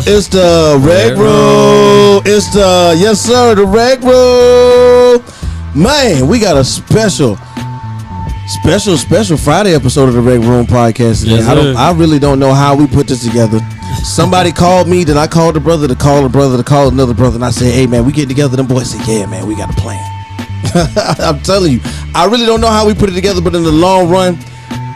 It's the Rec Room. It's the, yes sir, the Rec Room. Man, we got a special Friday episode of the Rec Room podcast today. Yes, I really don't know how we put this together. Somebody called me, then I called the brother to call a brother to call another brother, and I said, hey man, we get together. Them boys said, yeah man, we got a plan. I'm telling you, I really don't know how we put it together, but in the long run,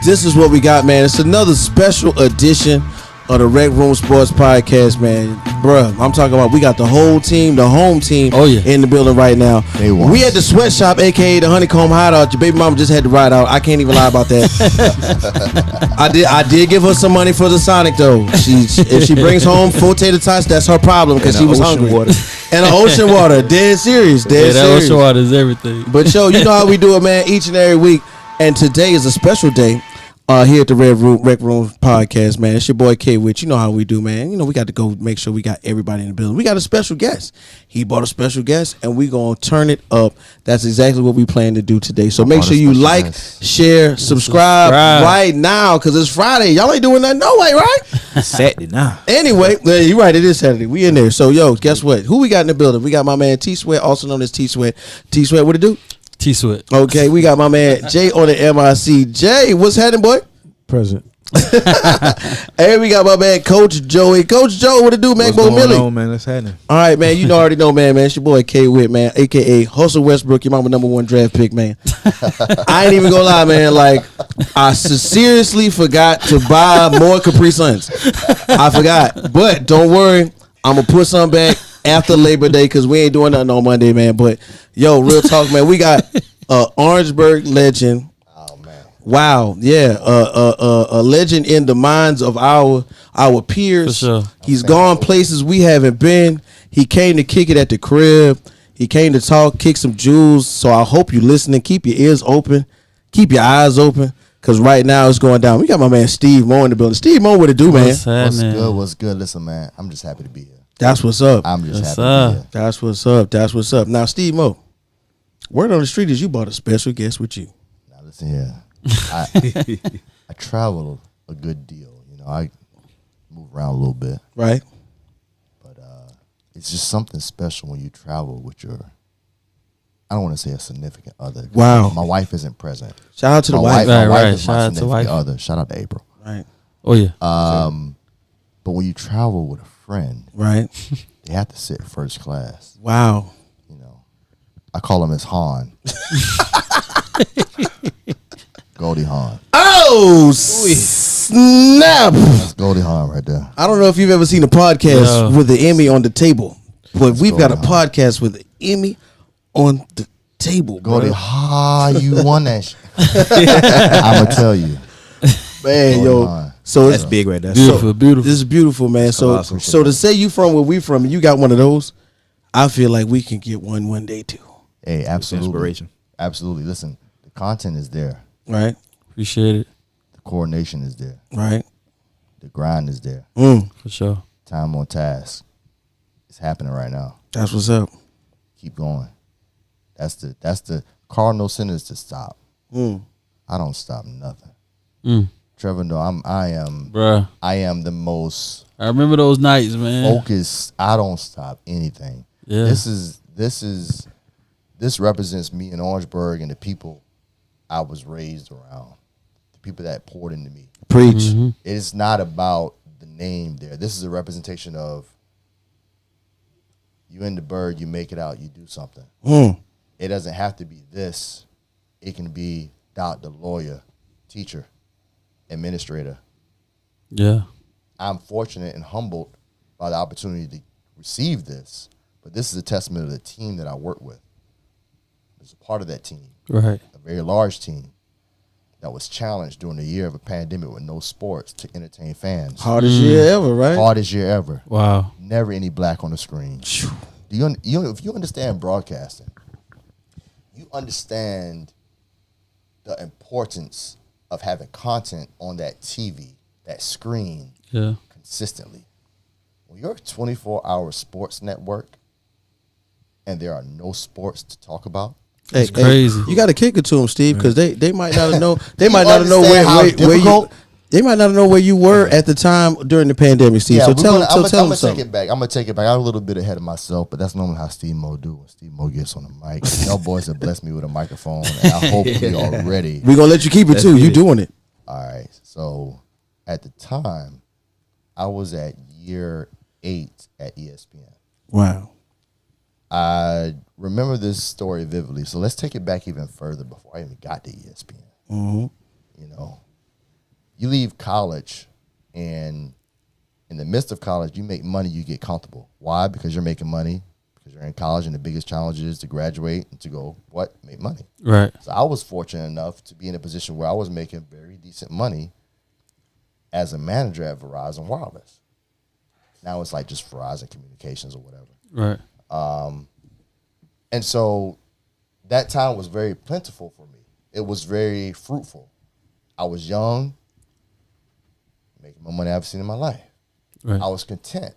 this is what we got, man. It's another special edition of the RecRoomSports podcast, man. Bruh, I'm talking about we got the whole team, the home team in the building right now. We at the sweatshop, a.k.a. the Honeycomb Hideout. Your baby mama just had to ride out. I can't even lie about that. I did give her some money for the Sonic, though. If she brings home full tater tots, that's her problem because she was hungry. Water. And the ocean water. Dead serious. Dead serious. That ocean water is everything. But, yo, you know how we do it, man, each and every week. And today is a special day. Here at the Rec Room podcast, man. It's your boy YaBoyKWhit. You know how we do, man. You know, we got to go make sure we got everybody in the building. We got a special guest. He brought a special guest, and we going to turn it up. That's exactly what we plan to do today. So make sure you like, share, subscribe right now, because it's Friday. Y'all ain't doing that no way, right? It's Saturday now. Anyway, you're right. It is Saturday. We in there. So, yo, guess what? Who we got in the building? We got my man T-Sweat, also known as T-Sweat. T-Sweat, what it do? T-Sweat. Okay, we got my man Jay on the MIC. Jay, what's happening, boy? Present. Hey, we got my man Coach Joey. Coach Joe, what it do, man? What's going Macomilly. on, man? That's happening. All right, man. You already know, man. It's your boy YaBoyKWhit, man, a.k.a. Hustle Westbrook, your mama #1 draft pick, man. I ain't even gonna lie, man. Like, I seriously forgot to buy more Capri Suns. I forgot. But don't worry. I'm going to put some back after Labor Day because we ain't doing nothing on Monday, man. But, yo, real talk, man. We got Orangeburg legend. Wow, yeah, a legend in the minds of our peers. For sure. He's gone places we haven't been. He came to kick it at the crib. He came to talk, kick some jewels. So I hope you're listening. Keep your ears open. Keep your eyes open. Because right now it's going down. We got my man Steve Moe in the building. Steve Moe, what it do, man? What's good? Listen, man, I'm just happy to be here. That's what's up. I'm just happy to be here. That's what's up. Now, Steve Moe, word on the street is you brought a special guest with you. Now, listen here. I travel a good deal. You know, I move around a little bit. Right. But it's just something special when you travel with your, I don't want to say a significant other. Wow. My wife isn't present. Shout out to the wife. My wife Right. is Shout my out to wife. significant other. Shout out to April. Right. Oh, yeah. But when you travel with a friend, Right. they have to sit first class. Wow. You know, I call him as Han. Goldie Hawn. Oh, snap. That's Goldie Hawn right there. I don't know if you've ever seen a podcast with the Emmy on the table, but we've got a podcast with the Emmy on the table, Goldie bro. Hawn, you won that shit. I'm going to tell you. Man, Goldie yo. Hawn. So That's big right there. Beautiful. This is beautiful, man. So to say you from where we from and you got one of those, I feel like we can get one day too. Hey, absolutely. Inspiration. Absolutely. Listen, the content is there. Right. Appreciate it. The coordination is there. Right. The grind is there. For sure. Time on task. It's happening right now. That's what's up. Keep going. That's the cardinal sentence to stop. I don't stop nothing. Trevor, no, I am the most I remember those nights, man. focused. I don't stop anything. Yeah. This represents me in Orangeburg and the people I was raised around, the people that poured into me. Preach. It is not about the name there. This is a representation of you in the bird, you make it out, you do something. It doesn't have to be this. It can be doctor, lawyer, teacher, administrator. Yeah. I'm fortunate and humbled by the opportunity to receive this, but this is a testament of the team that I work with. It's a part of that team. Right. A very large team that was challenged during the year of a pandemic with no sports to entertain fans. Hardest year ever, right? Hardest year ever. Wow. Never any black on the screen. If you understand broadcasting, you understand the importance of having content on that TV, that screen, consistently. When you're a 24-hour sports network and there are no sports to talk about, It's crazy. You got to kick it to them, Steve, because they might not know. They might You not know understand how where you. difficult They might not know where you were at the time during the pandemic, Steve. Yeah, So tell them I'm gonna take something. it back. I'm gonna take it back. I'm a little bit ahead of myself, but that's normally how Steve Mo do when Steve Mo gets on the mic. Y'all boys have blessed me with a microphone, and I hope we are ready. We're gonna let you keep it too. You doing it. All right. So at the time, I was at year 8 at ESPN. Wow. I remember this story vividly. So let's take it back even further before I even got to ESPN. Mm-hmm. You know, you leave college, and in the midst of college, you make money, you get comfortable. Why? Because you're making money, because you're in college, and the biggest challenge is to graduate and to go, what? Make money. Right. So I was fortunate enough to be in a position where I was making very decent money as a manager at Verizon Wireless. Now it's like just Verizon Communications or whatever. Right. And so that time was very plentiful for me. It was very fruitful. I was young, making more money I've seen in my life. Right. I was content.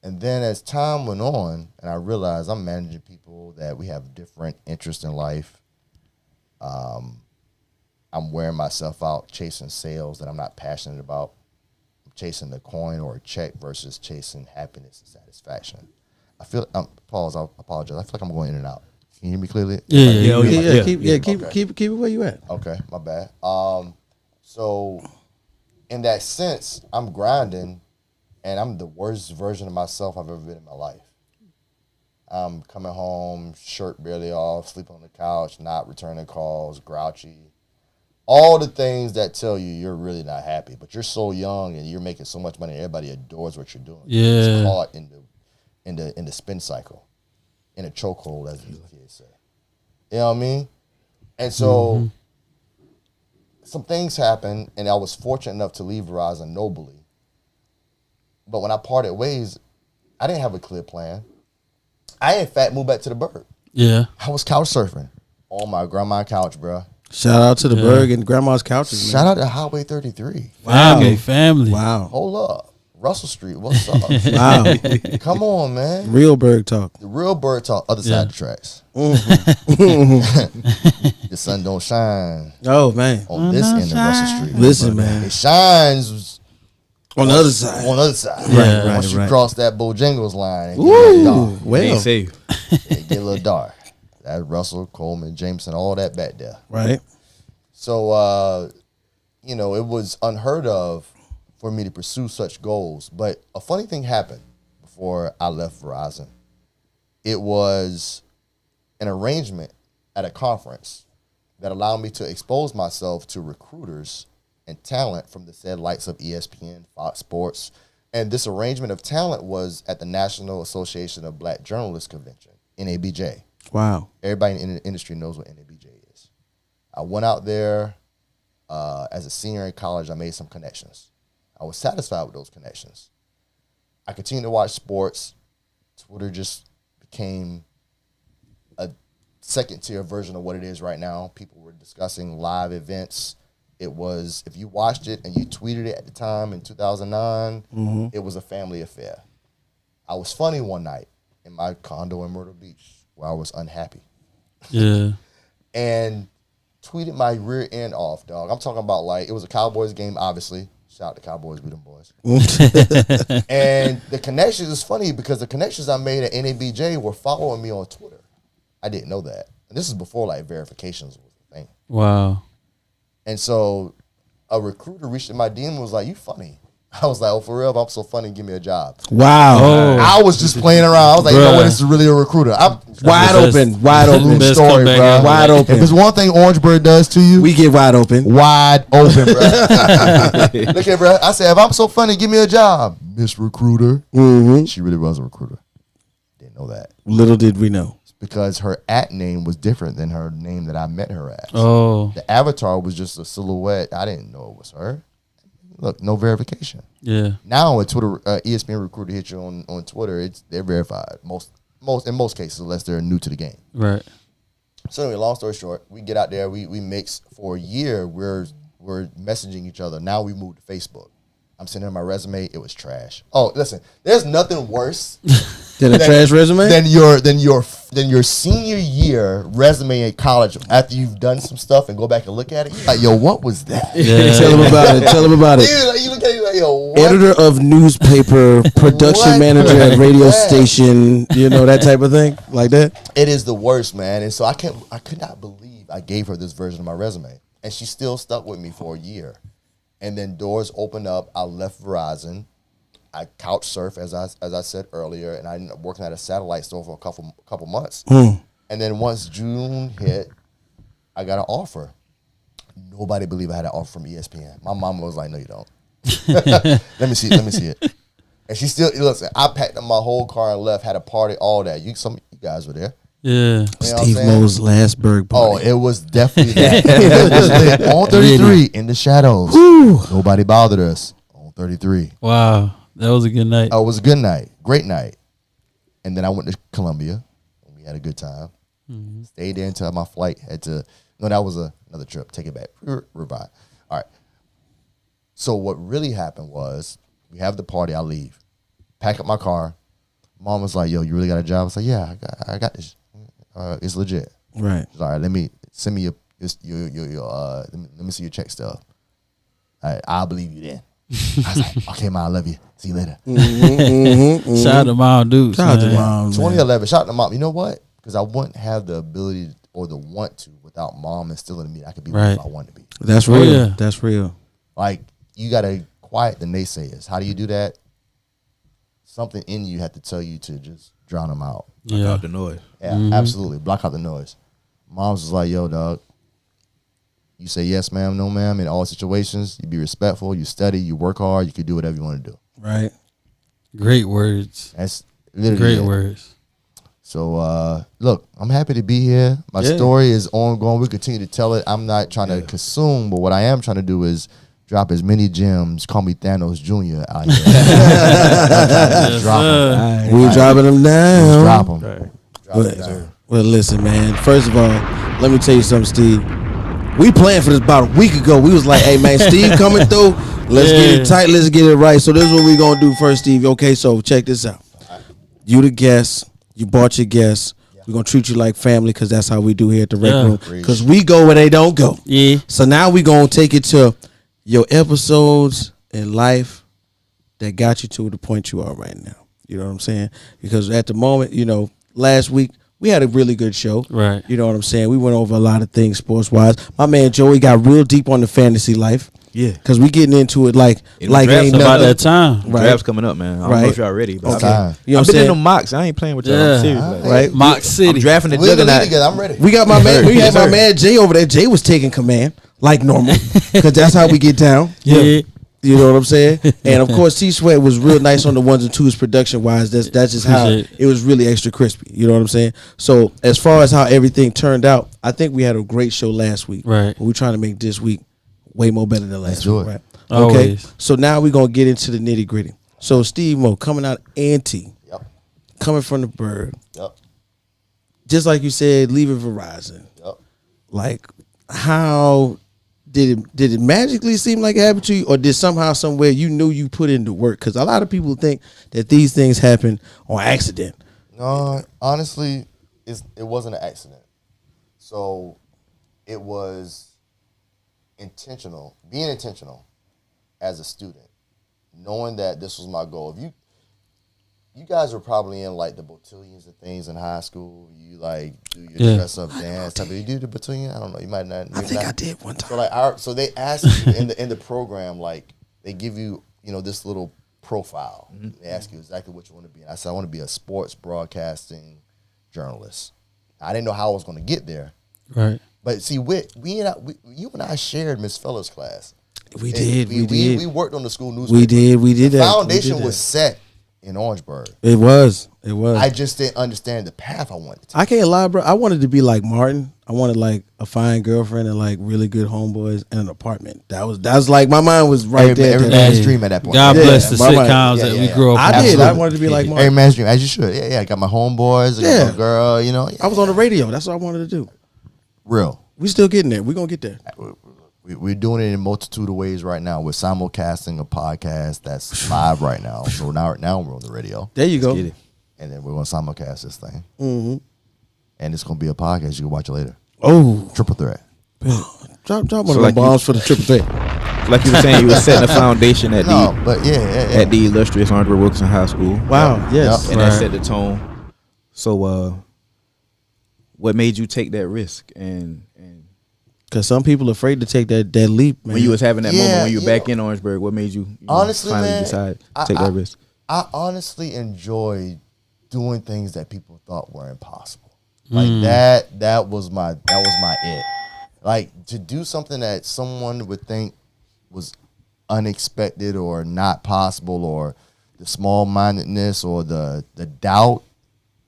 And then as time went on, and I realized I'm managing people that we have different interests in life, I'm wearing myself out chasing sales that I'm not passionate about. I'm chasing the coin or a check versus chasing happiness and satisfaction. I feel, pause, I apologize. I feel like I'm going in and out. Can you hear me clearly? Yeah. Keep it where you at. Okay, my bad. So in that sense, I'm grinding, and I'm the worst version of myself I've ever been in my life. I'm coming home, shirt barely off, sleeping on the couch, not returning calls, grouchy. All the things that tell you you're really not happy, but you're so young and you're making so much money, everybody adores what you're doing. Yeah. It's caught in the spin cycle, in a chokehold, as the kids say. You know what I mean? And so some things happened, and I was fortunate enough to leave Verizon nobly. But when I parted ways, I didn't have a clear plan. I, in fact, moved back to the Berg. Yeah. I was couch surfing on my grandma's couch, bro. Shout out to the Berg and Grandma's couches, man. Shout out to Highway 33. Family, family. Wow. Hold up. Russell Street, what's up? Wow. Come on, man. Real Berg talk. The real bird talk, other side of the tracks. The sun don't shine Oh, man. on this end of Russell Street. Listen, man. It shines On the other side. on the other side. Yeah. Right, Once you right. cross that Bojangles line, it get a Ooh, little dark. well. safe. It get a little dark. That's Russell, Coleman, Jameson, all that back there. Right. So, it was unheard of for me to pursue such goals. But a funny thing happened before I left Verizon. It was an arrangement at a conference that allowed me to expose myself to recruiters and talent from the said likes of ESPN, Fox Sports. And this arrangement of talent was at the National Association of Black Journalists Convention, NABJ. Wow. Everybody in the industry knows what NABJ is. I went out there as a senior in college. I made some connections. I was satisfied with those connections. I continued to watch sports. Twitter just became a second-tier version of what it is right now. People were discussing live events. It was, if you watched it and you tweeted it at the time in 2009, it was a family affair. I was funny one night in my condo in Myrtle Beach where I was unhappy. Yeah. And tweeted my rear end off, dog. I'm talking about, like, it was a Cowboys game, obviously. Shout out to Cowboys, we them boys. And the connections is funny because the connections I made at NABJ were following me on Twitter. I didn't know that. And this is before, like, verifications was a thing. Wow. And so a recruiter reached in my DM and was like, "You funny." I was like, "Oh, for real? If I'm so funny, give me a job." Wow. I was just playing around. I was like, "You know what? This is really a recruiter." I'm Wide the best- open. Wide open. best story, comeback bro. ever. Wide If open. there's one thing Orangeburg does to you, We get wide open. wide open, bro. Look at, bro. I said, "If I'm so funny, give me a job, Miss Recruiter." Mm-hmm. She really was a recruiter. Didn't know that Little did we know. because her @ name was different than her name that I met her as. Oh. The avatar was just a silhouette. I didn't know it was her. Look, no verification. Yeah. Now when Twitter, ESPN recruiter hits you on Twitter, they're verified. In most cases, unless they're new to the game. Right. So anyway, long story short, we get out there, we mix for a year. We're messaging each other. Now we moved to Facebook. I'm sending her my resume. It was trash. Oh, listen, there's nothing worse Then a trash resume? than your then your senior year resume in college, after you've done some stuff and go back and look at it, you're like, yo, what was that? Yeah. Tell him about it. Tell him about it. You look at it like, yo, what? Editor of newspaper, production What manager was at radio that? station, that type of thing, like that. It is the worst, man. And so I could not believe I gave her this version of my resume, and she still stuck with me for a year. And then doors opened up. I left Verizon. I couch surf as I said earlier, and I ended up working at a satellite store for a couple months. And then once June hit, I got an offer. Nobody believed I had an offer from ESPN. My mama was like, "No, you don't." Let me see it. And she still listen. I packed up my whole car and left. Had a party, all that. You guys were there. Yeah. You know what I'm Steve saying? Mo's last Berg Oh, party. it was definitely that. It was lit. On 33 in the shadows. Nobody bothered us. On 33. Wow. That was a good night. Oh, it was a good night. Great night. And then I went to Columbia. And we had a good time. Stayed there until my flight had to. No, that was another trip. Take it back. Revive. All right. So what really happened was we have the party. I leave. Pack up my car. Mom was like, yo, you really got a job? I was like, yeah, I got this. It's legit. Right. She's like, all right, let me send me your let me see your check stuff. I'll believe you then. I was like, okay, Mom, I love you. See you later. Shout out to Mom Dukes. Shout out to man. Mom. 2011. Shout out to Mom. You know what? Because I wouldn't have the ability or the want to without Mom instilling in me that I could be Right. who I want to be. That's Oh, real. yeah. That's real. Like, you got to quiet the naysayers. How do you do that? Something in you had to tell you to just drown them out. Yeah. Out the noise. Yeah, absolutely. Block out the noise. Mom's was like, yo, dog, you say yes, ma'am, no, ma'am, in all situations. You be respectful. You study. You work hard. You can do whatever you want to do. Right. Great words. That's literally Great it. words. So, look, I'm happy to be here. My story is ongoing. We continue to tell it. I'm not trying to consume, but what I am trying to do is drop as many gems. Call me Thanos Jr. out here. Yes, Drop 'em. sir. We dropping them down. Drop them. Right. Well, listen, man. First of all, let me tell you something, Steve. We planned for this about a week ago. We was like, hey, man, Steve coming through. Let's get it tight. Let's get it right. So this is what we going to do first, Steve. Okay, so check this out. You the guest. You bought your guests. We're going to treat you like family because that's how we do here at the Rec Yeah. Room. Because we go where they don't go. Yeah. So now we going to take it to your episodes in life that got you to the point you are right now. You know what I'm saying? Because at the moment, last week, we had a really good show. Right. You know what I'm saying? We went over a lot of things sports-wise. My man Joey got real deep on the fantasy life. Yeah. Because we getting into it like ain't It's about nothing. that time. Right. Draft's coming up, man. I don't know if y'all ready, but It's time. You know I've what I'm been in saying? them mocks. I ain't playing with y'all. Yeah. I'm serious. Like, Right. Mock City. I'm drafting the We're in the league juggernaut. together. I'm ready. We got my man. We had Yes, my sir. man Jay over there. Jay was taking command like normal because that's how we get down. Yeah. You know what I'm saying? And of course, T Sweat was real nice on the ones and twos production wise. That's just how Appreciate it was really extra crispy. You know what I'm saying? So as far as how everything turned out, I think we had a great show last week. Right. But we're trying to make this week way more better than last do week. it. Right. Always. Okay. So now we're gonna get into the nitty gritty. So Steve Mo coming out anti, Yep. coming from the bird, Yep. just like you said, leaving Verizon. Yep. Like, how did it magically seem like it happened to you, or did somehow, somewhere you knew you put into work? Because a lot of people think that these things happen on accident. No, honestly, it wasn't an accident. So it was intentional, being intentional as a student, knowing that this was my goal. If you guys were probably in like the botillions and things in high school. You like do your dress up dance type. You do the botillion? I don't know. You might not. I think not. I did one time. So so they ask you in the program, like they give you this little profile. They ask you exactly what you want to be. And I said I want to be a sports broadcasting journalist. I didn't know how I was going to get there, Right. but see, you and I shared Miss Feller's class. We And did. We worked on the school newspaper. We did The that. foundation We did was set in Orangeburg. that. It was. I just didn't understand the path I wanted to take. I can't lie, bro. I wanted to be like Martin. I wanted like a fine girlfriend and like really good homeboys and an apartment. That was like my mind was right there. Every man's dream at that point. God Yeah, bless the my mind- sitcoms yeah, that yeah, we yeah. grew up I on. did. I Absolutely. wanted to be like Every Martin. man's dream, as you should. Yeah. I got my homeboys. I got my girl. I was on the radio. That's what I wanted to do. Real. We still getting there. We're gonna get there. We're doing it in a multitude of ways right now. We're simulcasting a podcast that's live right now. So now we're on the radio, There you go. Get it. and then we're going to simulcast this thing. Mm-hmm. and it's gonna be a podcast. You can watch it later. Oh, Triple threat. drop one So of like the bombs for the triple threat. Like you were saying, you were setting the foundation at But yeah. at the illustrious Andre Wilkinson High School. Wow. Yes. Yep. And that set the tone. So, what made you take that risk? And Because some people are afraid to take that leap, man. when you was having that moment when you were Yeah. back in Orangeburg, what made you, Honestly, finally man, decide to take that risk? I honestly enjoy doing things that people thought were impossible. Like that was my it. Like to do something that someone would think was unexpected or not possible, or the small mindedness or the doubt,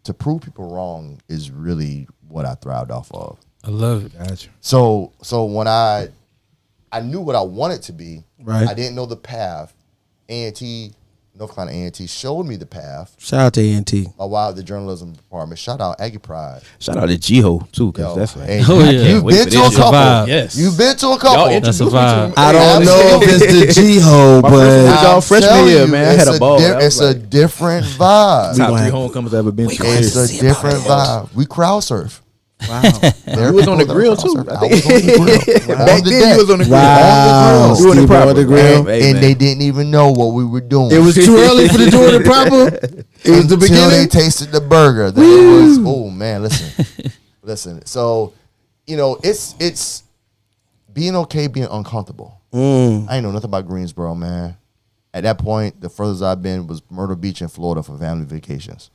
to prove people wrong is really what I thrived off of. I love it. Gotcha. So when I knew what I wanted to be, Right. I didn't know the path. A&T, North Carolina A&T showed me the path. Shout out to A&T. My wild the journalism department. Shout out Aggie Pride. Shout out to Jiho too, because Yo, that's like, hey, Oh, yeah. you've wait been for to this a shit. couple. Vibe. yes. You've been to a Y'all couple. That's a introduced me vibe. I don't know if it's the G-Ho, first but y'all freshman year, man, I had it's a ball. That was It's a like- different vibe. top gonna 3 have- homecomings I've ever been to. It's a different vibe. We crowd surf. wow. You was on the grill too. I was on the grill. Back On the then, deck. you was on the grill. Wow. On the grill. Doing it Steve proper. on the grill. Hey, And man. they didn't even know what we were doing. It was too early for the doing it proper. It was the Until they beginning. tasted the burger. Then it was, oh man, listen. So, it's being okay, being uncomfortable. I ain't know nothing about Greensboro, man. At that point, the furthest I've been was Myrtle Beach in Florida for family vacations.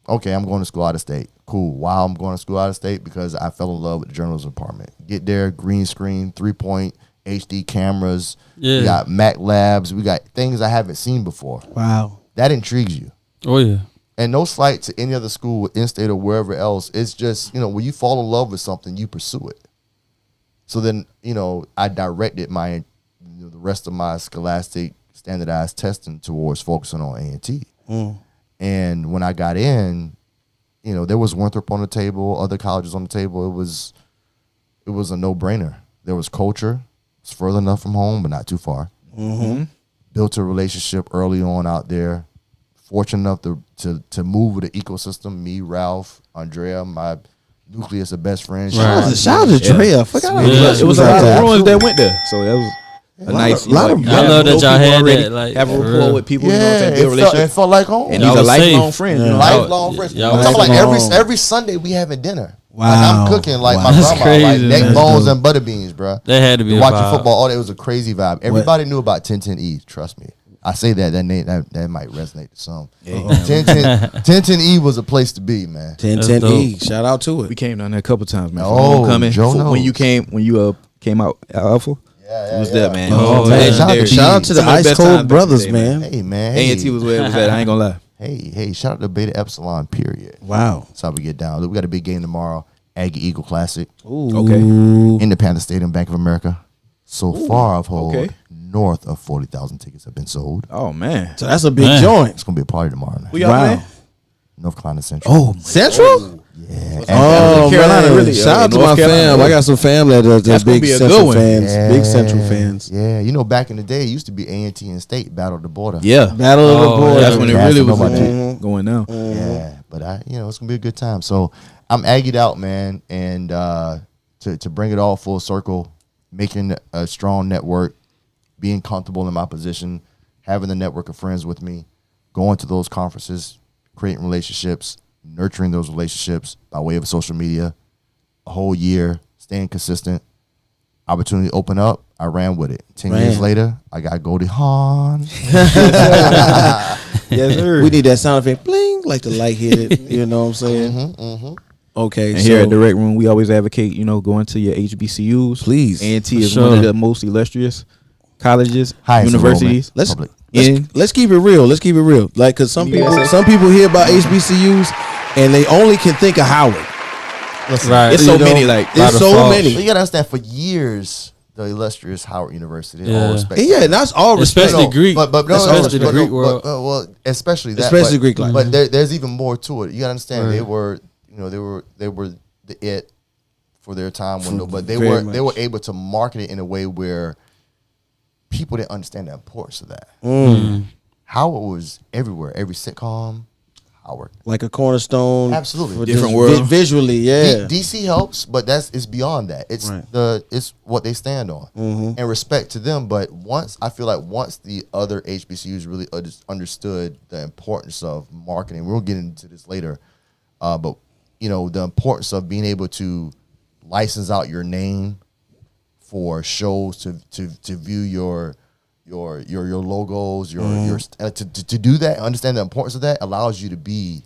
Okay, I'm going to school out of state. Cool. Why I'm going to school out of state? Because I fell in love with the journalism department. Get there, green screen, 3-point HD cameras. Yeah. We got Mac labs. We got things I haven't seen before. Wow. That intrigues you. Oh yeah. And no slight to any other school, in-state or wherever else. It's just, when you fall in love with something, you pursue it. So then, I directed the rest of my scholastic standardized testing towards focusing on A&T. And when I got in, there was Winthrop on the table, other colleges on the table. It was a no-brainer. There was culture. It's further enough from home, but not too far. Built a relationship early on out there. Fortunate enough to move with the ecosystem. Me, Ralph, Andrea, my nucleus of best friends. Right. Shout out to Drea. Forgot I Yeah. It was a out lot there. of Bruins that went there, so that was a nice. lot of- I love that y'all had that, like, have a for rapport real. with people. You know what I'm Yeah, saying? it Build felt, relationships. like home. And Y'all these are was lifelong safe. friends. Yeah. You know? Lifelong friends. y'all I'm was talking like lifelong. every Sunday we having dinner. Wow. Like I'm cooking like my That's grandma, crazy, like neck man. bones and butter beans, bro. That had to be a Watching vibe. football all day, it was a crazy vibe. Everybody knew about 10-10-E. Trust me. I say that name that might resonate to some. 10-10-E was a place to be, man. 10-10-E. Shout out to We it. came down there a couple times, man. Oh, For homecoming. Joe For- knows. when you came out Alpha. Yeah, It was yeah. there, man. Oh, man. Legendary. Shout Shout out to the Some of Ice best Cold times back in the Brothers, day, man. Hey, man. A&T was where it was at. I ain't gonna lie. Hey, shout out to Beta Epsilon, period. Wow. That's how we get down. Look, we got a big game tomorrow. Aggie Eagle Classic. Okay. In the Panther Stadium, Bank of America. So far, I've heard okay. north of 40,000 tickets have been sold. Oh man. So that's a big Man. joint. It's going to be a party tomorrow night. Who y'all Wow. playing? North Carolina Central. Oh, Central? yeah. Oh, Carolina, man. really? Shout out to North my Carolina, fam. really? I got some family that's That's gonna big be a Central good one. fans. Big Central fans. Yeah, back in the day, it used to be A&T and State battle the border. Yeah. Battle of the Oh, Boys. That's when it Yeah, really I know was about that. going down. Yeah, but it's gonna be a good time. So I'm Aggied out, man, and to bring it all full circle, making a strong network, being comfortable in my position, having the network of friends with me, going to those conferences, creating relationships, nurturing those relationships by way of social media, a whole year, staying consistent. Opportunity open up, I ran with it. 10 years Man. later, I got Goldie Hawn. Yes, sir. We need that sound effect, bling, like the light hit it. You know what I'm saying? Okay, And so here at the Rec Room, we always advocate, going to your HBCUs. Please. A&T For is sure. one of the most illustrious colleges, Highest universities. let's Public. let's keep it real. Let's keep it real. Like, cause some people hear about HBCUs and they only can think of Howard. Right. It's so You know, many, like, it's so false. So many. you gotta understand, for years, the illustrious Howard University, Yeah. all respect. And yeah, and that's all respect. Especially Greek. But no, Especially the but Greek world. well, especially that. Especially but, Greek life. But there's even more to it. You gotta understand, Right. they were the it for their time window, but they Very were much. able to market it in a way where people didn't understand the importance of that. Mm. Howard was everywhere, every sitcom. Howard. Like a cornerstone. Absolutely. for Different just world. Visually, yeah. DC helps, but it's beyond that. It's Right. it's what they stand on, and respect to them. But once the other HBCUs really understood the importance of marketing, we'll get into this later. But the importance of being able to license out your name for shows to view your logos, to do that, understand the importance of that allows you to be.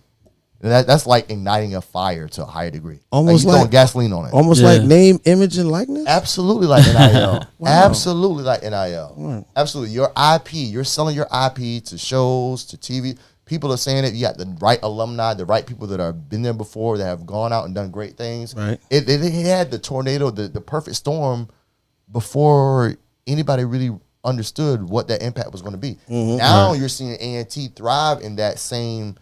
That's like igniting a fire to a higher degree. Almost you throwing gasoline on it. Almost like name, image, and likeness. Absolutely like NIL. Wow. Absolutely like NIL. Right. Absolutely. Your IP, you're selling your IP to shows, to TV. People are saying it. You got the right alumni, the right people that have been there before, that have gone out and done great things. Right. They had the tornado, the perfect storm before anybody really understood what that impact was going to be. Now you're seeing A&T thrive in that same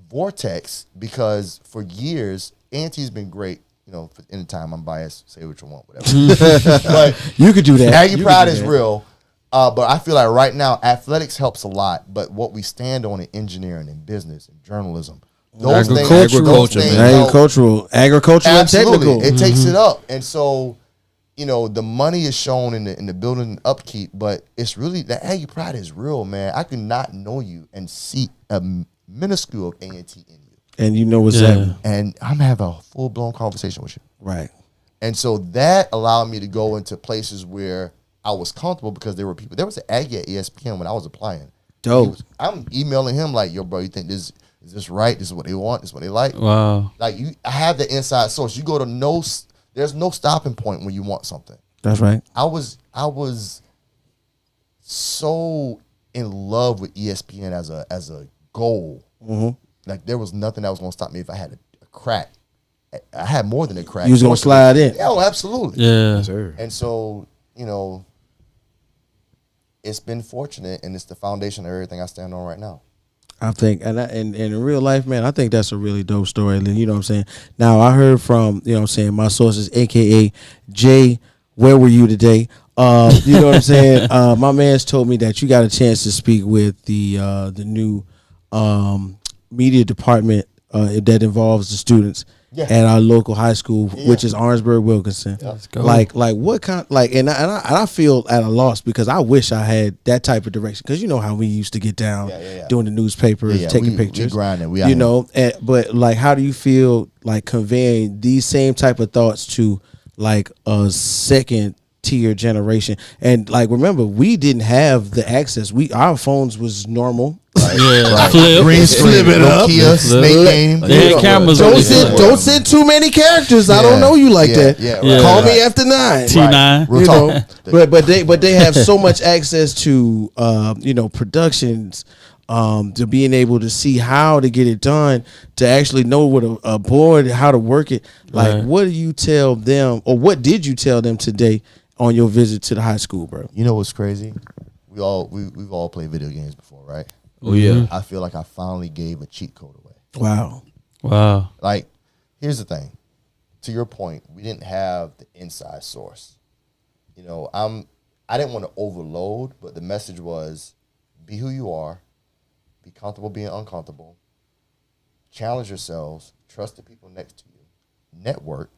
vortex because for years, A&T's been great. In the time, I'm biased, say what you want, whatever. But You could do that. Aggie pride is real. But I feel like right now, athletics helps a lot. But what we stand on in engineering and business and journalism, those things Agricultural and absolutely, technical. it takes it up. And so, the money is shown in the building and upkeep, but it's really, the Aggie pride is real, man. I could not know you and see a minuscule of A&T in you. And you know what's happening. And I'm having a full-blown conversation with you. Right. And so that allowed me to go into places where I was comfortable because there were people. There was an Aggie at ESPN when I was applying. Dope. I'm emailing him like, yo, bro, you think is this right? This is what they want. This is what they like. Wow. Like I have the inside source. You go to there's no stopping point when you want something. That's right. I was so in love with ESPN as a goal. Like there was nothing that was going to stop me if I had a crack. I had more than a crack. You was going to slide in. Oh, absolutely. Yeah. Yes, sir. And so, it's been fortunate, and it's the foundation of everything I stand on right now. I think, and in real life, man, I think that's a really dope story. You know what I'm saying? Now, I heard from, my sources, a.k.a. Jay, where were you today? You know what I'm saying? My man's told me that you got a chance to speak with the new media department that involves the students at our local high school, which is Orangeburg Wilkinson. Let's go. Like what kind? Like, and I feel at a loss because I wish I had that type of direction. Because you know how we used to get down doing the newspapers, taking pictures, we grinding. But like, how do you feel like conveying these same type of thoughts to like a second tier generation? And like, remember, we didn't have the access. Our phones was normal. Yeah, flip. Green screen, Flip it up. Nokia, Snake game. They had cameras on Don't send too many characters. I don't know you like that. Yeah, right. Call me after 9. T9. Real You talk. know, but they have so much access to productions, to being able to see how to get it done, to actually know what a board, how to work it. Like, Right. what do you tell them, or what did you tell them today on your visit to the high school, bro? You know what's crazy? We've all played video games before, right? Oh, yeah. I feel like I finally gave a cheat code away. Wow. Like, here's the thing. To your point, we didn't have the inside source. I didn't want to overload, but the message was, be who you are, be comfortable being uncomfortable, challenge yourselves, trust the people next to you, network,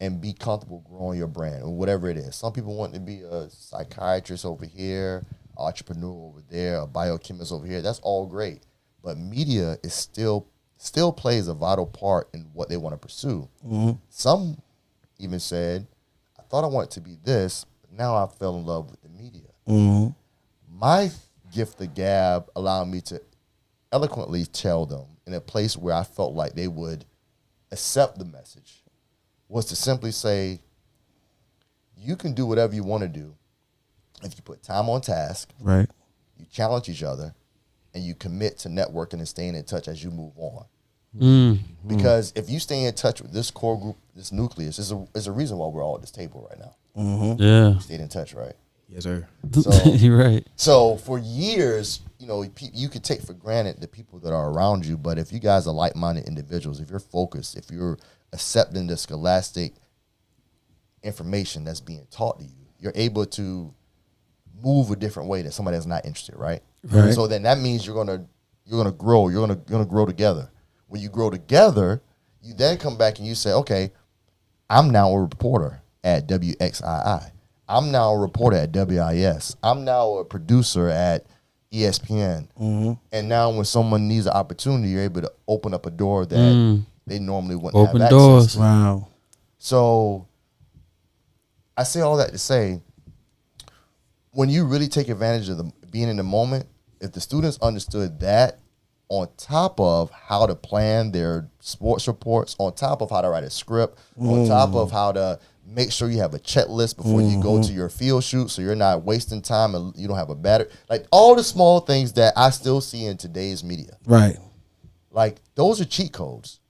and be comfortable growing your brand or whatever it is. Some people want to be a psychiatrist over here, entrepreneur over there, a biochemist over here. That's all great. But media is still plays a vital part in what they want to pursue. Some even said, I thought I wanted to be this, but now I fell in love with the media. My gift of gab allowed me to eloquently tell them in a place where I felt like they would accept the message, was to simply say, you can do whatever you want to do if you put time on task, Right. you challenge each other, and you commit to networking and staying in touch as you move on. Because if you stay in touch with this core group, this nucleus, is a reason why we're all at this table right now. Yeah. You stayed in touch, right? Yes, sir. So, You're right. so for years, you could take for granted the people that are around you, but if you guys are like-minded individuals, if you're focused, if you're accepting the scholastic information that's being taught to you, you're able to move a different way that somebody that's not interested, right? Right. So then that means you're going to You're gonna grow. You're gonna grow together. When you grow together, you then come back and you say, okay, I'm now a reporter at WXII. I'm now a reporter at WIS. I'm now a producer at ESPN. And now when someone needs an opportunity, you're able to open up a door that they normally wouldn't Open have doors. access to. Wow. So I say all that to say, when you really take advantage of being in the moment, if the students understood that, on top of how to plan their sports reports, on top of how to write a script, on top of how to make sure you have a checklist before you go to your field shoot so you're not wasting time and you don't have a battery. Like all the small things that I still see in today's media. Right. Like those are cheat codes.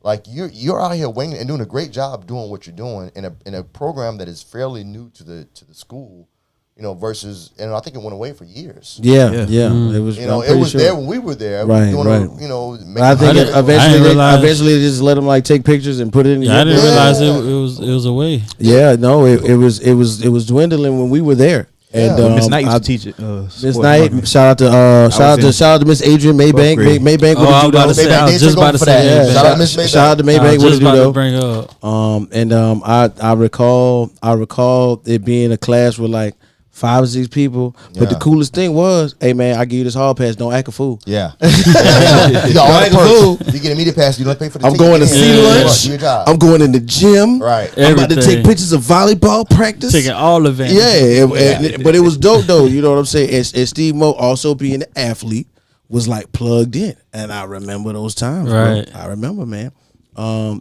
Like you're out here winging and doing a great job doing what you're doing in a program that is fairly new to the school. You know, versus, and I think it went away for years. Yeah. It was. You know, I'm it pretty was sure. there when we were there. Right, Doing right. you know, I think making- eventually they just let them like take pictures and put it in. Yeah, I didn't Yeah. realize it was away. Yeah, no, it was dwindling when we were there. And Yeah. Miss Knight used I- to teach it. Miss Knight, shout out to Miss Adrian Maybank. grade. Maybank Oh, I was with about a to say, judo. I was just about to for say that. that. Yeah, Shout out Miss Maybank. shout out to I Maybank was with a just about to judo. bring up. I recall it being a class with like 5 or 6 people. But the Yeah. coolest thing was, hey man, I give you this hall pass. Don't act a fool. Yeah. You got all Like the a fool. perks. You get a media pass. You don't pay for the I'm ticket. going to Yeah. see Yeah. lunch. Do your job. I'm going in the gym. Right. I'm about to Everything. take pictures of volleyball practice. Taking all advantage. Yeah, but it was dope though. You know what I'm saying? And Steve Mo, also being an athlete, was like plugged in, and I remember those times. Right. Bro. I remember, man.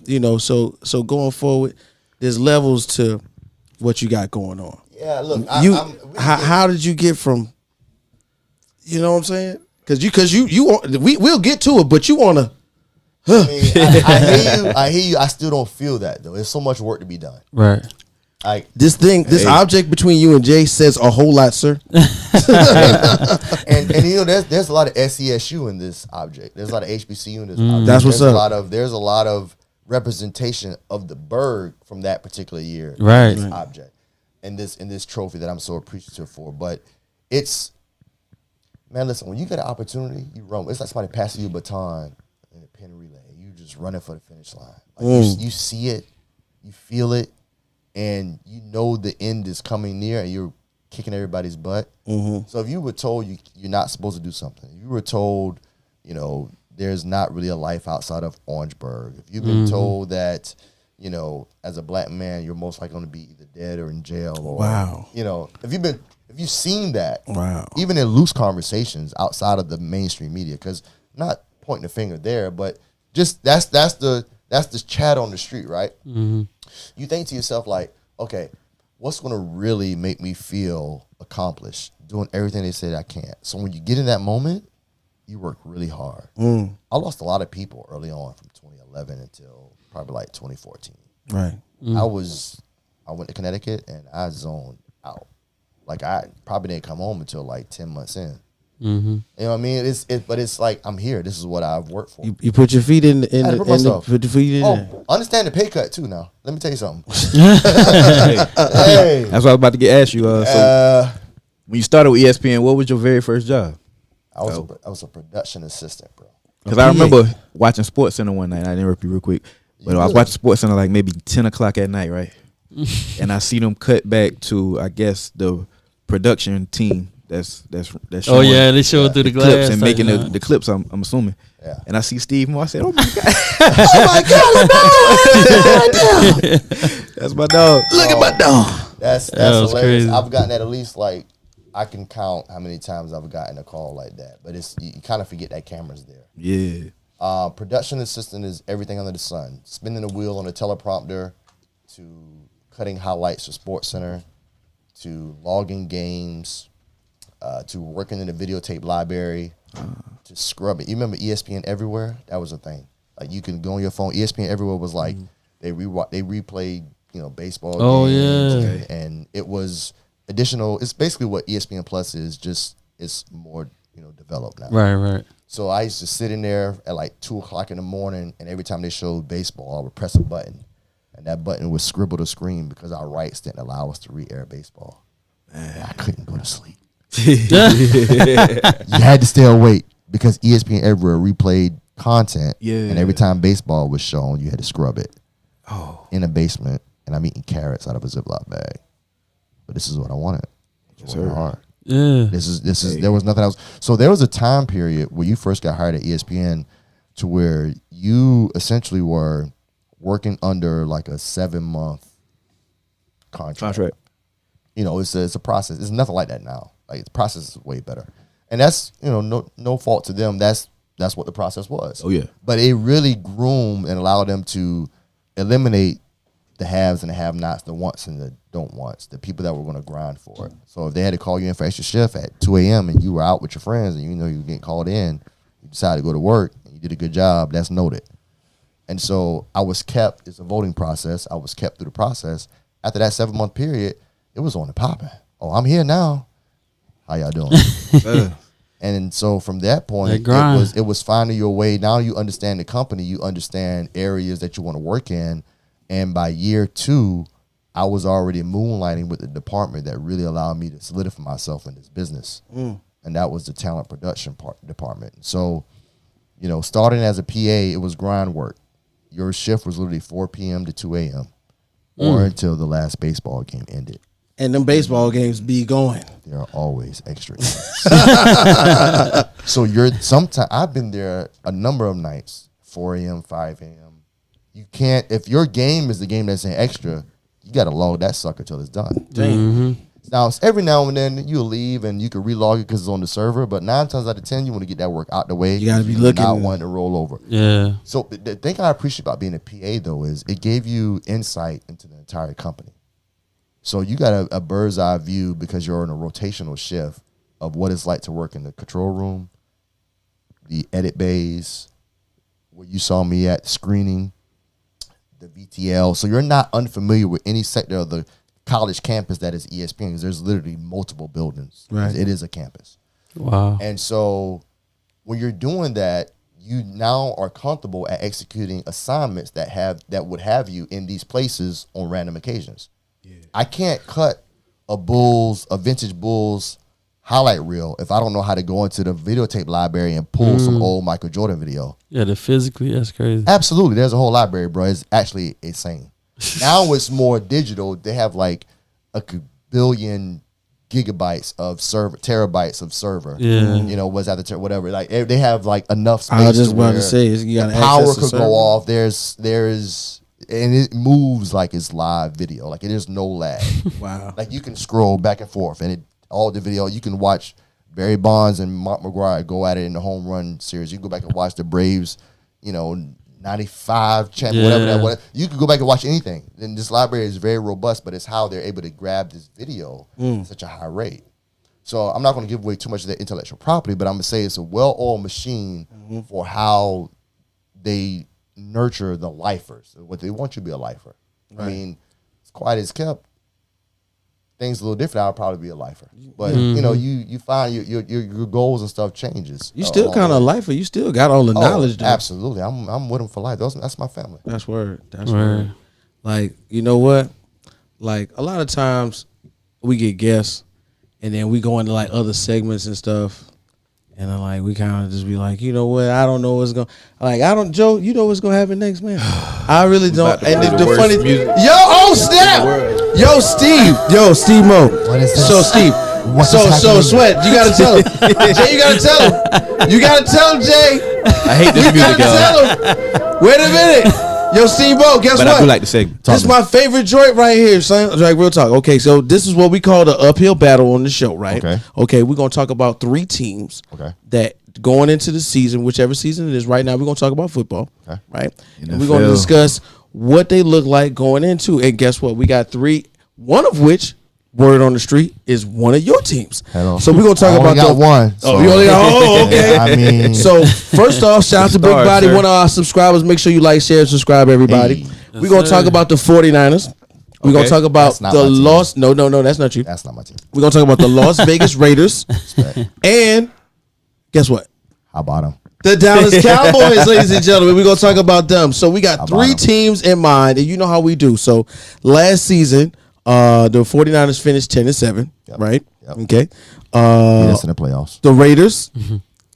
You know, so going forward, there's levels to what you got going on. Yeah. Look, How did you get from? You know what I'm saying? Because we'll get to it, but you want to. I hear you. I still don't feel that though. There's so much work to be done. Right. Like This object between you and Jay says a whole lot, sir. and you know there's a lot of SESU in this object. There's a lot of HBCU in this object. That's what's there's up. There's a lot of representation of the Berg from that particular year. Right. In this object. In this trophy that I'm so appreciative for. But it's, man, listen, when you get an opportunity, you run. It's like somebody passing you a baton in a pin relay. You just running for the finish line. Like you see it, you feel it, and you know the end is coming near, and you're kicking everybody's butt. So if you were told you're not supposed to do something, if you were told, you know, there's not really a life outside of Orangeburg, if you've been told that, you know, as a black man, you're most likely going to be either dead or in jail, or Wow. you know, if you've seen that, Wow. even in loose conversations outside of the mainstream media, because not pointing the finger there, but just that's the chat on the street, right? You think to yourself like, okay, what's going to really make me feel accomplished, doing everything they said I can't. So when you get in that moment, you work really hard. I lost a lot of people early on from 2011 until probably like 2014. Right. I went to Connecticut and I zoned out. Like I probably didn't come home until like 10 months in. You know what I mean? But it's like, I'm here. This is what I've worked for. You put your feet in I had to put myself. put your feet in there. Oh, understand the pay cut too now. Let me tell you something. Hey, Hey. that's what I was about to ask you. So when you started with ESPN, what was your very first job? I was a production assistant, bro. Because I remember watching Sports Center one night. I didn't interrupt you real quick, but I was watching Sports Center like maybe 10 o'clock at night, right? And I see them cut back to, I guess, the production team that's Oh showing yeah, they showed through the glass clips and making like, the clips. I'm assuming. Yeah. And I see Steve Moore. I said, "Oh my god, Oh my God! that's my dog." Look at my dog. That's That was hilarious. crazy. I've gotten that at least like I can count how many times I've gotten a call like that. But it's you kind of forget that camera's there. Yeah. Production assistant is everything under the sun. Spinning the wheel on a teleprompter, to cutting highlights for Sports Center, to logging games, to working in the videotape library, to scrubbing. You remember ESPN Everywhere? That was a thing. Like you can go on your phone. ESPN Everywhere was like they replayed baseball games. And it was additional. It's basically what ESPN Plus is. Just it's more developed now. Right. So I used to sit in there at like 2 o'clock in the morning, and every time they showed baseball, I would press a button, and that button would scribble the screen because our rights didn't allow us to re-air baseball. And I couldn't go to sleep. You had to stay awake. because ESPN Everywhere replayed content. Yeah. And every time baseball was shown, you had to scrub it. Oh. In a basement, and I'm eating carrots out of a Ziploc bag. But this is what I wanted. It's working hard. Yeah. This is there was nothing else. So there was a time period where you first got hired at ESPN to where you essentially were working under like a 7-month contract. You know, it's a process. It's nothing like that now. Like the process is way better. And that's, you know, no fault to them. That's what the process was. Oh yeah. But it really groomed and allowed them to eliminate the haves and the have-nots, the wants and the don't wants, the people that were going to grind for it. So if they had to call you in for extra shift at 2 a.m. and you were out with your friends and you know you were getting called in, you decided to go to work and you did a good job, that's noted. And so I was kept, it's a voting process, I was kept through the process. After that 7-month period, it was on the popping. Oh, I'm here now. How y'all doing? And so from that point, it was finding your way. Now you understand the company, you understand areas that you want to work in. And by year 2, I was already moonlighting with the department that really allowed me to solidify myself in this business. And that was the talent production department. So, you know, starting as a PA, it was grind work. Your shift was literally 4 p.m. to 2 a.m. Or until the last baseball game ended. And them baseball games be going. There are always extra games. So sometimes I've been there a number of nights, 4 a.m., 5 a.m. You can't, if your game is the game that's in extra, you got to log that sucker till it's done. Now, every now and then you'll leave and you can relog it because it's on the server, but 9 times out of 10, you want to get that work out the way. You got to be looking. Not wanting to roll over. Yeah. So the thing I appreciate about being a PA, though, is it gave you insight into the entire company. So you got a bird's eye view because you're in a rotational shift of what it's like to work in the control room, the edit bays, where you saw me at screening, the VTL. So you're not unfamiliar with any sector of the college campus that is ESPN because there's literally multiple buildings. Right. It is a campus. Wow. And so when you're doing that, you now are comfortable at executing assignments that would have you in these places on random occasions. Yeah. I can't cut a vintage Bulls highlight reel if I don't know how to go into the videotape library and pull some old Michael Jordan video. Yeah, that's crazy. Absolutely. There's a whole library, bro. It's actually insane. Now it's more digital. They have like a billion gigabytes of server, terabytes of server. Yeah. You know, what's at the whatever. Like they have like enough space. I was just about to say, you got the power could go off. There's and it moves like it's live video. Like it is no lag. Wow. Like you can scroll back and forth and all the video, you can watch Barry Bonds and Mark McGwire go at it in the home run series. You can go back and watch the Braves, 95 champion, whatever. You can go back and watch anything. And this library is very robust, but it's how they're able to grab this video at such a high rate. So I'm not going to give away too much of their intellectual property, but I'm going to say it's a well-oiled machine for how they nurture the lifers. What they want you to be a lifer. Right. I mean, it's quiet as kept. Things a little different, I'll probably be a lifer. But you find your goals and stuff changes. You still kind of a lifer. You still got all the knowledge. Though. Absolutely, I'm with them for life. That's my family. That's word. That's word. Like, you know what? Like a lot of times we get guests, and then we go into like other segments and stuff, and then like we kind of just be like, you know what? I don't know what's going. Like Joe, you know what's gonna happen next, man? I really don't. And the funny, snap. Yo, Steve Mo. What is this? So, Steve. So Sweat, you gotta tell him. Jay, you gotta tell him. You gotta tell him, Jay. I hate this music, y'all. Tell him. Wait a minute. Yo, Steve Mo, guess what? But I do like the segment. This is my favorite joint right here, son. Like, real talk. Okay, so this is what we call the uphill battle on the show, right? Okay, we're gonna talk about 3 teams that going into the season, whichever season it is. Right now, we're gonna talk about football, right? And we're gonna discuss what they look like going into. And guess what? We got 3, one of which, word on the street, is one of your teams. Hello. So we're gonna talk about got one. So. Oh, you only got okay. I mean, so first off, shout out to Big Body, one of our subscribers. Make sure you like, share, and subscribe, everybody. Hey. We're gonna talk about the 49ers. We're gonna talk about the Las. No, that's not you. That's not my team. We're gonna talk about the Las Vegas Raiders. And guess what? How about them? The Dallas Cowboys, ladies and gentlemen. We're going to talk about them. So we got 3 teams in mind, and you know how we do. So last season, the 49ers finished 10-7, right? Yep. Okay. Yes, in the playoffs. The Raiders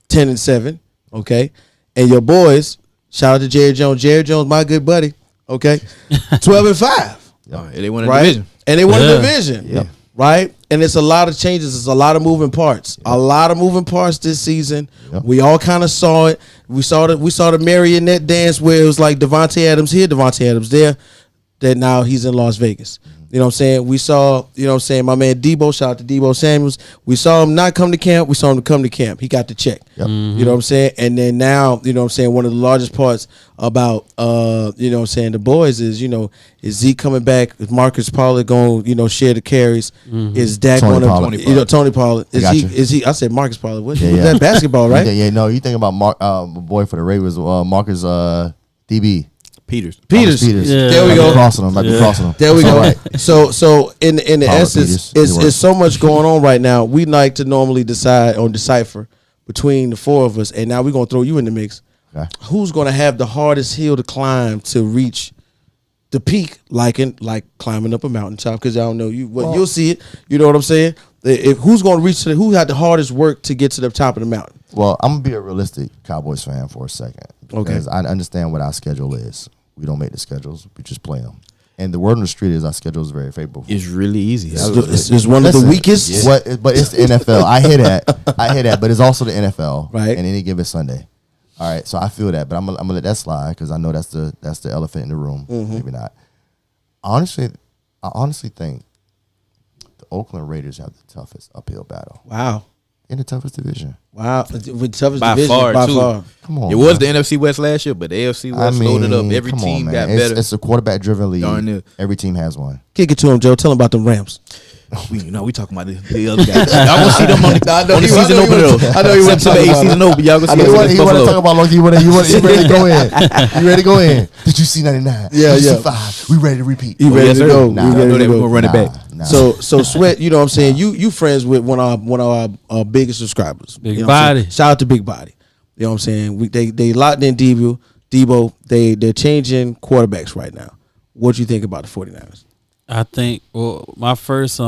10-7. Okay, and your boys, shout out to Jerry Jones. Jerry Jones, my good buddy. Okay, 12-5. And they won a Right, division. and they won a division. Yep. Right, and it's a lot of changes. It's a lot of moving parts. A lot of moving parts this season. Yep. We all kind of saw it. We saw the marionette dance where it was like Devontae Adams here, Devontae Adams there. That now he's in Las Vegas. You know what I'm saying? We saw, you know what I'm saying, my man Debo, shout out to Debo Samuels. We saw him not come to camp. We saw him come to camp. He got the check. Yep. You know what I'm saying? And then now, you know what I'm saying, one of the largest parts about, you know what I'm saying, the boys is, you know, is Zeke coming back? Is Marcus Pollard going to, you know, share the carries? Is Dak Tony going to, Pollard. you know, Tony Pollard? I got you. Is he, I said Marcus Pollard. What, Yeah, was yeah. that basketball, right? Yeah, no, you think about my boy for the Ravens, Marcus DB. Peters. Peters. Yeah. There we Might go. be crossing him. Might be crossing him. There we That's go. all right. So in the Pollard, essence, Peters, it's so much going on right now. We like to normally decipher between the four of us, and now we're gonna throw you in the mix. Okay. Who's gonna have the hardest hill to climb to reach the peak, like climbing up a mountaintop? Because I don't know you. Well, you'll see it. You know what I'm saying? If who's gonna reach to who had the hardest work to get to the top of the mountain? Well, I'm gonna be a realistic Cowboys fan for a second Okay. because I understand what our schedule is. We don't make the schedules; we just play them. And the word on the street is our schedule is very favorable. It's really easy. It's one of the Listen, weakest. But it's the NFL. I hear that. But it's also the NFL, Right. And any given Sunday. All right, so I feel that, but I'm gonna let that slide because I know that's the elephant in the room. Maybe not. I honestly think the Oakland Raiders have the toughest uphill battle Wow. in the toughest division. Wow. The toughest By division far, by too. far. Come on, It was man. the NFC West last year, but the AFC West loaded up. Every come team on, got man. better. It's a quarterback-driven league. Darn near. Every team has one. Kick it to him, Joe. Tell him about them Rams. we talking about the other guys. Y'all gonna see them on the season I know opener you- though. I know you September wasn't talking 8th about season opener. Y'all gonna see You us want against to talk Buffalo. about Loki? You ready to go in? You ready to go in? Did you see 99? Yeah, Did you yeah. see 5? We ready to repeat? You ready yes, to sir. go? Nah, We I I ready know to they were go. gonna run it back. Nah. So Sweat, you know what I'm saying? You friends with one of our biggest subscribers. Big You know what I'm Body. saying? Shout out to Big Body. You know what I'm saying? They locked in Debo. They're changing quarterbacks right now. What do you think about the 49ers? I think my first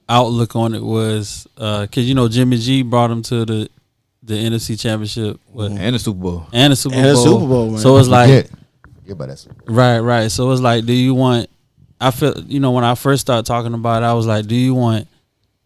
outlook on it was because Jimmy G brought him to the NFC Championship And the Super Bowl. and the Super Bowl. And the Super Bowl, man. So it's like Forget about that. right. So it's like, do you want? I feel when I first started talking about it, I was like, do you want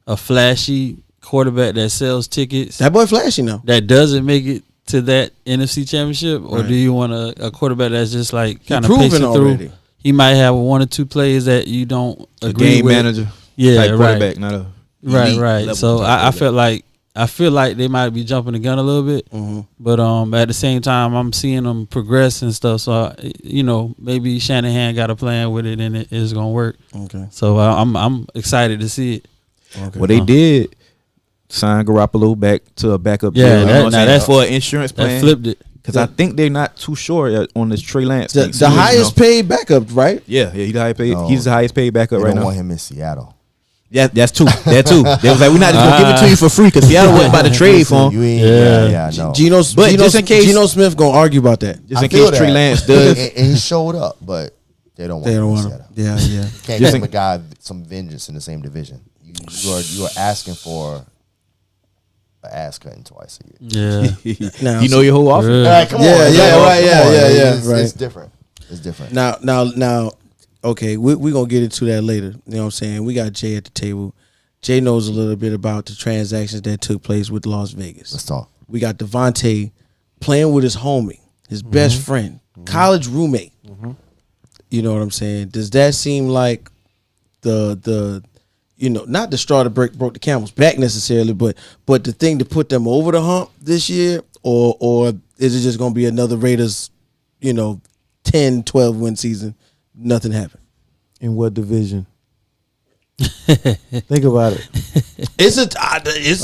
a flashy quarterback that sells tickets That boy flashy now. that doesn't make it to that NFC Championship, or Right. do you want a quarterback that's just like kind of proven pacing already. through? He might have one or two plays that you don't A agree game with. manager. Yeah, type right. quarterback, not a elite Right. level So type I quarterback. feel like they might be jumping the gun a little bit, but at the same time, I'm seeing them progress and stuff. So maybe Shanahan got a plan with it, and it is gonna work. Okay. So I'm excited to see it. Okay. Well, they did sign Garoppolo back to a backup. Yeah, deal, you know that- what I'm now saying? that's- for an insurance That plan. flipped it. Because I think they're not too sure on this Trey Lance. The, thing. the highest paid backup, right? Yeah, he's the highest paid. No. He's the highest paid backup They right don't now. want him in Seattle. Yeah, that's two. That too. They was like, we're not just gonna give it to you for free because Seattle wasn't about to trade for him. You ain't, Yeah. no. Geno Smith gonna argue about that. Just I in feel case Trey that. Lance does. and he showed up, but they don't want They him don't in want Seattle. him. Yeah. Can't Just give in- a guy some vengeance in the same division. You are asking for an ass cutting twice a year. Yeah. Now, You know your whole offense. Yeah. All right, come Yeah, on. yeah, Come right, on. yeah, It's, right. It's different. It's different. Now, okay, we're going to get into that later. You know what I'm saying? We got Jay at the table. Jay knows a little bit about the transactions that took place with Las Vegas. Let's talk. We got Devontae playing with his homie, his best friend, college roommate. You know what I'm saying? Does that seem like the not the straw that broke the camel's back necessarily, but the thing to put them over the hump this year, or is it just going to be another Raiders, 10, 12 win season? Nothing happened. In what division? Think about it. It's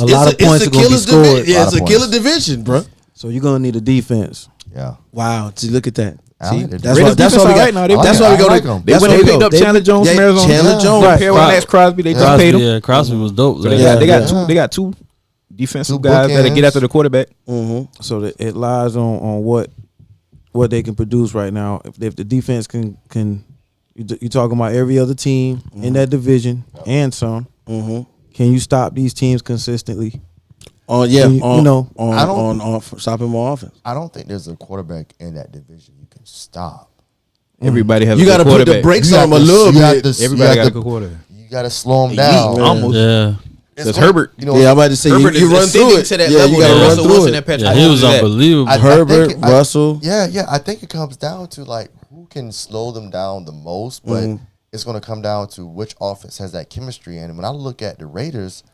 A lot of points are gonna be scored. Yeah, Lot it's of a killer points. division, bro. So you're gonna need a defense. Yeah. Wow, see, look at that. I See, like it. that's Raiders why we defense got. all right now. They- That's I why we like go. them. to They that's went why and we picked go. up Chandler Jones from Arizona. Chandler Jones. Right. Pair with Right. Max Crosby. They just Yeah. paid him. Yeah, Crosby was dope. So they Yeah, got two defensive Two guys that get bookends. after the quarterback. So that it lies on what they can produce right now. If the defense can you talking about every other team in that division and some. Can you stop these teams consistently? stopping more offense. I don't think there's a quarterback in that division you can stop. Everybody has. You got to put the brakes on him a little bit. Everybody got a good quarterback. You got to slow him down. Almost. Yeah. Because Herbert, I'm about to say Herbert you run through it. To that yeah, level you got to run through it. Yeah, he was unbelievable. Herbert, Russell. I think it comes down to like who can slow them down the most, but it's going to come down to which offense has that chemistry. And when I look at the Raiders,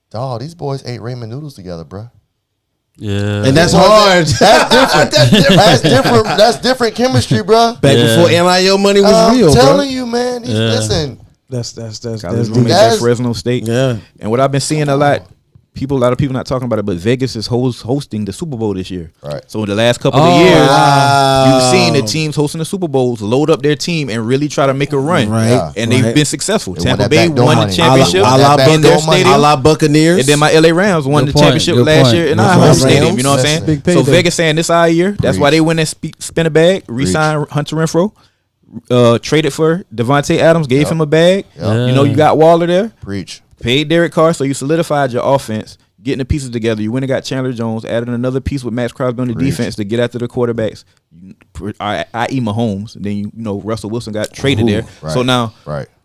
dog, these boys ate ramen noodles together, bro. Yeah, and that's hard. That's different. That's different chemistry, bro. Back before NIL money was real, I'm telling you, man. Listen. That's Fresno State. Yeah. And what I've been seeing a lot of people not talking about it, but Vegas is hosting the Super Bowl this year. Right. So in the last couple of years, you've seen the teams hosting the Super Bowls load up their team and really try to make a run. Right. Yeah. And they've been successful. They Tampa Bay won the championship a la Buccaneers. And then my LA Rams won the championship last year in our home stadium. You know what I'm saying? So Vegas saying this our year. That's why they went and spin a bag, re-signed Hunter Renfrow. Traded for Devontae Adams, gave him a bag. Yeah. You know, you got Waller there. Preach. Paid Derek Carr, so you solidified your offense, getting the pieces together. You went and got Chandler Jones, added another piece with Max Crosby on the defense to get after the quarterbacks, i.e. Mahomes. And then, you know, Russell Wilson got traded there. Right. So now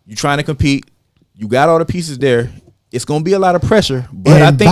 you're trying to compete. You got all the pieces there. It's going to be a lot of pressure, but I think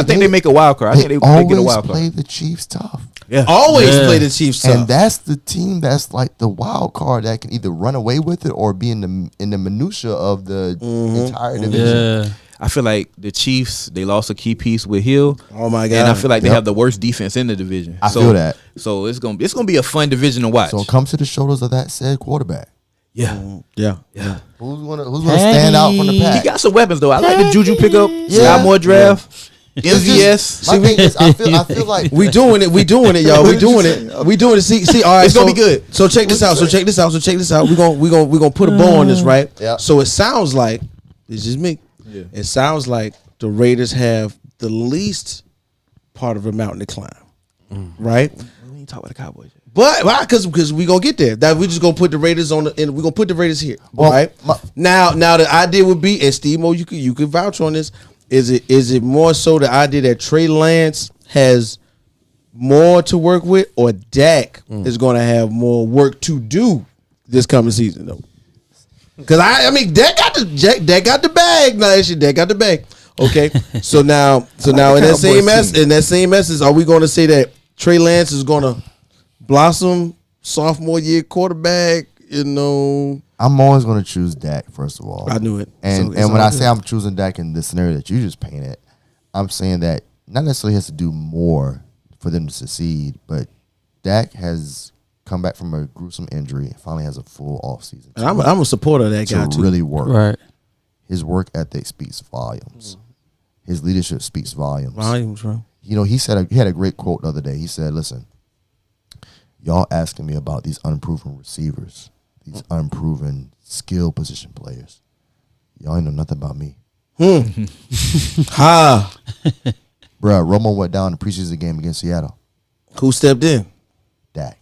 they make a wild card. I think they get a wild card. Play the Chiefs tough. Yeah. Always play the Chiefs tough. And that's the team that's like the wild card that can either run away with it or be in the minutia of the entire division. Yeah. I feel like the Chiefs, they lost a key piece with Hill. Oh my God. And I feel like they have the worst defense in the division. I feel that. So it's gonna be a fun division to watch. So it comes to the shoulders of that said quarterback. Yeah. Who's gonna stand out from the pack? He got some weapons though. I like the Juju pickup. Scott Moore draft. MVS. My thing is, I feel like we doing it, y'all. We doing it. See. All right, it's gonna be good. So check this out. We gonna put a bow on this, right? Yeah. So it sounds like this is me. Yeah. It sounds like the Raiders have the least part of a mountain to climb, right? We ain't talk about the Cowboys. But why? Because we gonna get there. That we just gonna put the Raiders on and we gonna put the Raiders here, right? Now the idea would be, and Steve Mo, you could vouch on this. Is it more so the idea that Trey Lance has more to work with, or Dak is going to have more work to do this coming season though? Because I mean Dak got the bag. No, actually Dak got the bag. Okay, so now in that same essence, are we going to say that Trey Lance is going to blossom sophomore year quarterback? You know, I'm always going to choose Dak, first of all. I knew it. And when I say I'm choosing Dak in the scenario that you just painted, I'm saying that not necessarily has to do more for them to succeed, but Dak has come back from a gruesome injury and finally has a full offseason. And I'm a supporter of that guy, too. Really work. Right. His work ethic speaks volumes. His leadership speaks volumes. Volumes, bro. You know, he had a great quote the other day. He said, listen, y'all asking me about these unproven receivers, these unproven skill position players. Y'all ain't know nothing about me. Ha. Bruh, Romo went down the preseason game against Seattle. Who stepped in? Dak.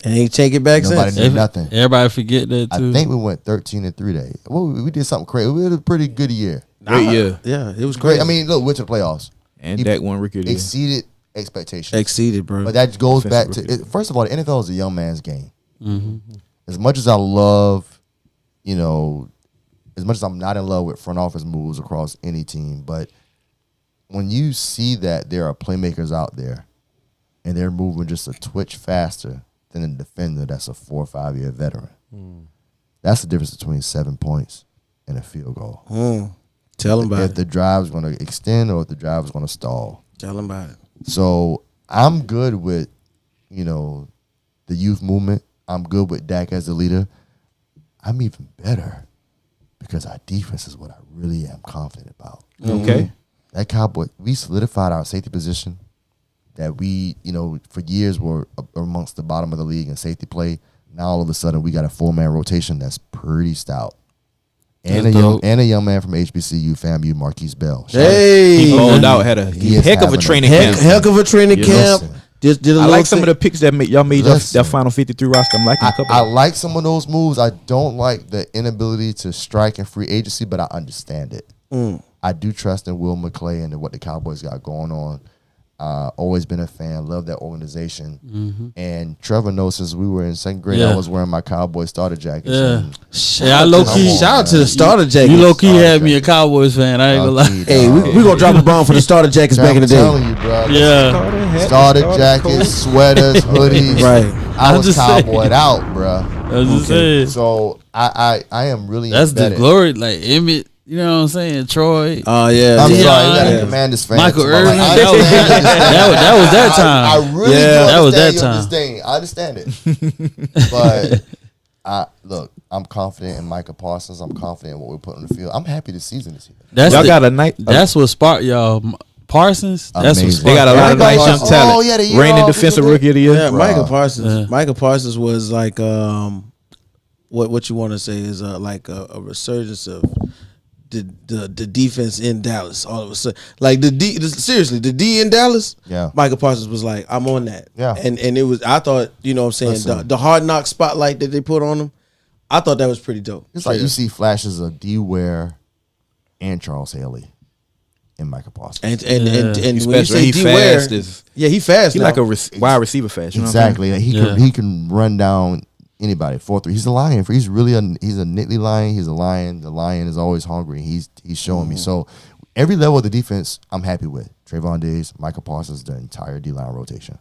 And ain't take it back Nobody since. knew nothing. Everybody forget that too. I think we went 13-3 days. Well, we did something crazy. We had a pretty good year. Great year. Yeah, it was Great. great. I mean, look, went to the playoffs. And Dak won Rookie of the Year. Exceeded expectations. Exceeded, bro. But that goes back Offensive to rookie. first of all, the NFL is a young man's game. As much as I love, as much as I'm not in love with front office moves across any team, but when you see that there are playmakers out there and they're moving just a twitch faster than a defender that's a 4 or 5 year veteran, that's the difference between 7 points and a field goal. Tell him about If it. the drive's going to extend or if the drive is going to stall. Tell him about it. So I'm good with, the youth movement. I'm good with Dak as the leader. I'm even better because our defense is what I really am confident about. Okay. That Cowboy, we solidified our safety position that we, for years were amongst the bottom of the league in safety play. Now all of a sudden we got a 4-man rotation that's pretty stout. And a young man from HBCU, FAMU, Marquise Bell. Hey. He balled out, had a heck of a training camp. Heck of a training camp. Listen. Just did a I little like some of the picks that y'all made Listen. that final 53 roster. I'm liking a couple. I like some of those moves. I don't like the inability to strike in free agency, but I understand it. I do trust in Will McClay and what the Cowboys got going on. Always been a fan, love that organization. And Trevor knows since we were in second grade, I was wearing my Cowboy starter jackets. Yeah, I low key. Shout out to the starter jackets. You low key had me a Cowboys fan. I ain't gonna lie. Hey, we gonna drop a bomb for the starter jackets back in the day. I'm telling you, bro. Yeah, Starter jackets, sweaters, hoodies. Right. I was just cowboyed out, bro. I was just saying. So I am really That's embedded. the glory, like Emmett. You know what I'm saying? Troy. Oh yeah. I'm Yeah. sorry, you got Yeah. a Commanders fan. Michael tomorrow. Irvin. Like, I That was- understand that was that time. I really Yeah, do that was understand that your time. disdain. I understand it. But look, I'm confident in Micah Parsons. I'm confident in what we're putting on the field. I'm happy this season is here. That's Y'all the- got a night. That's what sparked y'all. Parsons. That's what Amazing. sparked. They got a lot of Everybody nice young was- talent. oh, yeah, the year Reigning off, defensive isn't it? rookie of the year. Yeah, Micah Bruh. Parsons. Yeah. Micah Parsons was like what you want to say is like a resurgence of the defense in Dallas. All of a sudden, like seriously, the D in Dallas. Yeah. Micah Parsons was like, I'm on that. Yeah. and it was. I thought, you know what I'm saying, Listen. the hard knock spotlight that they put on him. I thought that was pretty dope. It's like Straight you up. see flashes of D. Ware and Charles Haley in Micah Parsons. and when you Special. say He D Ware, fast as yeah, he fast. he now. like a wide receiver fast. You know what I'm Exactly. Like, he can run down anybody. 4-3. He's a lion. He's really he's a Nittany lion. He's a lion. The lion is always hungry. He's showing me. So every level of the defense, I'm happy with. Trayvon Diggs, Micah Parsons, the entire D-line rotation.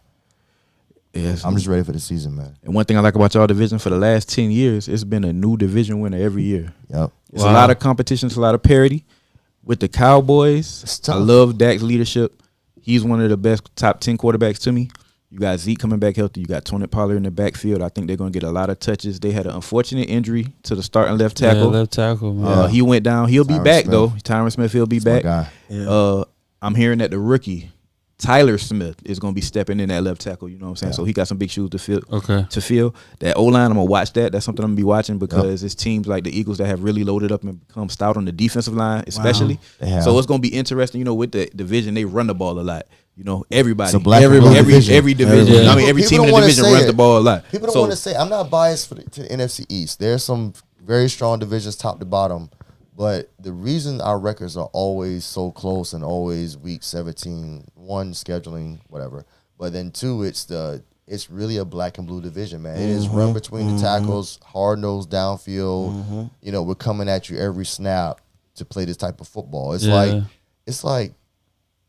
Yes. I'm just ready for the season, man. And one thing I like about y'all division for the last 10 years, it's been a new division winner every year. Yep. It's a lot of competition, it's a lot of parity. With the Cowboys, It's tough. I love Dak's leadership. He's one of the best top 10 quarterbacks to me. You got Zeke coming back healthy. You got Tony Pollard in the backfield. I think they're going to get a lot of touches. They had an unfortunate injury to the starting left tackle. Yeah, left tackle, man. He went down. He'll be Tyron back, Smith. though. Tyron Smith, he'll be That's my back. guy. I'm hearing that the rookie, Tyler Smith, is going to be stepping in that left tackle. You know what I'm saying? Yeah. So he got some big shoes to fill. Okay. To fill that O-line, I'm going to watch that. That's something I'm going to be watching because it's teams like the Eagles that have really loaded up and become stout on the defensive line, especially. They have. So it's going to be interesting. You know, with the division, they run the ball a lot. You know, everybody. It's a black and blue division. Every division. Yeah. I mean, every People team in don't the wanna division say runs it. the ball a lot. People don't So- want to say I'm not biased to the NFC East. There's some very strong divisions top to bottom, but the reason our records are always so close and always week 17, one, scheduling, whatever, but then two, it's really a black and blue division, man. It is run between the tackles, hard nosed downfield. You know, we're coming at you every snap to play this type of football. It's like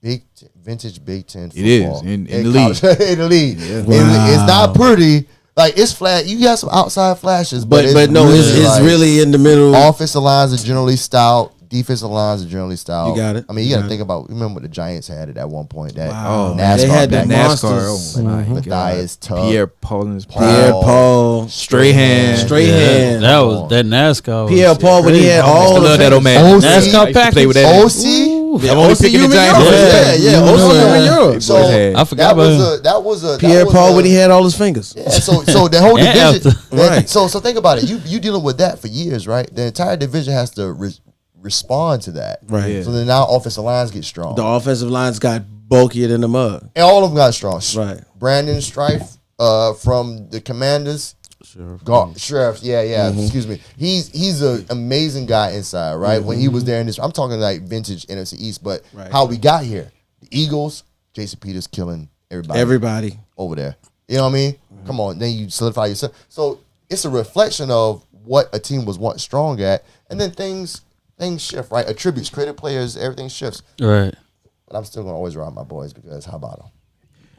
vintage Big Ten football. It is, in the college- in the league. It's not pretty. Like, it's flat. You got some outside flashes, but no, it's really in the middle. offensive lines are generally stout. Defensive lines are generally stout. You got it. I mean, you got to think about. Remember what the Giants had at one point? That Wow. NASCAR. They had back the then. monsters. NASCAR. Oh my God. Matthias Tuck. Pierre Paul. Pierre Paul, Strahan. Strahan. That was that NASCAR. Was Pierre Paul when he had I all love the that old man. OC. I used to play with that. OC. I'm only picking the Giants. Yeah, OC in Europe. So I forgot about that was a Pierre that was Paul a- when he had all his fingers. Yeah, so the whole And division. after. Right. So think about it. You dealing with that for years, right? The entire division has to respond to that. Right. Yeah. So then now offensive lines get strong. The offensive lines got bulkier than the mud. And all of them got strong. Right. Brandon Strife from the Commanders. Sheriff. Yeah. Excuse me. He's an amazing guy inside, right? When he was there in this, I'm talking like vintage NFC East, but how we got here. The Eagles, Jason Peters killing everybody over there. You know what I mean? Come on. Then you solidify yourself. So it's a reflection of what a team was once strong at. And then things shift, right? Attributes, creative players, everything shifts. Right. But I'm still going to always ride my boys because how about them?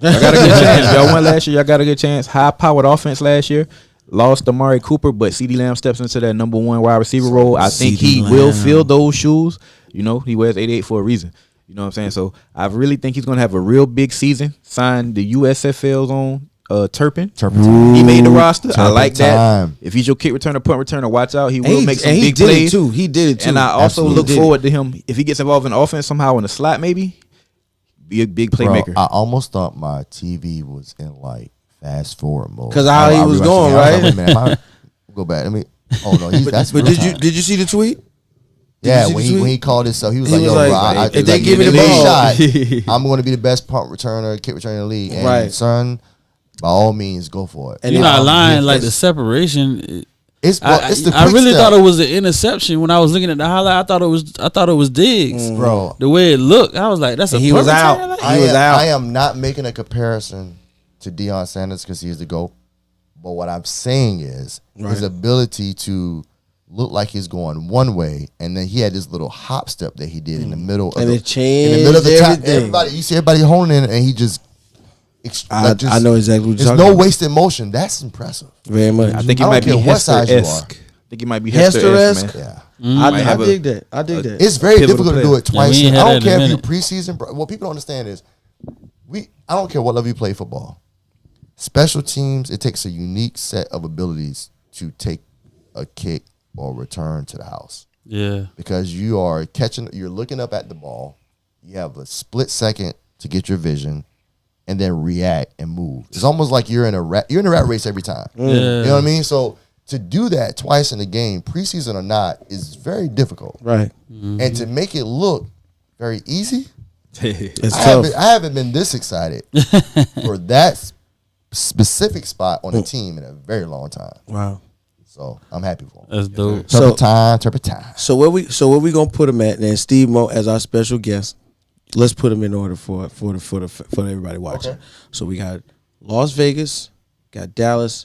Y'all got a good chance. Y'all won last year. Y'all got a good chance. High-powered offense last year. Lost Amari Cooper, but CeeDee Lamb steps into that number one wide receiver role. I think he will fill those shoes. You know, he wears 88 for a reason. You know what I'm saying? So I really think he's going to have a real big season. Signed the USFL's on Turpin. He made the roster. I like that. Time. If he's your kick returner, punt returner, watch out. He will make some he big did plays. it too. He did it too. And I also Absolutely look did forward to him, if he gets involved in offense somehow in the slot maybe, be a big playmaker. Bro, I almost thought my TV was in like fast forward mode 'Cause how he was going, right? Wait a minute, go back. Let me. Oh no, that's. But real did time. you see the tweet? Yeah, you see when the he tweet? when he called himself, he was He like, was "Yo, like, bro, if they give me the ball." shot, I'm going to be the best punt returner, kick returner in the league." And Right. son, by all means, go for it. And You're then- not lying. Like the separation, It's the I quick really step. thought it was an interception when I was looking at the highlight. I thought it was Diggs, Bro. The way it looked, I was like, "That's a He was punt out. return, like? He was out. I am not making a comparison to Deion Sanders because he's the GOAT. But what I'm saying is his ability to look like he's going one way, and then he had this little hop step that he did in the middle of And the, it changed in the middle of the time. everything. Everybody, you see everybody honing in, and he just. I know exactly what you're There's talking no about. wasted motion. That's impressive. Very much. I think I it don't might be care what size you Hester-esque. I think it might be Hester-esque? Hester-esque, man. Yeah. Might I have a- dig that. I dig that. It's very pivotal difficult to player. do it twice. we ain't I had don't that in care a if you minute. preseason. Bro. What people don't understand is I don't care what level you play football. Special teams, it takes a unique set of abilities to take a kick or return to the house. Yeah, Because you're looking up at the ball, you have a split second to get your vision, and then react and move. It's almost like you're in a rat race every time. Yeah. You know what I mean? So to do that twice in a game, preseason or not, is very difficult. Right. And to make it look very easy, It's I tough. haven't been this excited for that specific spot on the team in a very long time. Wow. So I'm happy for him. that's dope. So- Turpentine. So where we gonna put him at? And Steve Mo as our special guest. Let's put him in order for everybody watching. Okay. So we got Las Vegas, got Dallas,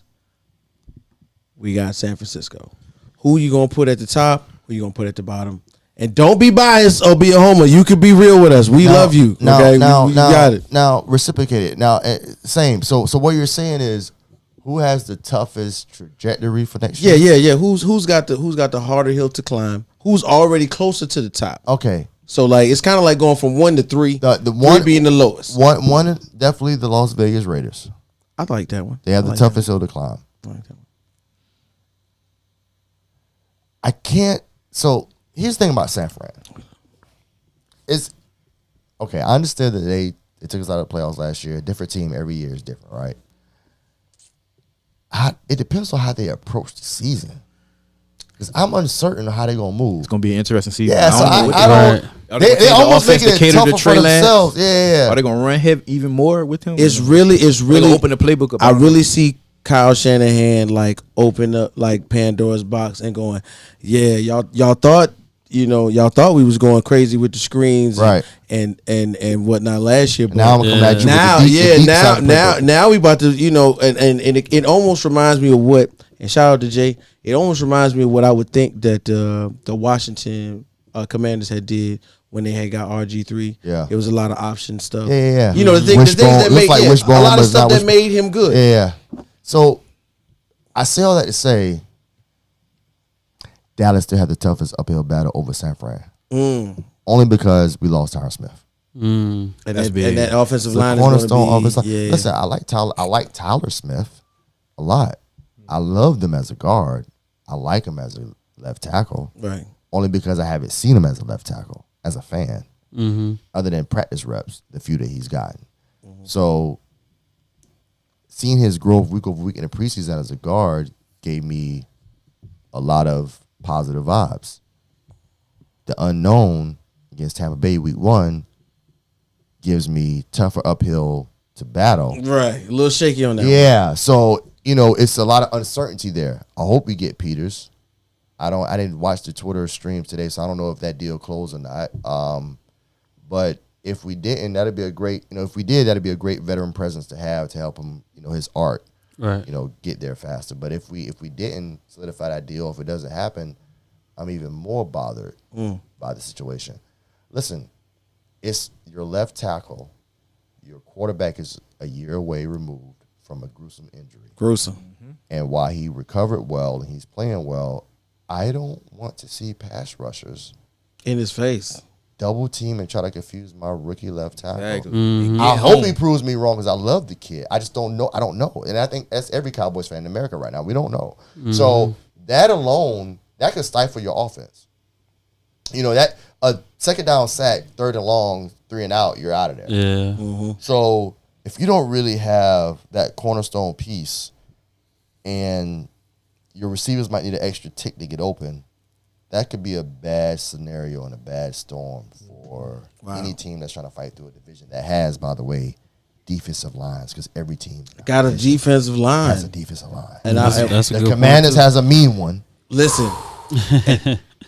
we got San Francisco. Who you gonna put at the top? Who you gonna put at the bottom? And don't be biased or be a homer. You can be real with us. We love you. Now, Okay? now, we now, got it. now, reciprocate it. Now, same. So what you're saying is, who has the toughest trajectory for next year? Yeah. Who's got the harder hill to climb? Who's already closer to the top? Okay. So like it's kind of like going from 1 to 3. The Three one being the lowest. one definitely the Las Vegas Raiders. I like that one. They have I the like toughest hill to climb. that one. I like that one. I can't. So here's the thing about San Fran. It's okay. I understand that they took us out of the playoffs last year. A different team every year is different, right? It depends on how they approach the season. Because I'm uncertain of how they're gonna move. It's gonna be an interesting season. Yeah, so know what I don't. Are They gonna almost change make the offense it to cater to tougher for Trey Lance? themselves. Yeah. Are they gonna run heavy even more with him? It's They really gonna open the playbook up. I really see Kyle Shanahan like open up like Pandora's box and going, yeah, y'all thought we was going crazy with the screens, Right. and whatnot last year. But Now I'm gonna come at you now, with the deep side of the playbook. now we about to, and it almost reminds me of what. And shout out to Jay. It almost reminds me of what I would think that the Washington Commanders had did when they had got RG3. Yeah. It was a lot of option stuff. Yeah. You know, the things Wishbone. that made Looks like a wishbone, lot but of it's stuff not that wishbone. made him good. Yeah. So I say all that to say Dallas still had the toughest uphill battle over San Fran. Only because we lost Tyron Smith. And That's that, big. and that offensive The line cornerstone is offensive going to line. be. Yeah. Listen, I like Tyler Smith a lot. I loved him as a guard. I like him as a left tackle. Right. Only because I haven't seen him as a left tackle, as a fan. Mm-hmm. Other than practice reps, the few that he's gotten. So seeing his growth week over week in the preseason as a guard gave me a lot of positive vibes. The unknown against Tampa Bay week 1 gives me tougher uphill to battle. Right. A little shaky on that. Yeah, so it's a lot of uncertainty there. I hope we get Peters. I didn't watch the Twitter streams today, so I don't know if that deal closed or not. But if we didn't, that'd be a great. If we did, that'd be a great veteran presence to have to help him. His art. Right. Get there faster. But if we didn't solidify that deal, if it doesn't happen, I'm even more bothered by the situation. Listen, it's your left tackle. Your quarterback is a year away removed from a gruesome injury. Gruesome. And while he recovered well and he's playing well, I don't want to see pass rushers In his face. double team and try to confuse my rookie left tackle. Exactly. I hope he proves me wrong because I love the kid. I just don't know. I don't know. And I think that's every Cowboys fan in America right now. We don't know. So that alone, that could stifle your offense. That a second down sack, third and long, 3 and out, you're out of there. Yeah. So if you don't really have that cornerstone piece and your receivers might need an extra tick to get open, that could be a bad scenario and a bad storm for any team that's trying to fight through a division that has, by the way, defensive lines because every team got a defensive line. has a defensive line. And That's a the good Commanders point, has a mean one, listen,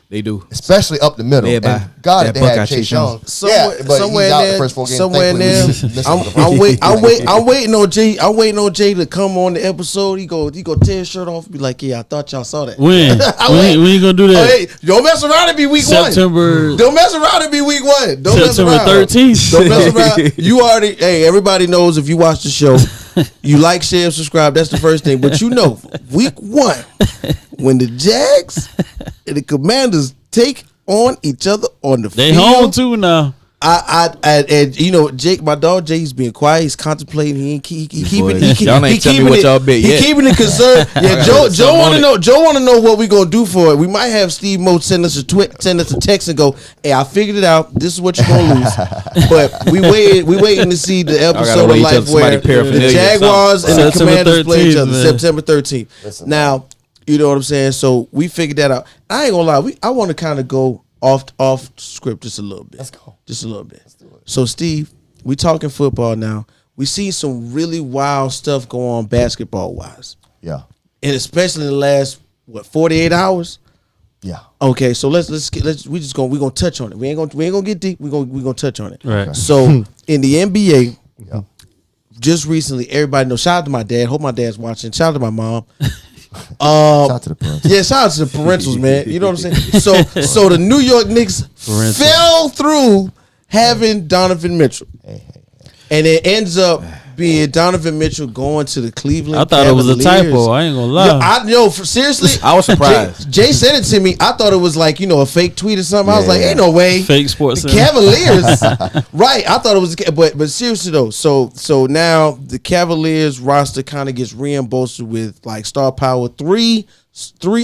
They do. especially up the middle. Yeah, And God, that they had Buckeye Chase Chase Young. somewhere, but somewhere he's in out there, the first 4 games. somewhere in there. Thankfully, I'm waiting on Jay. I'm waiting on Jay to come on the episode. He go tear his shirt off and be like, "Yeah, I thought y'all saw that." When? when you gonna do Oh, that? hey, don't mess around and be week September. 1. Don't mess around and be week 1. Don't mess September around. 13th. Don't mess around. You already. Hey, everybody knows if you watch the show, you like, share, subscribe. That's the first thing. But you know, week 1, when the Jags and the Commanders take on each other on the They field, home too now. and you know, Jake, my dog Jay, he's being quiet. He's contemplating. He keeping. Boys, y'all ain't tell me what y'all bet He yet. keeping it concerned. Yeah, Joe something want on to it. know. Joe want to know what we gonna do for it. We might have Steve Moe send us a text and go, "Hey, I figured it out. This is what you're gonna lose." But we waiting to see the episode wait of till life somebody where paraphernalia the or Jaguars and the September Commanders play each 13th, other. man. September 13th. Listen, Now, you know what I'm saying. So we figured that out. I ain't gonna lie. I want to kind of go off script just a little bit. Let's go. Just a little bit. So Steve, we talking football now. We see some really wild stuff go on basketball wise, Yeah, and especially in the last 48 hours. yeah. Okay, so we're gonna touch on it. We ain't gonna get deep. We gonna touch on it. Right. So in the NBA, Yeah. just recently, everybody knows. Shout out to my dad. Hope my dad's watching. Shout out to my mom. Shout out to the parents. Yeah, shout out to the parentals, man. You know what I'm saying? So the New York Knicks Parentals. fell through having Donovan Mitchell. And it ends up being Donovan Mitchell going to the Cleveland I thought it was a Cavaliers. typo. I ain't gonna lie. Yo, I know. Seriously, I was surprised. Jay sent it to me. I thought it was like, you know, a fake tweet or something. I was like, ain't no way. Fake sports The center. Cavaliers, right? I thought it was, but seriously though. So now the Cavaliers roster kind of gets reimbursed with like star power, three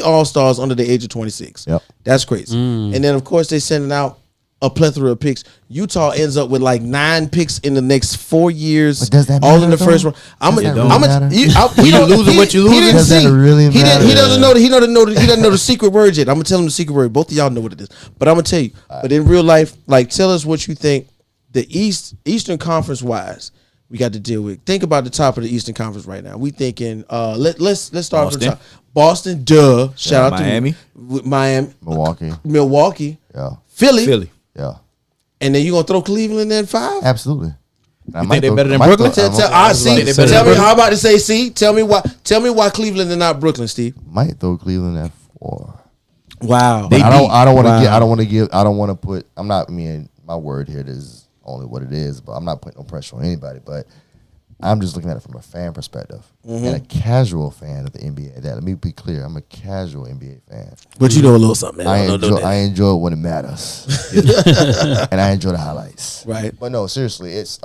All-Stars under the age of 26. Yep. That's crazy. And then of course they sending out a plethora of picks. Utah ends up with like 9 picks in the next 4 years. But does that all matter, in the though? first round? Does that really matter? You losing what you losing? He didn't Does that see. really He matter? doesn't know. He doesn't know the secret word yet. I'm gonna tell him the secret word. Both of y'all know what it is. But I'm gonna tell you. But in real life, like, tell us what you think. The Eastern Conference wise, we got to deal with. Think about the top of the Eastern Conference right now. We thinking. Let's start from the Boston. top. Boston, duh. Shout out Miami. to Miami, Milwaukee. Yeah, Yeah. Philly. Yeah. And then you gonna throw Cleveland in 5? Absolutely. You think they're better than Brooklyn? Tell me how about to say? See, tell me why Cleveland and not Brooklyn, Steve. Might throw Cleveland at 4. Wow. But I don't want to Wow. get. I don't want to put. I'm not. My word here is only what it is. But I'm not putting no pressure on anybody. But I'm just looking at it from a fan perspective and a casual fan of the NBA. Let me be clear. I'm a casual NBA fan. But you know a little something. Man. I enjoy it when it matters, and I enjoy the highlights. Right. But no, seriously, it's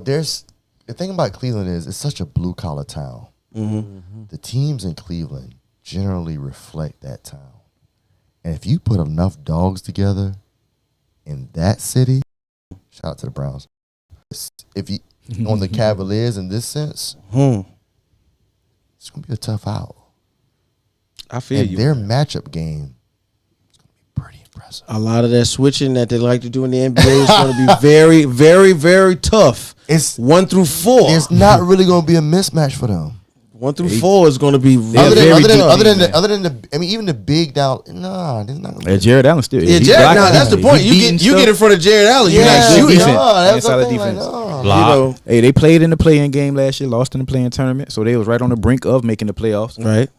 there's the thing about Cleveland is it's such a blue collar town. The teams in Cleveland generally reflect that town, and if you put enough dogs together in that city, shout out to the Browns. If you on the Cavaliers in this sense, it's gonna be a tough out. I feel And you. their matchup game is going to be pretty impressive. A lot of that switching that they like to do in the NBA is going to be very, very, very tough. It's 1 through 4. It's not really going to be a mismatch for them. 1 through 4 is going to be Other very than even the big down. Nah, there's not. Yeah, Jared Allen still. Yeah, he's Jared. blocking. Nah, that's the He's point. You beating get in stuff. front of Jared Allen. You're not Yeah, shooting. defense. that's Inside the of thing. Like, defense. no. You know, Hey, they played in the play-in game last year, lost in the play-in tournament, so they was right on the brink of making the playoffs. right?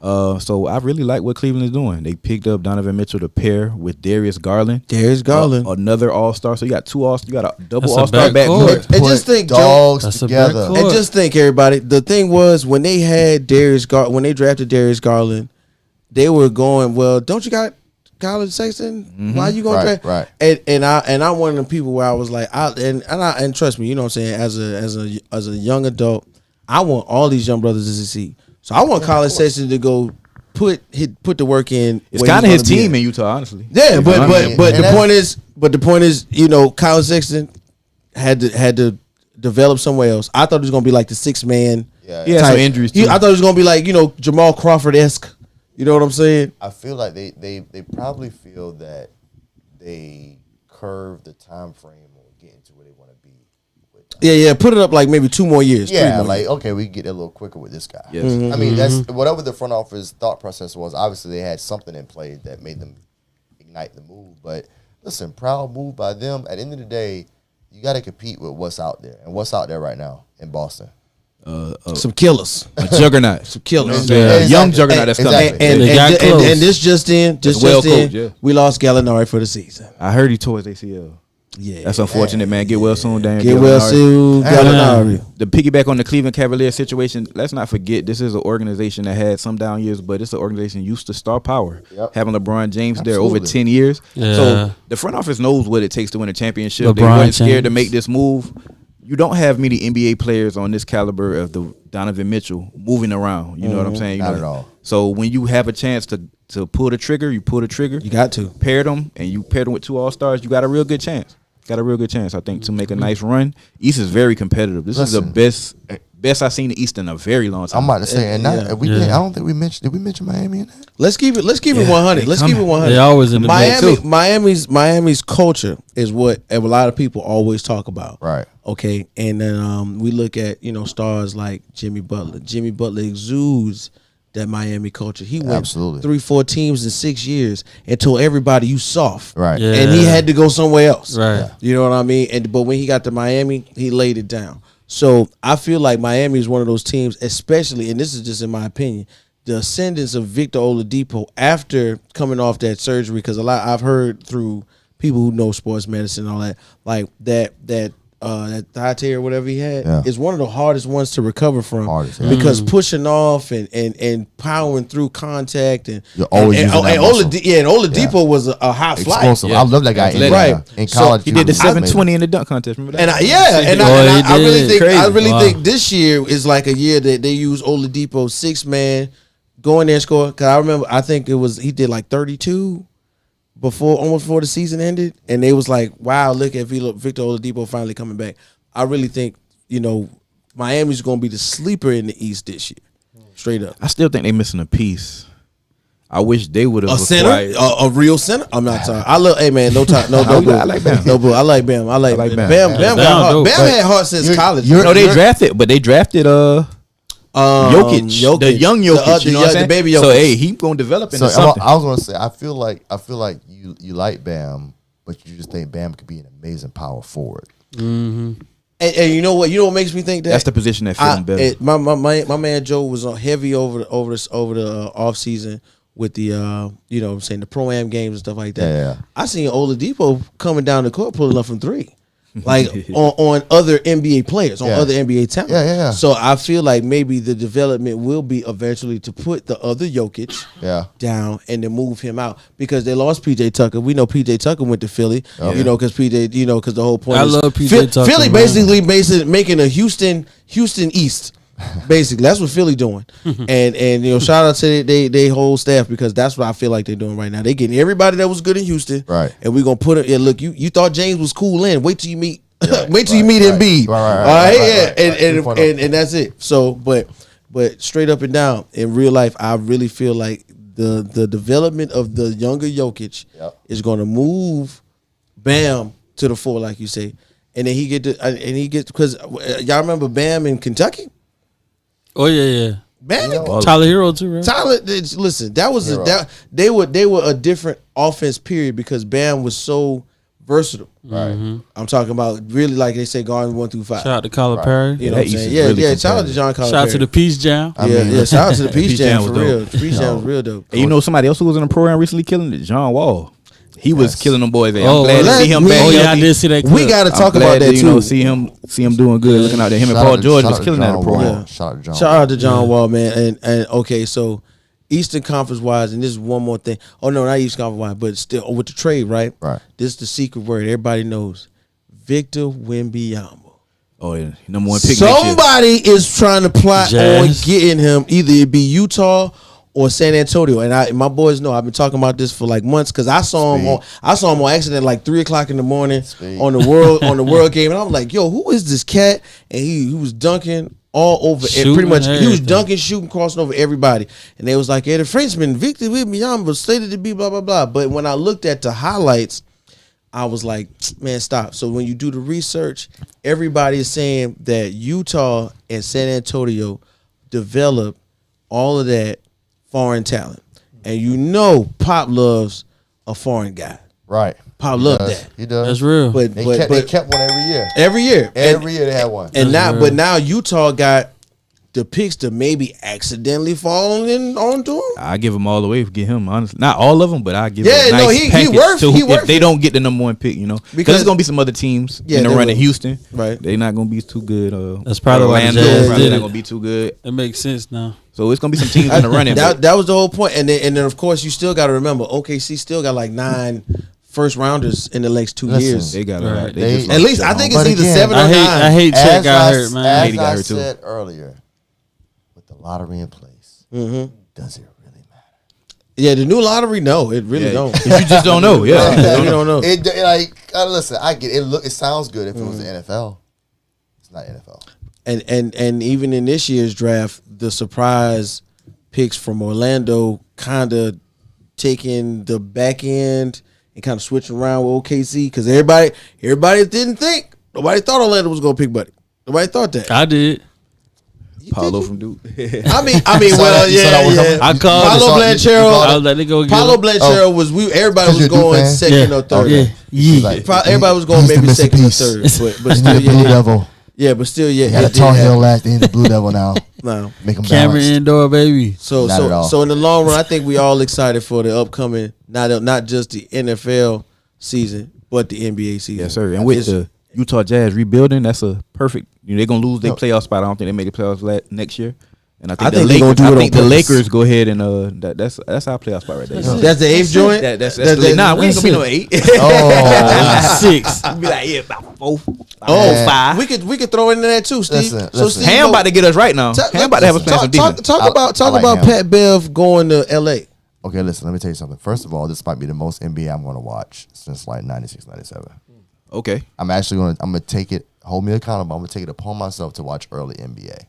So I really like what Cleveland is doing. They picked up Donovan Mitchell to pair with Darius Garland. Darius Garland. Another All-Star. So you got 2 All-Stars. You got a double That's a All-Star backcourt. backcourt. And just think, Joe. dogs That's a together. backcourt. And just think, everybody. The thing was when they had when they drafted Darius Garland, they were going, well, don't you got College Sexton? Why you going to Right, draft? And I'm one of the people where I was like, and trust me, you know what I'm saying. As a young adult, I want all these young brothers to succeed. So I want College Sexton to go put the work in. It's where kind of he's his gonna be team at. in Utah, honestly. Yeah, but And the point is, you know, College Sexton had to develop somewhere else. I thought it was gonna be like the 6-man. Yeah, type. some injuries too. I thought it was gonna be like, you know, Jamal Crawford-esque. You know what I'm saying? I feel like they probably feel that they curve the time frame on getting to where they want to be Yeah. Put it up like maybe 2 more years. 3 Yeah, more like years. okay, we can get it a little quicker with this guy. Yes. I mean, that's whatever the front office thought process was. Obviously, they had something in play that made them ignite the move. But listen, proud move by them. At the end of the day, you got to compete with what's out there, and what's out there right now in Boston. Some killers. A juggernaut. Some killers. Yeah. Young juggernaut that's coming. Exactly. And, They got and, close. and this just in, well coached, yeah. we lost Gallinari for the season. I heard he tore his ACL. Yeah. That's unfortunate, man. Get well soon, Daniel. Get well Gallinari. soon, Gallinari. The piggyback on the Cleveland Cavaliers situation, let's not forget this is an organization that had some down years, but it's an organization used to star power. Yep. Having LeBron James there over Absolutely. 10 years. Yeah. So the front office knows what it takes to win a championship. They LeBron weren't scared to James. make this move. You don't have many NBA players on this caliber of the Donovan Mitchell moving around. You know what I'm saying? You Not know, at all. So when you have a chance to pull the trigger, you pull the trigger. You got to. Pair them, and you pair them with 2 All-Stars, you got a real good chance. Got a real good chance, I think, to make a nice run. East is very competitive. This is the best I've seen the East in a very long time. I'm about to say, and not, Yeah. we didn't, I don't think we mentioned. Did we mention Miami in that? Let's keep it 100. Let's keep it 100. They always in the mix, Miami, too. Miami's culture is what a lot of people always talk about. Right. Okay, and then we look at stars like Jimmy Butler. Jimmy Butler exudes that Miami culture. He went Absolutely. 3-4 teams in 6 years and told everybody you soft. Right. Yeah. And he had to go somewhere else. Right. You know what I mean? But when he got to Miami, he laid it down. So I feel like Miami is one of those teams, especially, and this is just in my opinion, the ascendance of Victor Oladipo after coming off that surgery, because I've heard through people who know sports medicine and all that, like that thigh tear or whatever he had is one of the hardest ones to recover from. Hardest, yeah. Because pushing off and powering through contact and You're always using that muscle. Oladipo was a high flyer. Explosive. Yeah. I love that guy. In, Right. in So college, He did the was amazing. 720 in the dunk contest. Remember that? And I really think this year is like a year that they use Oladipo 6-man, go in there and score. Cause I think he did like 32 almost before the season ended, and they was like, wow, look at Victor Oladipo finally coming back. I really think Miami's going to be the sleeper in the East this year, straight up. I still think they're missing a piece. I wish they would have A center, acquired. a real center. I'm not sorry. I love. Hey man, no time, no boo. I like Bam. No boo. I like Bam. I like Bam. Bam. Bam got heart. dope. Bam had heart since college. No, they drafted Jokic, the young Jokic, you know what I'm saying? the baby Jokic. So hey, he gonna develop into So something. I was gonna say, I feel like you like Bam, but you just think Bam could be an amazing power forward. And you know what? You know what makes me think that? That's the position that fits him better. My man Joe was on heavy over the off season with the what I'm saying, the pro-am games and stuff like that. Yeah. I seen Oladipo coming down the court pulling up from 3. Like on other NBA players, on other NBA talent. Yeah. So I feel like maybe the development will be eventually to put the other Jokic down and then move him out, because they lost PJ Tucker. We know PJ Tucker went to Philly, because because the whole point I is love PJ Tucker, Philly man. basically making a Houston East. Basically, that's what Philly doing, and shout out to they whole staff, because that's what I feel like they're doing right now. They getting everybody that was good in Houston, Right? And we're gonna put it. Yeah, look, you thought James was cool in. Wait till you meet, Embiid. Right. And that's it. So, but straight up and down in real life, I really feel like the development of the younger Jokic is gonna move Bam to the 4, like you say, and then he gets because y'all remember Bam in Kentucky. Oh yeah. Bam, Tyler Hero too, right? Tyler, listen, that was they were a different offense period, because Bam was so versatile. Right. I'm talking about really, like they say, going 1 through 5. Shout out to Colin Perry. You know what I'm East saying? is Yeah, really shout out to John Colin Shout out Perry. to the Peace Jam. Shout out to the Peace Peace Jam Jam for was real. dope. The Peace Jam was real dope. And you know somebody else who was in the program recently killing it? John Wall. He was killing them boys. I'm Oh, glad to see him back. Oh yeah, I healthy. did see that. We clip. got to talk I'm about glad that too. see him doing good, looking out there. Him and Paul George was killing that program. Shout out to John. Shout out to John Wall, man. And okay, so Eastern Conference wise, and this is one more thing. Oh no, not Eastern Conference wise, but still with the trade, right? Right. This is the secret word everybody knows. Victor Wembanyama. Oh yeah, number 1 pick next year. Somebody is trying to plot Jazz. on getting him. Either it be Utah or San Antonio. And my boys know I've been talking about this for like months, because I saw him on accident at like 3:00 in the morning on the world game, and I was like, yo, who is this cat? And he was dunking all over, and pretty much he was dunking, shooting, crossing over everybody. And they was like, yeah, the Frenchman Victor Wembanyama was slated to be blah blah blah. But when I looked at the highlights, I was like, man, stop. So when you do the research, everybody is saying that Utah and San Antonio develop all of that foreign talent. And you know Pop loves a foreign guy. Right. Pop loved that. He does. That's real. But They kept one every year. every year. Every year they had one. And now, real. but now Utah got the picks to maybe accidentally fall in onto him. I give him all the way. Get him honestly, not all of them, but I give. Yeah, him a no, nice he package worth- to he if worth they it. don't get the number 1 pick, because Because- there's gonna be some other teams Yeah, in the they run will. in Houston. Right. They not gonna be too good. That's probably why the Orlando Jazz probably did not it. gonna be too good. It makes sense now. So it's gonna be some teams in the running. That was the whole point. And then of course you still got to remember OKC still got like 9 first rounders in the next 2 Listen, years. They got it. Right. Right. They- just At least I think it's But either again, 7 or I 9. hate Chet As got I- hurt, man. As He got I hurt too. said earlier, with the lottery in place, does it really matter? Yeah, the new lottery, no, it really don't. If you just don't know. Yeah. You don't know. Listen, I get it. It sounds good if it was the NFL. It's not NFL. And even in this year's draft, the surprise picks from Orlando kind of taking the back end and kind of switching around with OKC because everybody didn't think. Nobody thought Orlando was going to pick Buddy. Nobody thought that. I did. Paulo from Duke. I mean, saw well, that- you saw that one yeah. coming? I called Paulo it. Blanchero. I was like, they go get Paulo him. Blanchero was everybody 'Cause was you're a Duke going fan? second or third. Yeah. He's like, Everybody was going he's the maybe missing second or piece. third, but He's still, the Blue yeah, Devil. yeah, but still, yeah, He had a it did Tar Heel happen. last. He's the Blue Devil now. No. Make him Cameron balanced. Indoor, baby. So Not at all. so in the long run, I think we all excited for the upcoming not just the NFL season, but the NBA season. Yes, sir. And with It's- the Utah Jazz rebuilding, that's a perfect. They're gonna lose their playoff spot. I don't think they make the playoffs next year. And I think they gonna do it on the purpose. Lakers go ahead and that's our playoff spot right there. that's the eighth joint. That's nah, we ain't gonna be no 8. Oh, 6. Be like about 4, Man. 5. We could throw into that too, Steve. Listen, So listen. Steve, Ham about to get us right now. Ham about to have us playing some defense. talk I about like Ham. Pat Bev going to LA. okay. Listen, let me tell you something. First of all, this might be the most NBA I'm going to watch since like 96, 97. Okay. I'm gonna take it. Hold me accountable. I'm gonna take it upon myself to watch early NBA.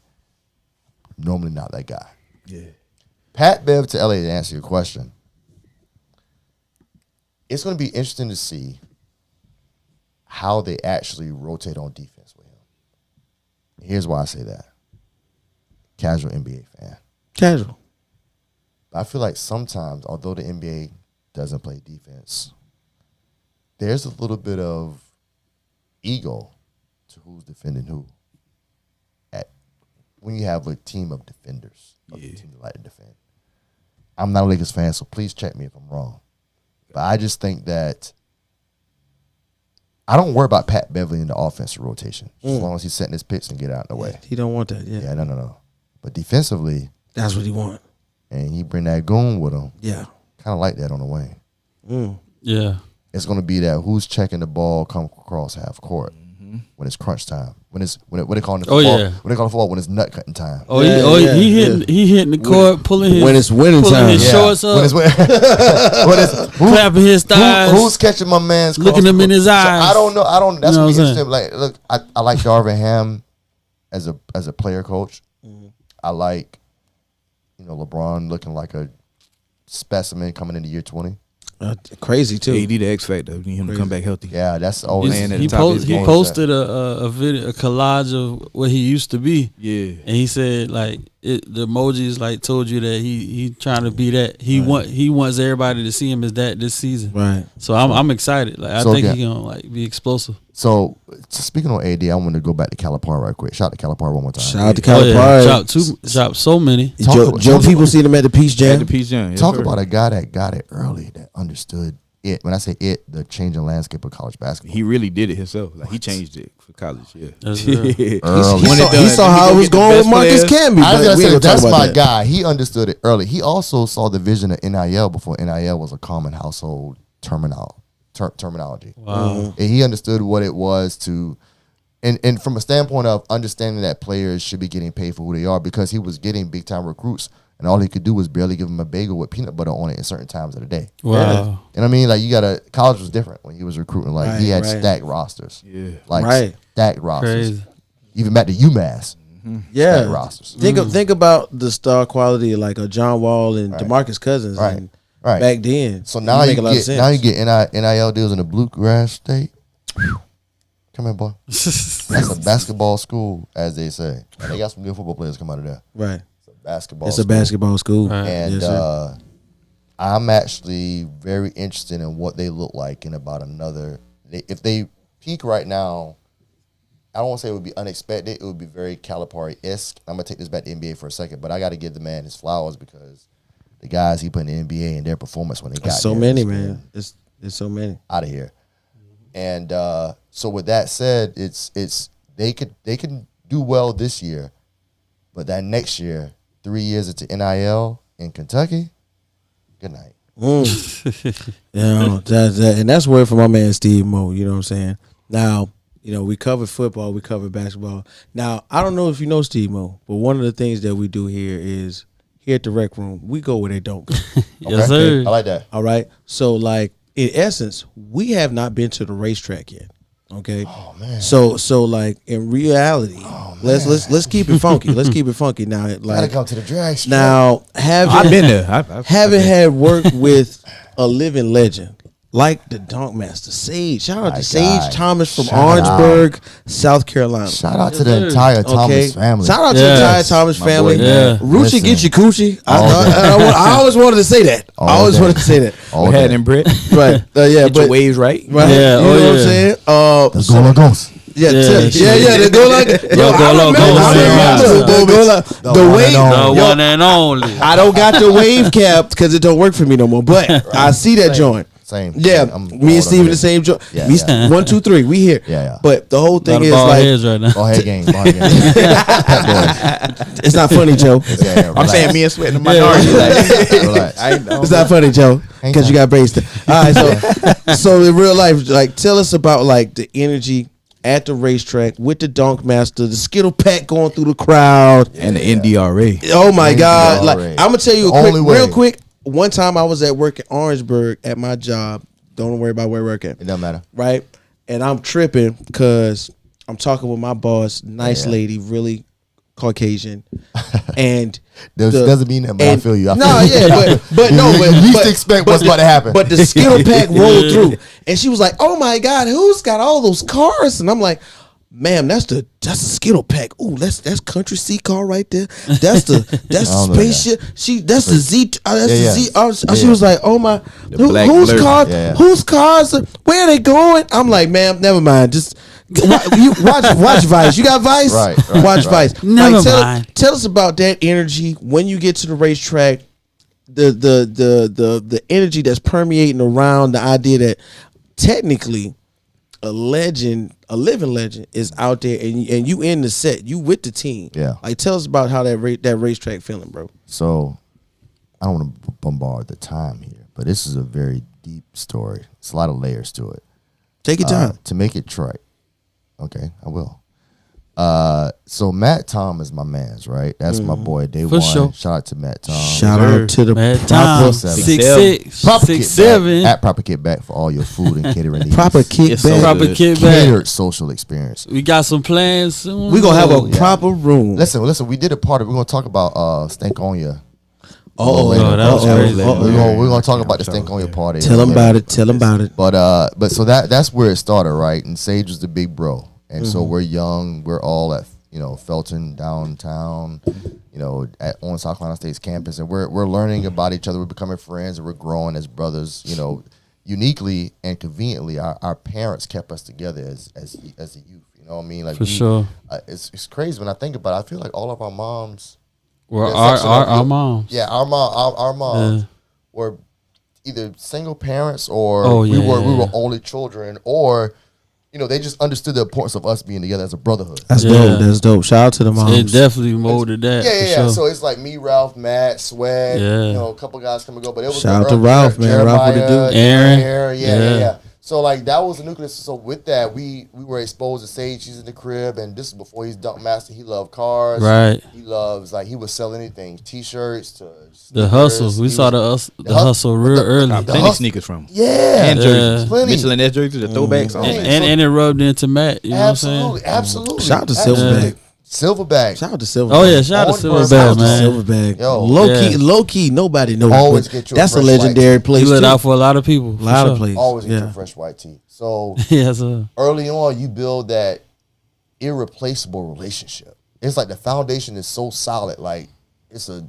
Normally not that guy. Yeah. Pat Bev to LA, to answer your question. It's gonna be interesting to see how they actually rotate on defense with him. Here's why I say that. Casual NBA fan. Casual. I feel like sometimes, although the NBA doesn't play defense, there's a little bit of ego to who's defending who. When you have a team of defenders, a team that like to defend. I'm not a Lakers fan, so please check me if I'm wrong. But I just think that I don't worry about Pat Beverly in the offensive rotation. As long as he's setting his picks and get out of the way. He don't want that. Yeah, Yeah, no. But defensively, that's what he want. and he bring that goon with him, Yeah. kind of like that on the way. Yeah. It's going to be that who's checking the ball come across half court when it's crunch time. When they call it Oh, football. yeah. When they call it football when it's nut cutting time. Oh, Yeah, he hitting the court, pulling his when it's winning pulling time. his Yeah. shorts When up, it's when it's clapping his thighs. who's catching my man's Looking cross- him in his So eyes. I don't know. That's You know what what I'm interesting. Like, look, I like Darvin Ham as a player coach. I like LeBron looking like a specimen coming into year 20. Crazy too. AD the X factor. We need him to come back healthy. Yeah, that's always Laying at He, the top of his he game. posted a video, a collage of what he used to be. Yeah. And he said like the emojis like told you that he trying to be that. He wants everybody to see him as that this season. Right. So I'm excited. Like I So think again- he gonna like be explosive. So speaking on AD, I want to go back to Calipari right quick. Shout out to Calipari one more time. Shout out to Oh, yeah. Calipari. Dropped so many. Joe people seen him at the Peace At Jam. the Peace Jam. Yes, Talk sir. about a guy that got it early, that understood it. When I say it, the changing landscape of college basketball. He really did it himself. Like he changed it for college. Yeah. That's real. Early. He saw how it was going with Marcus Camby. I was but we gonna say ain't that's talk about my that. guy. He understood it early. He also saw the vision of NIL before NIL was a common household terminology. Wow. And he understood what it was to, and from a standpoint of understanding that players should be getting paid for who they are, because he was getting big time recruits, and all he could do was barely give them a bagel with peanut butter on it at certain times of the day. Wow. And I mean, like, college was different when he was recruiting. Like, he had Right. stacked rosters. Yeah. Like, Right. stacked rosters. Crazy. Even back to UMass. Yeah. Stacked rosters. Think about the star quality of like a John Wall and DeMarcus Cousins. Right. And Right. back then. So now make a lot of sense. now you get NIL deals in the bluegrass state. Come here, boy. That's a basketball school, as they say. And they got some good football players come out of there. Right. It's a basketball. It's a basketball school. Right. And Yes, sir. I'm actually very interested in what they look like in about another. If they peak right now, I don't want to say it would be unexpected. It would be very Calipari-esque. I'm going to take this back to NBA for a second, but I got to give the man his flowers because the guys he put in the NBA and their performance when they got so there many, is man. It's so many. out of here. And so with that said, it's they can do well this year, but that next year, 3 years into NIL in Kentucky, good night. And that's word from my man Steve Moe. You know what I'm saying? Now, we covered football, we covered basketball. Now, I don't know if you know Steve Moe, but one of the things that we do here is here at the Rec Room, we go where they don't go. Yes, sir. I like that. All right. So, like, in essence, we have not been to the racetrack yet. Okay. Oh man. So like in reality, let's keep it funky. Let's keep it funky now. Gotta Like come to the drag strip. now, I've been there. I've having been. had worked with a living legend like the Dunk Master Sage. Shout out My to Sage guy. Thomas from Shout out. Orangeburg, South Carolina. Shout out to Yes, the sir. entire Okay. Thomas family. Shout out to the Yes. entire Thomas My family. boy, Yeah. Ruchi Listen. get your coochie. All day. I always wanted to say that. All I always day. wanted to say that. All had day. in Brett. Right. Yeah. Get But your waves right. right. Yeah, You know oh, what I'm yeah. saying? Let's go, Lagos. Yeah, Yeah, they go like Go, the wave. The Yo, one and only. I don't got the wave cap because it don't work for me no more. But I see that joint. Same. Yeah, I'm me and Steve in the same joint. Yeah, Me, yeah. 1, 2, 3, we here. Yeah, yeah. But the whole thing Got a is bald like heads right now. Ball head game. Ball head game. Pep boys. it's not funny, Joe. Yeah, I'm saying me and Sweat in the minority. Relax. I ain't know. It's not funny, Joe, because you got braced. All right, so in real life, like, tell us about like the energy at the racetrack with the Dunk Master, the Skittle Pack going through the crowd. And the NDRA. Oh my God! NDRA. Like, I'm gonna tell you Only way. real quick. One time I was at work in Orangeburg at my job. Don't worry about where I work at. It doesn't matter. Right? And I'm tripping because I'm talking with my boss, nice Yeah. lady, really Caucasian, and Doesn't mean that, but I feel you. I No, feel you. yeah, but no, You but least but- expect but what's about to happen. But the Skittle Pack rolled through, and she was like, "Oh my God, who's got all those cars?" And I'm like, "Ma'am, that's the Skittle Pack. Ooh, that's country C car right there. That's the I don't know that spaceship. That's the Z. That's Yeah, the yeah. Z." Yeah, She yeah. was like, "Oh my, black whose blur. car? Yeah, yeah. Whose cars? Where are they going?" I'm like, "Ma'am, never mind. Just watch Vice. You got Vice, Right, watch right. Vice. Never tell, mind. Tell us about that energy when you get to the racetrack. The energy that's permeating around the idea that technically a living legend is out there, and you in the set, you with the team. Yeah. Like, tell us about how that racetrack feeling, bro. So, I don't want to bombard the time here, but this is a very deep story. It's a lot of layers to it. Take your time. To make it trite. Okay, I will. So Matt Tom is my man's, right? That's my boy. Day For one. sure. Shout out to Matt Tom. Shout out to the Mad proper Tom, seven. 6'6", Proper 6'7". Kickback, at Proper Kickback for all your food and catering needs. proper kickback. It's so Proper good. kickback. Catered social experience. We got some plans soon. We gonna have a Yeah. proper room. Listen. We did a party. We're gonna talk about Stink on Ya. Oh, that was crazy. We're gonna talk about the Stink on Ya party. Tell them about it. Tell them about it. But so that's where it started, right? And Sage was the big bro, and so we're young. We're all at Felton downtown, on South Carolina State's campus, and we're learning about each other. We're becoming friends, and we're growing as brothers. Uniquely and conveniently, our parents kept us together as a youth. You know what I mean? Like For sure. It's crazy when I think about it. I feel like all of our moms. Well, Yeah, our moms. Yeah, our moms Yeah. were either single parents or Oh, we yeah, were yeah. only children, or they just understood the importance of us being together as a brotherhood. That's Yeah. dope. That's dope. Shout out to the moms. It definitely molded that. Yeah. for sure. So it's like me, Ralph, Matt, Swag, Yeah. a couple guys come and go, but it was Shout the out to early- Ralph, man. Ralph with the Jeremiah, dude. Aaron. Yeah. So like that was the nucleus. So with that, we were exposed to Sage. He's in the crib, and this is before he's Dunk Master. He loved cars. Right. He loves he would sell anything, T-shirts to The sneakers. hustle. We He saw was- the hustle real early. Plenty hustle- sneakers from. Yeah, And jerseys. Plenty. Mitchell and S jerseys, the throwbacks. all Yeah. that. And it rubbed into Matt. You know what I'm saying? Absolutely. Shout out to Absolutely. Silverback. Silverback. Shout out to Silverback. Oh yeah, shout out to On Silverback, purpose. man. Silverback. Yo. Low key, nobody knows. Always but get you a that's a fresh legendary white place. He lit too. out for a lot of people. A lot of places. Always get yeah. your fresh white tea. So Yeah, sir. early on, you build that irreplaceable relationship. It's like the foundation is so solid, like it's a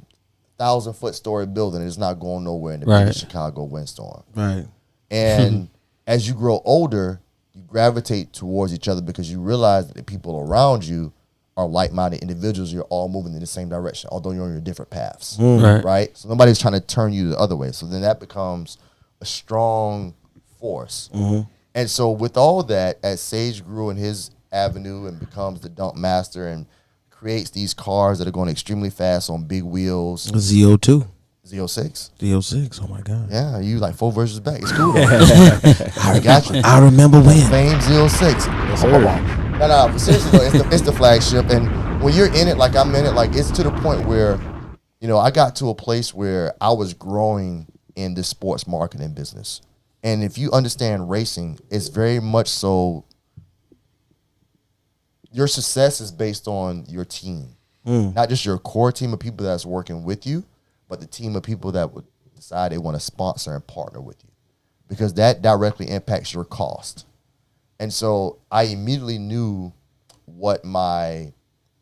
1,000-foot story building. And it's not going nowhere in the Right. biggest Chicago windstorm. Right. And as you grow older, you gravitate towards each other because you realize that the people around you are like-minded individuals. You're all moving in the same direction, although you're on your different paths, Right. So nobody's trying to turn you the other way. So then that becomes a strong force. And so with all that, as Sage grew in his avenue and becomes the dunk master and creates these cars that are going extremely fast on big wheels, Z02. Z06. Z06. Oh my God. Yeah, you like 4 versions back. It's cool. I got you. I remember when. Fame 06. No, but seriously though, it's the flagship, and when you're in it, like I'm in it, like it's to the point where, I got to a place where I was growing in the sports marketing business, and if you understand racing, it's very much so. Your success is based on your team, not just your core team of people that's working with you, but the team of people that would decide they want to sponsor and partner with you, because that directly impacts your cost. And so I immediately knew what my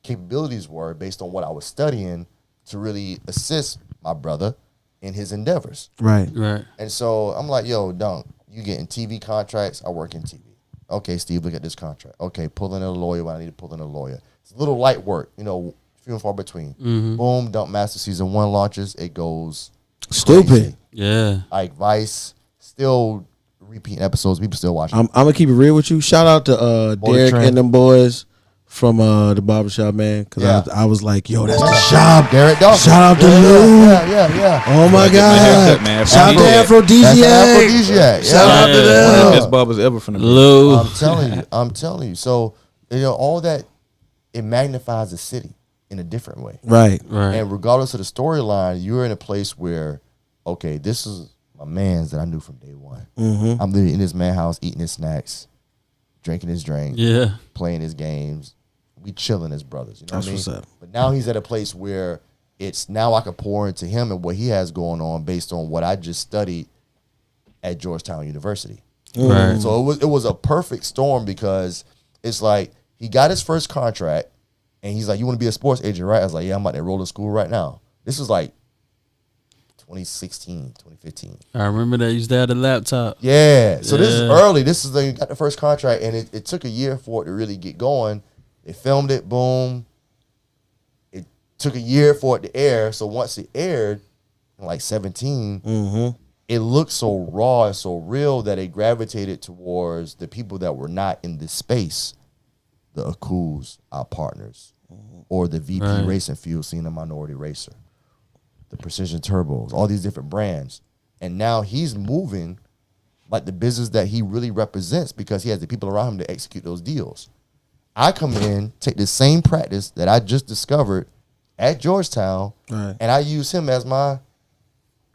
capabilities were based on what I was studying to really assist my brother in his endeavors. Right. Right. And so I'm like, yo, Dunk, you getting TV contracts? I work in TV. Okay, Steve, look at this contract. Okay, pull in a lawyer when I need to pull in a lawyer. It's a little light work, few and far between. Boom, Dunk Master Season 1 launches. It goes Stupid. crazy. Yeah. Like Vice, still repeating episodes. People still watching. I'm gonna keep it real with you. Shout out to Derek Trent. and them boys from the barbershop, man. Because Yeah. I was like, yo, that's the shop. Derek Dawson. Shout out to Lou. Yeah. Oh my Get my hair God. cut, man. Shout out to That's Aphrodisiac. Aphrodisiac. Shout out to Yeah. One of the them. best barbers ever from the Lou. I'm telling you. So, all that, it magnifies the city in a different way. Right. Right. And regardless of the storyline, you're in a place where, okay, this is my man's that I knew from day one. I'm literally in his man house, eating his snacks, drinking his drink, Yeah. playing his games. We chilling as brothers. You know That's what I mean? what's up. But now he's at a place where it's now I can pour into him and what he has going on based on what I just studied at Georgetown University. Right. So it was a perfect storm because it's like he got his first contract and he's like, you want to be a sports agent, right? I was like, yeah, I'm about to enroll in school right now. This was like 2016, 2015. I remember that you used to have the laptop. Yeah. So this is Yeah. early. This is you got the first contract and it took a year for it to really get going. They filmed it, boom. It took a year for it to air. So once it aired, in like 17, it looked so raw and so real that it gravitated towards the people that were not in this space. The Akuls, our partners, or the VP Right. Racing Fuel, seeing a minority racer, the Precision Turbos, all these different brands. And now he's moving like the business that he really represents because he has the people around him to execute those deals. I come in, take the same practice that I just discovered at Georgetown, Right. and I use him as my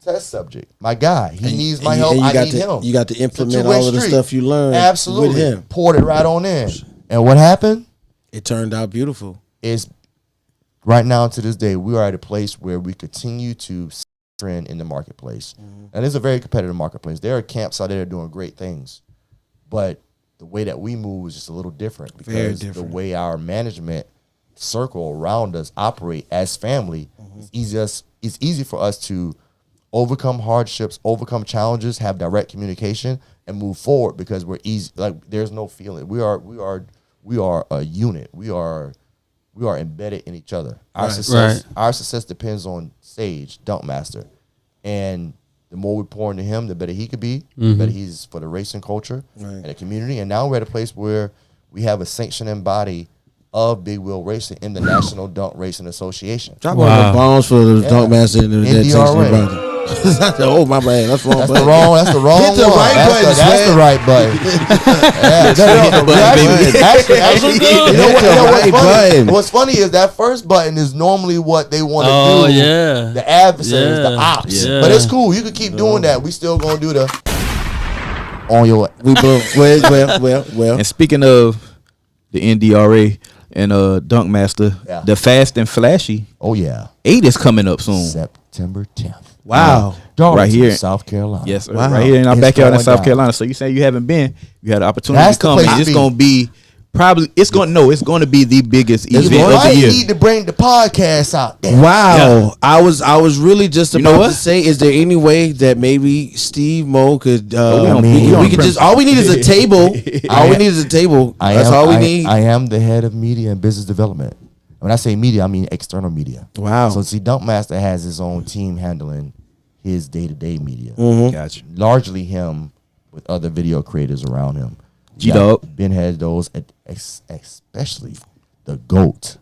test subject, my guy. He needs my And help. you I got need to, him. You got to It's a implement two-way all of the street. stuff you learned Absolutely. with him. Poured it right on in. And what happened It turned out beautiful. is right now to this day, we are at a place where we continue to trend in the marketplace. And it's a very competitive marketplace. There are camps out there doing great things. But the way that we move is just a little different Very because different. the way our management circle around us operate as family, it's easy for us to overcome hardships, overcome challenges, have direct communication, and move forward because we're easy. Like there's no feeling. We are a unit. We are embedded in each other. Our success depends on Sage, Dunk Master, and the more we pour into him, the better he could be. The better he's for the racing culture and the community. And now we're at a place where we have a sanctioning body of big wheel racing in the National Dunk Racing Association. Drop one of the bombs for the Dunk Master and the NDRA. Oh my man, that's wrong. That's button. the wrong Hit the one. right button, That's the right button. What's funny is that first button is normally what they want to do. Oh yeah. The adversaries, the Yeah. ops. Yeah. But it's cool. You can keep doing that. We still gonna do the on your We both well. And speaking of the NDRA, and Dunk Master. Yeah. The Fast and Flashy Oh yeah, 8 is coming up soon. September 10th. Wow. Darlington, Right here. South Carolina. Yes, sir. Wow. Right here in our It's backyard in going South down. Carolina. So you saying you haven't been? You had the opportunity That's to the come. place And to it's be. going to be probably. It's going to be the biggest event of I the year. need to bring the podcast out there. Wow. I was really just You know about what? to say, is there any way that maybe Steve Mo could we don't- we we don't could just all we need is a table. All we need is a table. That's all we need. I am the head of media and business development. When I say media, I mean external media. Wow. So see, Dunk Master has his own team handling his day-to-day media. Gotcha. Largely him with other video creators around him. G-Dog. Ben has those, especially the GOAT,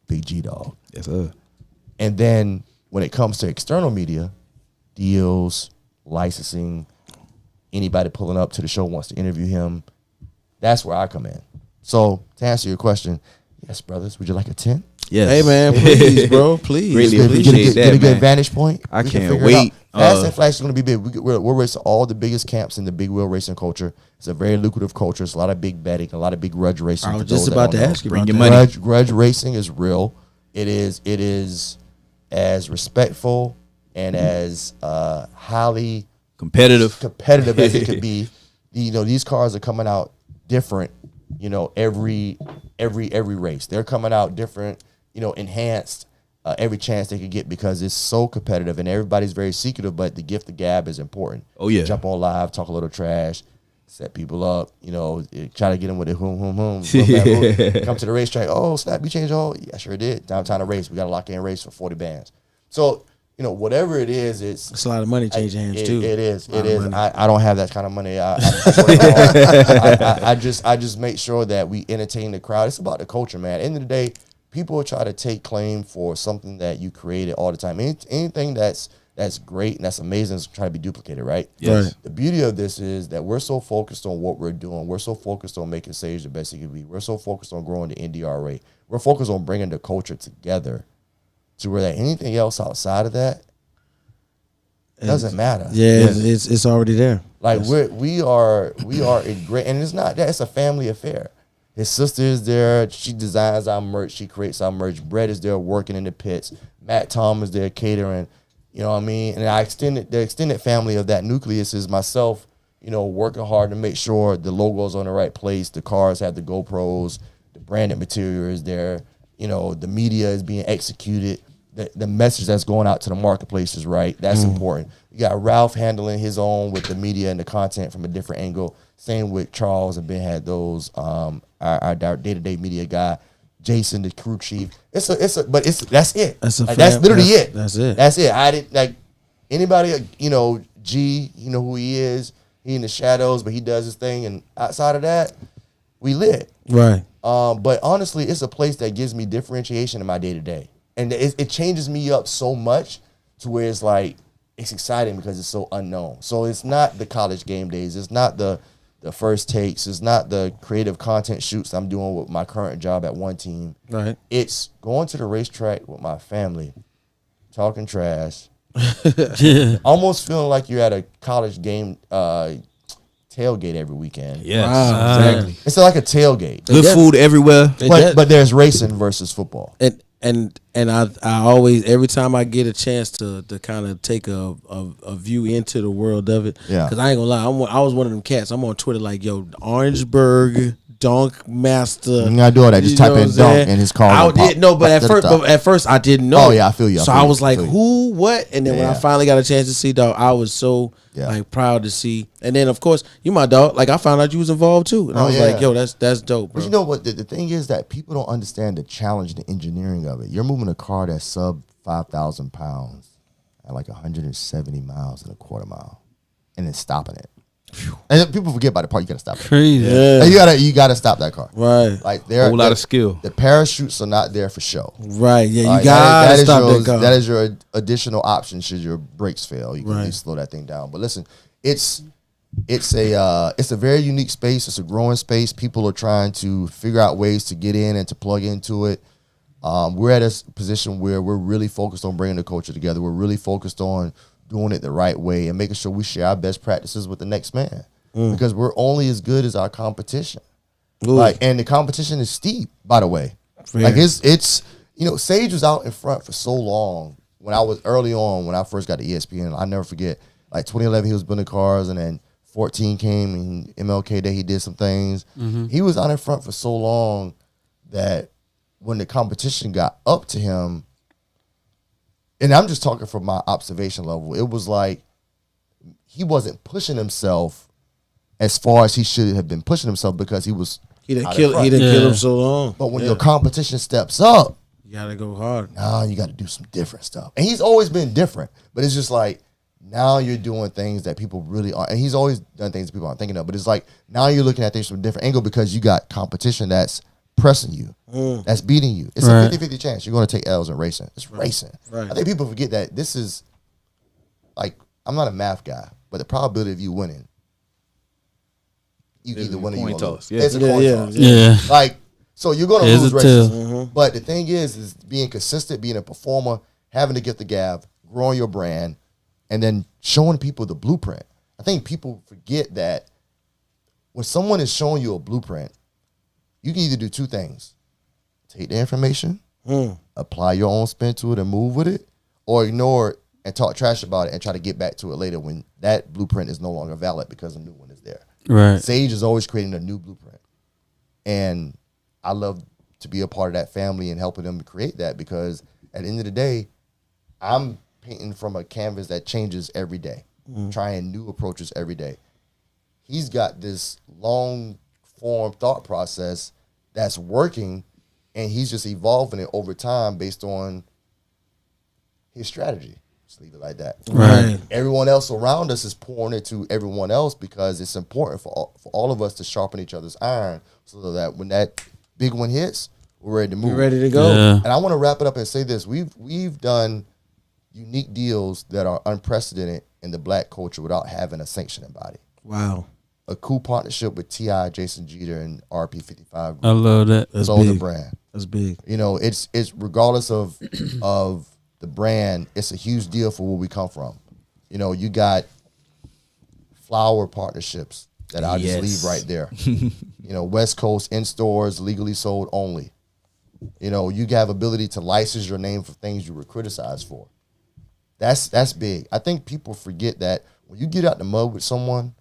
Big G-Dog. Yes, sir. And then when it comes to external media, deals, licensing, anybody pulling up to the show wants to interview him, that's where I come in. So to answer your question, yes, brothers, would you like a 10? Yes. Hey man, please, bro, please. Really Get appreciate a that, good man. vantage point. I We can can't figure it wait. out. Fast and Flash is going to be big. We're racing all the biggest camps in the big wheel racing culture. It's a very lucrative culture. It's a lot of big betting, a lot of big grudge racing. I was for just those that about to don't know. ask you Bring about your that. money. Grudge racing is real. It is as respectful and as highly Competitive. as it could be. You know, these cars are coming out different. You know, every race they're coming out different. You know, enhanced every chance they could get because it's so competitive and everybody's very secretive. But the gift of gab is important. Oh, yeah. Jump on live, talk a little trash, set people up. You know, try to get them with the hum. Run back, come to the racetrack. Oh snap! You changed all? Yeah, sure did. Downtown to race. We got a lock in race for 40 bands. So you know, whatever it is, It's a lot of money changing hands too. It is. A lot of money. I don't have that kind of money. I just make sure that we entertain the crowd. It's about the culture, man. At the end of the day, people try to take claim for something that you created all the time. Anything that's great and that's amazing is trying to be duplicated, right? Yes. Right. The beauty of this is that we're so focused on what we're doing. We're so focused on making Sage the best it can be. We're so focused on growing the NDRA. We're focused on bringing the culture together to where that anything else outside of that doesn't matter. Yeah, it's already there. Like we are in great, and it's not that, it's a family affair. His sister is there. She designs our merch. She creates our merch. Brett is there working in the pits. Matt Tom is there catering. You know what I mean? And the extended family of that nucleus is myself, you know, working hard to make sure the logo's on the right place. The cars have the GoPros. The branded material is there. You know, the media is being executed. The message that's going out to the marketplace is right. That's important. You got Ralph handling his own with the media and the content from a different angle. Same with Charles and Ben had those. Our day-to-day media guy, Jason, the crew chief. That's it. That's a that's literally it. That's it. That's it. I didn't like anybody. You know, G. You know who he is. He in the shadows, but he does his thing. And outside of that, we lit. Right. But honestly, it's a place that gives me differentiation in my day-to-day. And it changes me up so much to where it's like, it's exciting because it's so unknown. So it's not the college game days. It's not the first takes. It's not the creative content shoots I'm doing with my current job at one team. Right. It's going to the racetrack with my family, talking trash, Yeah. almost feeling like you're at a college game tailgate every weekend. Yes. Wow. Exactly. It's like a tailgate. Good food everywhere. But there's racing versus football. And I always, every time I get a chance to kind of take a view into the world of it, Yeah. because I ain't gonna lie, I was one of them cats. I'm on Twitter like, yo, Orangeburg Dunk Master. You gotta do all that. Just You type know in what I'm dunk saying? and his car. I will pop didn't know, but right to the top. at first I didn't know. Oh, yeah, I feel you. So I was like, feel you. who, what? And then when I Yeah. finally got a chance to see, dog, I was so Yeah. like proud to see. And then of course, you my dog. Like I found out you was involved too, and I Oh, was yeah. like, yo, that's dope, bro. But you know what? The thing is that people don't understand the challenge, the engineering of it. You're moving a car that's sub 5,000 pounds at like 170 miles in a quarter mile, and then stopping it. And then people forget about the part. You gotta stop it. Crazy. Yeah. Like, you gotta stop that car. Right. Like there, Whole lot of skill. The parachutes are not there for show. Right. Yeah, you All right, gotta that is stop your, that car. That is your additional option should your brakes fail. You can at Right. least slow that thing down. But listen, it's a very unique space. It's a growing space. People are trying to figure out ways to get in and to plug into it. We're at a position where we're really focused on bringing the culture together. We're really focused on doing it the right way and making sure we share our best practices with the next man. Because we're only as good as our competition. Ooh. Like, and the competition is steep, by the way. Fair. Like it's Sage was out in front for so long. When I was early on, when I first got to ESPN, I never forget. Like 2011, he was building cars, and then 14 came and MLK Day, he did some things. He was out in front for so long that when the competition got up to him, and I'm just talking from my observation level, it was like he wasn't pushing himself as far as he should have been pushing himself because he was He didn't out in kill front. him so long. But when your competition steps up, you gotta go hard. now you got to do some different stuff. And he's always been different, but it's just like now you're doing things that people really aren't. And he's always done things that people aren't thinking of. But it's like now you're looking at things from a different angle because you got competition that's pressing you, that's beating you. It's Right. a 50-50 chance. You're going to take L's in racing. It's racing. Right. I think people forget that this is like, I'm not a math guy, but the probability of you winning, you It's either a win or you coin won't toss, lose. yeah. It's a Yeah, coin yeah, toss. Yeah. Like, so you're going to Here's lose a races. tell. But the thing is being consistent, being a performer, having to get the gab, growing your brand, and then showing people the blueprint. I think people forget that when someone is showing you a blueprint, you can either do two things. Take the information, apply your own spin to it and move with it, or ignore it and talk trash about it and try to get back to it later when that blueprint is no longer valid because a new one is there. Right. Sage is always creating a new blueprint. And I love to be a part of that family and helping them create that because at the end of the day, I'm painting from a canvas that changes every day, trying new approaches every day. He's got this long form thought process that's working, and he's just evolving it over time based on his strategy. Just leave it like that. Right. Everyone else around us is pouring it to everyone else because it's important for all of us to sharpen each other's iron so that when that big one hits, we're ready to move. You're ready to go. Yeah. And I want to wrap it up and say this. We've done unique deals that are unprecedented in the black culture without having a sanctioning body. Wow. A cool partnership with T.I., Jason Jeter, and RP55 I Group. love that. That's Sold the big. brand. That's big. You know, it's regardless of the brand, it's a huge deal for where we come from. You know, you got flower partnerships that I'll just leave right there. You know, West Coast in stores, legally sold only. You know, you have ability to license your name for things you were criticized for. That's big. I think people forget that when you get out the mud with someone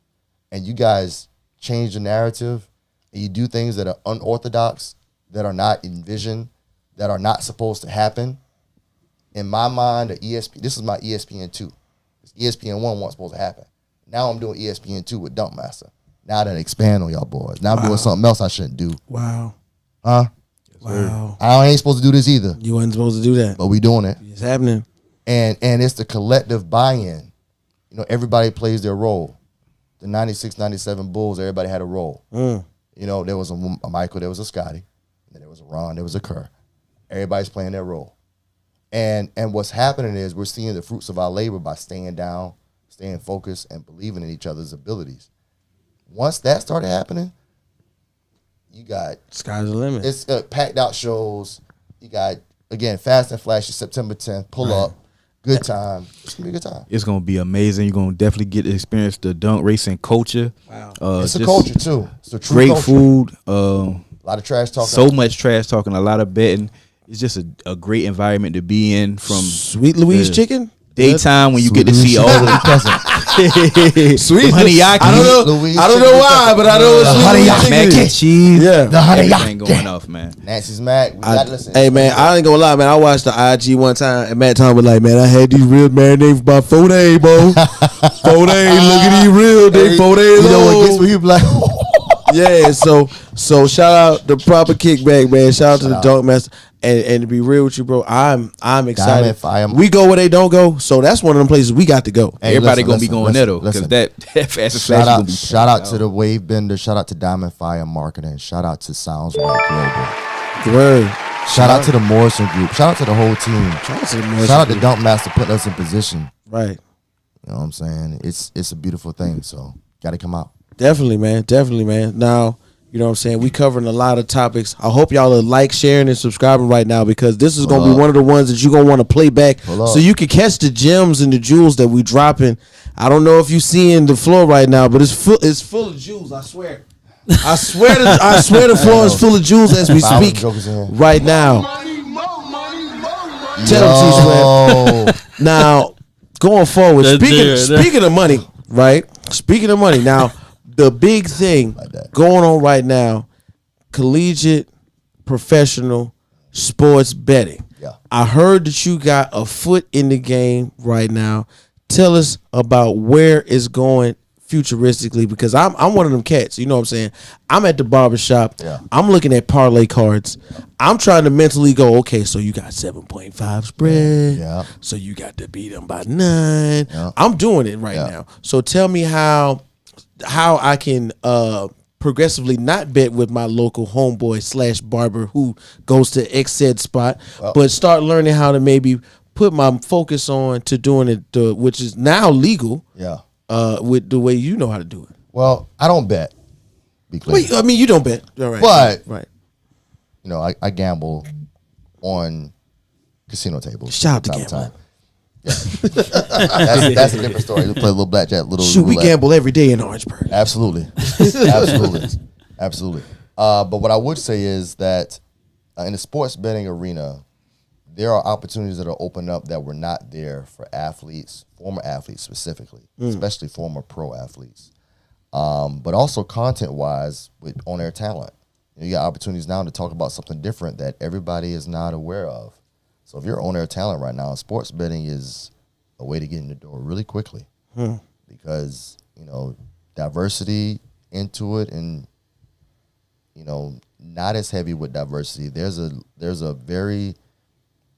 and you guys change the narrative and you do things that are unorthodox, that are not envisioned, that are not supposed to happen. In my mind, this is my ESPN2. ESPN1 wasn't supposed to happen. Now I'm doing ESPN2 with Dunkmaster. Now I done expand on y'all boys. Now I'm doing something else I shouldn't do. Wow. Huh? Wow. I ain't supposed to do this either, You wasn't supposed to do that. but we doing it. It's happening. And it's the collective buy-in. You know, everybody plays their role. The 96, 97 Bulls, everybody had a role. You know, there was a Michael, there was a Scotty, then there was a Ron, there was a Kerr. Everybody's playing their role. And what's happening is we're seeing the fruits of our labor by staying down, staying focused, and believing in each other's abilities. Once that started happening, you got Sky's the limit. it's packed out shows. You got, again, Fast and Flashy, September 10th, pull up, good time. It's going to be a good time. It's gonna be amazing. You're gonna definitely get to experience the dunk racing culture. Wow. It's a just culture, too. It's a true Great culture. food. A lot of trash talking. So much trash talking. A lot of betting. It's just a great environment to be in. From Sweet Louise the chicken? daytime when you get to see all of the Sweet honeyaki. I don't know. Louise I don't know chicken. why, but I know it's The Sweet Louise honeyaki. chicken. mac and cheese. Yeah. The honey Everything going off, man. Nancy's Mac. We got to listen. Hey man, I ain't gonna lie, man. I watched the IG one time, and Matt Tom was like, "Man, I had these real marinades for about 4 days, bro. 4 days. Look at these real. They 4 days You know what gets old." me? He be like, Yeah. So shout out the proper kickback, man. Shout out to the Dunk Master. And to be real with you, bro, I'm excited. Diamond Fire. We go where they don't go, so that's one of them places we got to go. Hey, Everybody listen, gonna be listen, going listen, there though, because listen. that fast and flash gonna be shout out to the Wave Bender. Shout out to Diamond Fire Marketing. Shout out to Sounds Right Global. Word. Shout out to the Morrison Group. Shout out to the whole team. Shout out to the Morrison Shout out to Group. Dunk Master putting us in position. Right. You know what I'm saying? It's a beautiful thing. So got to come out. Definitely, man. Definitely, man. Now, you know what I'm saying? We covering a lot of topics. I hope y'all are like, sharing, and subscribing right now because this is going to be one of the ones that you're going to want to play back so you can catch the gems and the jewels that we dropping. I don't know if you seeing the floor right now, but it's full of jewels, I swear. I swear the floor is full of jewels as we Five speak jokers in here. right now. Tell them, T-Sweat. Now, going forward, speaking of money, right? Speaking of money, now the big thing going on right now, collegiate, professional sports betting. Yeah. I heard that you got a foot in the game right now. Tell us about where it's going futuristically, because I'm one of them cats. You know what I'm saying? I'm at the barbershop. Yeah. I'm looking at parlay cards. I'm trying to mentally go, okay, so you got 7.5 spread. Yeah. So you got to beat them by 9. Yeah. I'm doing it right now. So tell me how I can progressively not bet with my local homeboy / barber who goes to X said spot, but start learning how to maybe put my focus on to doing it, which is now legal. Yeah. With the way you know how to do it. Well, I don't bet. Be clear. Wait, I mean, you don't bet. All right. But right. You know, I gamble on casino tables. Shout out to time to gambling. time. Yeah. that's a different story. We play a little blackjack, little Shoot, we roulette. gamble every day in Orangeburg. Absolutely. Absolutely. But what I would say is that in the sports betting arena, there are opportunities that are opened up that were not there for athletes, former athletes specifically, especially former pro athletes. But also content-wise with on-air talent. You got opportunities now to talk about something different that everybody is not aware of. So if you're on-air talent right now, sports betting is a way to get in the door really quickly because, you know, diversity into it and, you know, not as heavy with diversity. There's a very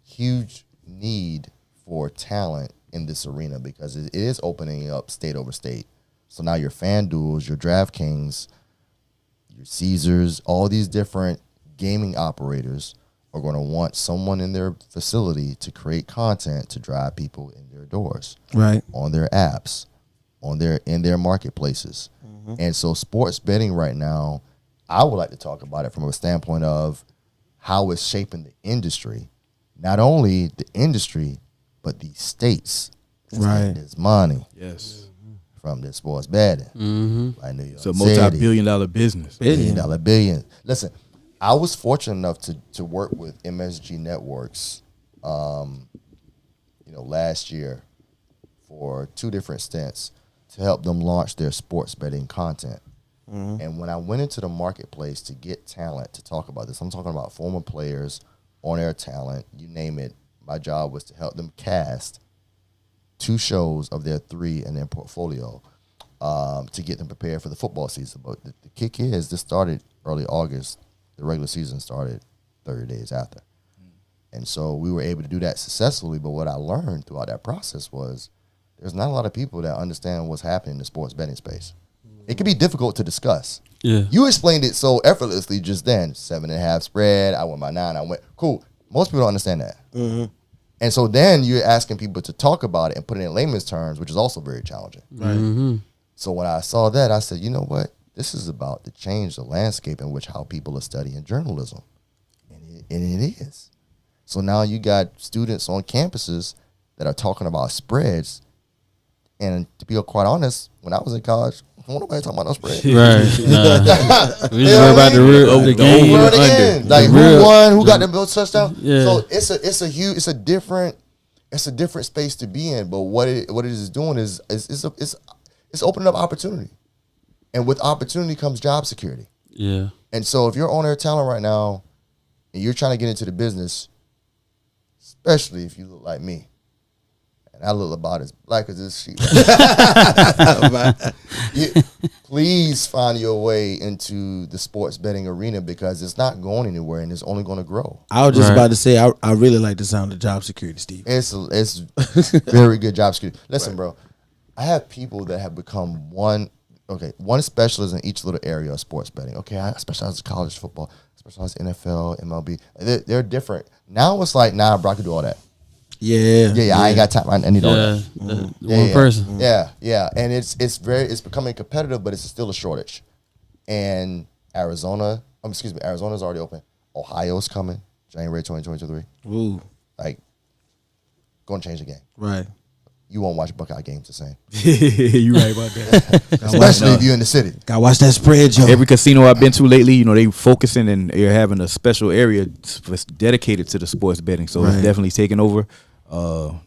huge need for talent in this arena because it is opening up state over state. So now your FanDuels, your DraftKings, your Caesars, all these different gaming operators are going to want someone in their facility to create content to drive people in their doors, Right. on their apps, in their marketplaces. And so sports betting right now, I would like to talk about it from a standpoint of how it's shaping the industry. Not only the industry, but the states. Right. There's money Yes. from this sports betting. Like New York It's a City, multi-billion-dollar business. billion. Listen, I was fortunate enough to work with MSG Networks, last year for 2 different stints to help them launch their sports betting content. And when I went into the marketplace to get talent to talk about this, I'm talking about former players, on-air talent, you name it. My job was to help them cast 2 shows of their 3 in their portfolio to get them prepared for the football season. But the kick is this started early August. The regular season started 30 days after. And so we were able to do that successfully. But what I learned throughout that process was there's not a lot of people that understand what's happening in the sports betting space. It can be difficult to discuss. Yeah. You explained it so effortlessly just then. 7.5 spread. I went by 9. I went, cool. Most people don't understand that. And so then you're asking people to talk about it and put it in layman's terms, which is also very challenging. Right. So when I saw that, I said, you know what? This is about to change the landscape in which how people are studying journalism. And it is. So now you got students on campuses that are talking about spreads. And to be quite honest, when I was in college, I don't nobody talking about no spread. Right. We just worry about the game. Over and again. Like who won, who got the most touchdown. Yeah. So it's a different space to be in. But what it is doing is it's opening up opportunity. And with opportunity comes job security. Yeah. And so if you're on air talent right now and you're trying to get into the business, especially if you look like me, and I look about as black as this sheet, please find your way into the sports betting arena because it's not going anywhere and it's only going to grow. I was just about to say, I really like the sound of job security, Steve. It's very good job security. Listen, bro, I have people that have become one specialist in each little area of sports betting. Okay, I specialize in college football, I specialize in NFL, MLB. They're different. Now it's like, nah, bro, I can do all that. Yeah, I ain't got time. I need all that. One person. Yeah. And it's becoming competitive, but it's still a shortage. And Arizona's already open. Ohio's coming, January 2023. Ooh, Like, going to change the game. right. you won't watch Buckeye games the same. You right about that. Especially if you're in the city. Gotta watch that spread, yo. Every casino I've been to lately, you know, they focusing and they're having a special area dedicated to the sports betting. So it's definitely taking over. FanDuel,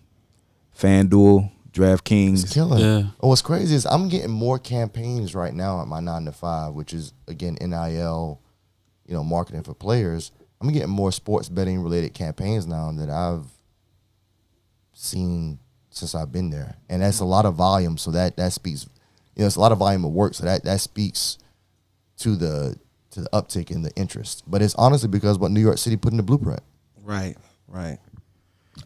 DraftKings. It's killing. Yeah. What's crazy is I'm getting more campaigns right now at my 9 to 5, which is again NIL, marketing for players. I'm getting more sports betting related campaigns now that I've seen since I've been there, and that's a lot of volume. So that speaks, it's a lot of volume of work. So that speaks to the uptick in the interest. But it's honestly because what New York City put in the blueprint. Right.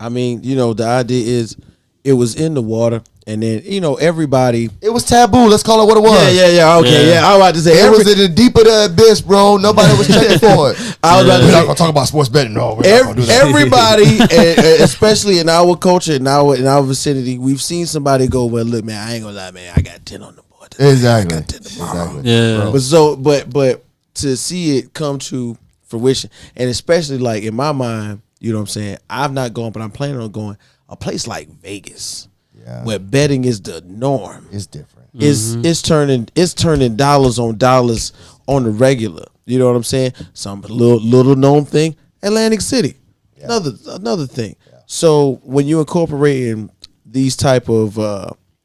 I mean, the idea is it was in the water, and then everybody. It was taboo. Let's call it what it was. Yeah. Okay, yeah. I was about to say it was in the deep of the abyss, bro. Nobody was checking for it. I was about to We're say, not gonna talk about sports betting. No, we're not gonna do that. everybody, especially in our culture, in our vicinity, we've seen somebody go, well, look, man, I ain't gonna lie, man, I got 10 on the board today. Exactly. I got 10 tomorrow. Exactly. Yeah. But to see it come to fruition, and especially like in my mind, you know what I'm saying, I've not gone, but I'm planning on going a place like Vegas, where betting is the norm. It's different. It's turning dollars on dollars on the regular. You know what I'm saying? Some little known thing, Atlantic City, another thing. Yeah. So when you incorporating these type of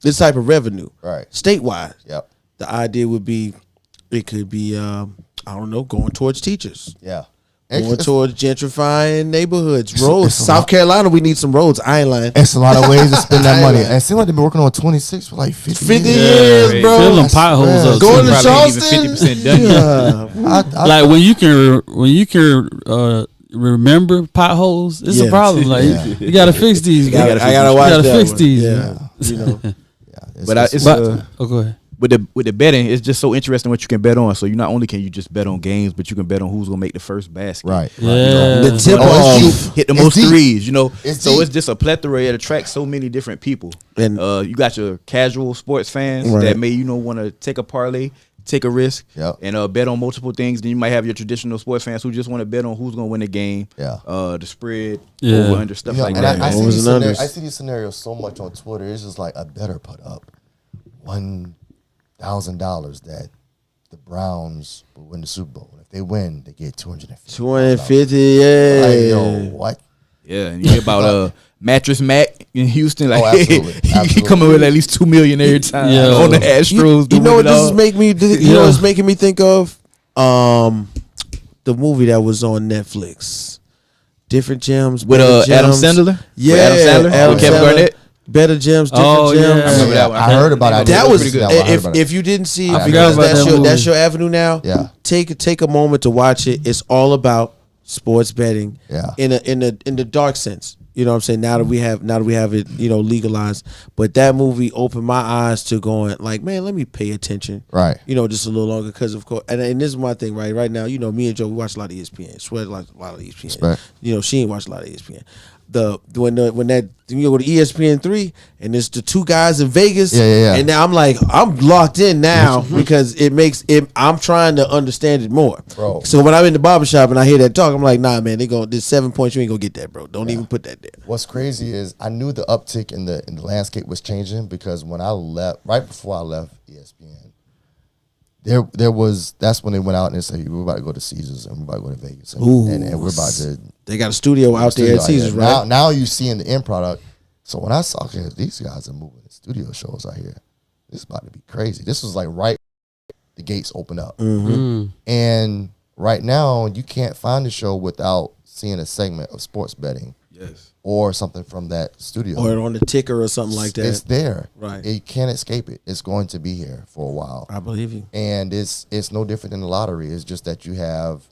revenue, right, statewide, the idea would be it could be going towards teachers. Yeah. Going towards gentrifying neighborhoods, roads. South Carolina, we need some roads. I ain't lying. It's a lot of ways to spend that money. And it seems like they've been working on 26 for like 50 years, bro. Filling potholes up. Going to Charleston. 50% done. Like when you can remember potholes, it's a problem. Like you gotta fix these. I gotta watch that. Fix one. these. Go ahead. With the betting, it's just so interesting what you can bet on. So not only can you just bet on games, but you can bet on who's gonna make the first basket. Right. Yeah. The tip off, hit the most threes. It's so deep. it's just a plethora. It attracts so many different people. And you got your casual sports fans that may want to take a parlay, take a risk, and bet on multiple things. Then you might have your traditional sports fans who just want to bet on who's gonna win the game. Yeah. The spread, over under stuff like and that. I see these scenarios so much on Twitter. It's just like I better put up $1,000 that the Browns will win the Super Bowl. If they win, they get $250. 250, yeah. Like, yo, what? Yeah, and you hear about Mattress Mac in Houston. Like, absolutely. He coming with at least $2 million every time on the Astros. You know what this is making me? You know, it's making me think of the movie that was on Netflix, Different Gems with Adam Sandler. Yeah, with Adam Sandler with Kevin Garnett. Better Gems, Different Gems. I remember that one. I heard about it. That was pretty good. If you didn't see it, I forgot about that's your avenue now. Yeah. Take a moment to watch it. It's all about sports betting. Yeah. In the dark sense. You know what I'm saying? Now that we have it, legalized. But that movie opened my eyes to going like, man, let me pay attention. Right. Just a little longer because of course, and this is my thing. Right now, me and Joe, we watch a lot of ESPN. Sweat like a lot of ESPN. Respect. She ain't watch a lot of ESPN. When you go to ESPN3 and it's the two guys in Vegas, and now I'm locked in now because it makes it. I'm trying to understand it more, bro. So when I'm in the barbershop and I hear that talk, I'm like, nah, man, there's 7 points. You ain't gonna get that, bro. Don't even put that there. What's crazy is I knew the uptick in the landscape was changing because when I left, right before I left ESPN, that's when they went out and they said we're about to go to Caesars and we're about to go to Vegas and we're about to. They got a studio out there at Caesars, right? Now you seeing the end product. So when I saw these guys are moving the studio shows out here, this is about to be crazy. This was like right the gates open up, and right now you can't find the show without seeing a segment of sports betting, or something from that studio, or on the ticker or something like that. It's there, right? You can't escape it. It's going to be here for a while. I believe you. And it's no different than the lottery. It's just that you have,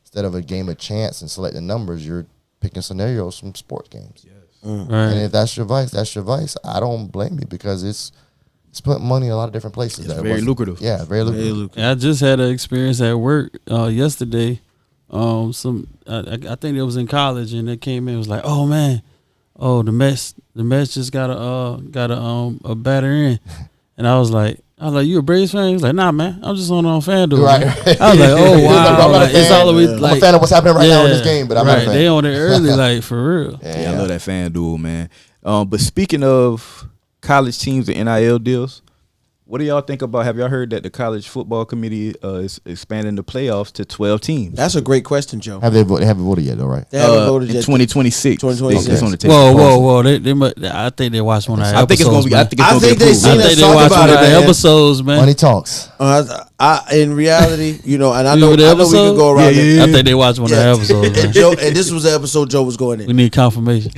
instead of a game of chance and selecting numbers, you're picking scenarios from sports games. Right. And if that's your vice, that's your vice. I don't blame you because it's putting money in a lot of different places. It's very lucrative. Yeah, very lucrative. I just had an experience at work yesterday. I think it was in college, and they came in. It was like, oh man, the Mets just got a batter in, and I was like, you a Braves fan? He was like, nah, man, I'm just on FanDuel. Right. I was like, oh wow, it's all the way. I'm a fan of what's happening right now in this game, but I'm not a fan. They on it early, like for real. Yeah, I love that FanDuel, man. But speaking of college teams and NIL deals. What do y'all think about? Have y'all heard that the college football committee is expanding the playoffs to 12 teams? That's a great question, Joe. Have they voted? They haven't voted yet, though, right? They haven't voted in yet. 2026. 2026. It's on the table. Whoa! I think they watched one of our I think it's episodes. gonna be. I man. think it's gonna I think they be seen approved. I us think they talk watched about one of it, our man. episodes, man. Money talks. In reality, and I You know, know the I know we episode? can go around. it. I think they watched one of our episodes, man. And Joe, and this was the episode Joe was going We in. need confirmation.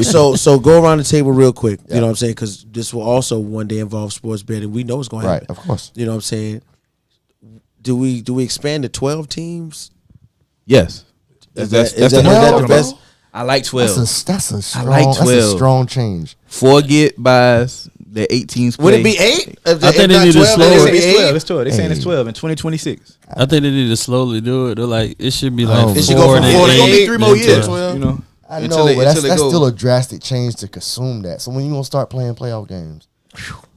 So go around the table real quick. You know what I'm saying? Because this will also one day involve sports betting. We know it's going to Right, happen. of course. You know what I'm saying? Do we expand to 12 teams? Yes. Is That's that the the best? I like 12. That's a strong. like That's 12. a strong change. 4 get buys. The 18s play. Would it be 8? I think they need to slow They it. saying it's 12. It's 12. They saying it's Hey. 12 in 2026. I think they need to slowly do it. They're like, it should be like Oh, it should go 4 from and 4 to 8. It's gonna be 8, 3 more then years. 12. You know. I Until know, it- but that's until it goes. still a drastic change to consume that. So when you gonna start playing playoff games?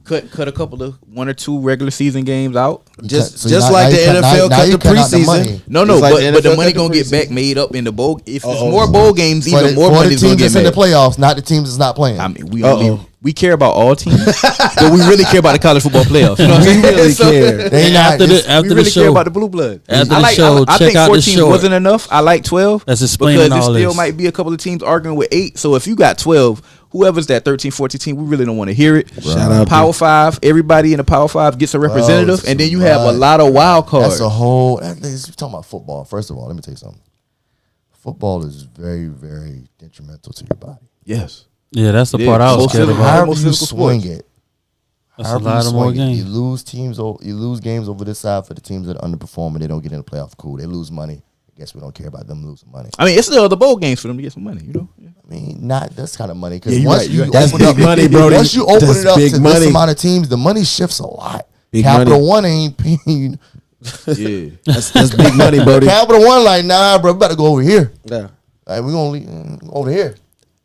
Cut a couple of 1 or 2 regular season games out. Just So now like the you cut- NFL now cut you the cut out the preseason. money. No, Just like but the NFL money cut the gonna get preseason. back made up in the bowl. If it's Uh-oh. more bowl games, even more for money the is gonna teams get that's in the made. playoffs, not the teams that's not playing. I mean, Uh-oh. we care about all teams, but we really care about the college football playoffs. You know what I'm saying? really care. They not After just- the after we the really care show, about the blue blood. After I the show, I check think out 4 the teams short. wasn't enough. I like 12. That's explaining because all there still this. might be a couple of teams arguing with 8. So if you got 12, whoever's that 13, 14 team, we really don't want to hear it. Shout out Power 5. Everybody in the Power 5 gets a representative, and then you have a lot of wild cards. That's a whole. You're talking about football. First of all, let me tell you something. Football is very, very detrimental to your body. Yes. Yeah, that's the It part is. I was Most scared physical- about. However most you physical swing sports. it, That's a however lot you of more swing it, games. you lose teams. You lose games over this side for the teams that are underperforming. They don't get in the playoff. Cool. They lose money. I guess we don't care about them losing money. I mean, it's still the bowl games for them to get some money, you know? Yeah. I mean, not this kind of money. Because Yeah, you're once right, you you're right. That's open big up, money, Brody. Once you open That's it up big to money. this amount of teams, the money shifts a lot. Big Capital money. One ain't paying. Yeah. That's big money, Brody. Capital One, like, nah, bro, we better go over here. Yeah. Like, we gonna leave over here.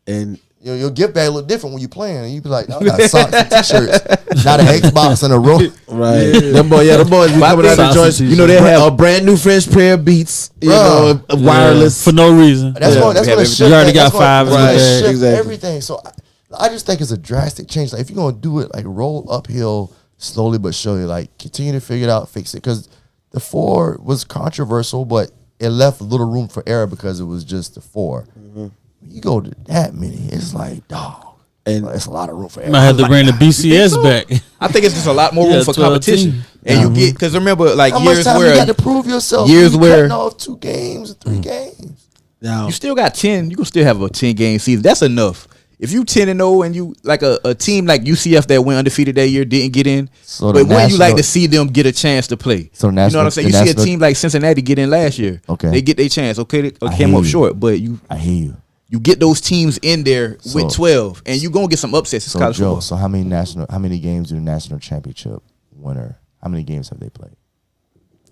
And Your gift bag look different when you playing. And you be like, no, I got socks and t-shirts, not an Xbox and a roll. right, them boys be coming out the Sausage joints. t-shirt. You know they have a brand new fresh pair of Beats. You know, Bruh. wireless. For no reason. That's going we have to shift. You already got that's gonna- 5 in that's the gonna bag. shift Exactly. everything. So I just think it's a drastic change. Like if you're gonna do it, like roll uphill slowly but surely. Like continue to figure it out, fix it. Because the 4 was controversial, but it left little room for error because it was just the 4. Mm-hmm. You go to that many, it's like dog. And It's a lot of room for You error. might have to bring the BCS back. I think it's just a lot more room Yeah, for 12 competition. teams. And you get, because remember, like How much years time you where got to prove yourself? years You where- cutting off 2 games, 3 games. now, you still got 10, you can still have a 10-game season. That's enough. If you 10-0 and you like a team like UCF that went undefeated that year didn't get in, So the but wouldn't you like national- to see them get a chance to play? So you know what I'm saying? You the see a national- team like Cincinnati get in last year. Okay. They get their chance. Okay, they I came hear up you. short, but you I hear you. get those teams in there So- with 12, and you gonna get some upsets. It's So college Joe, football. so how many games do the national championship winner? How many games have they played?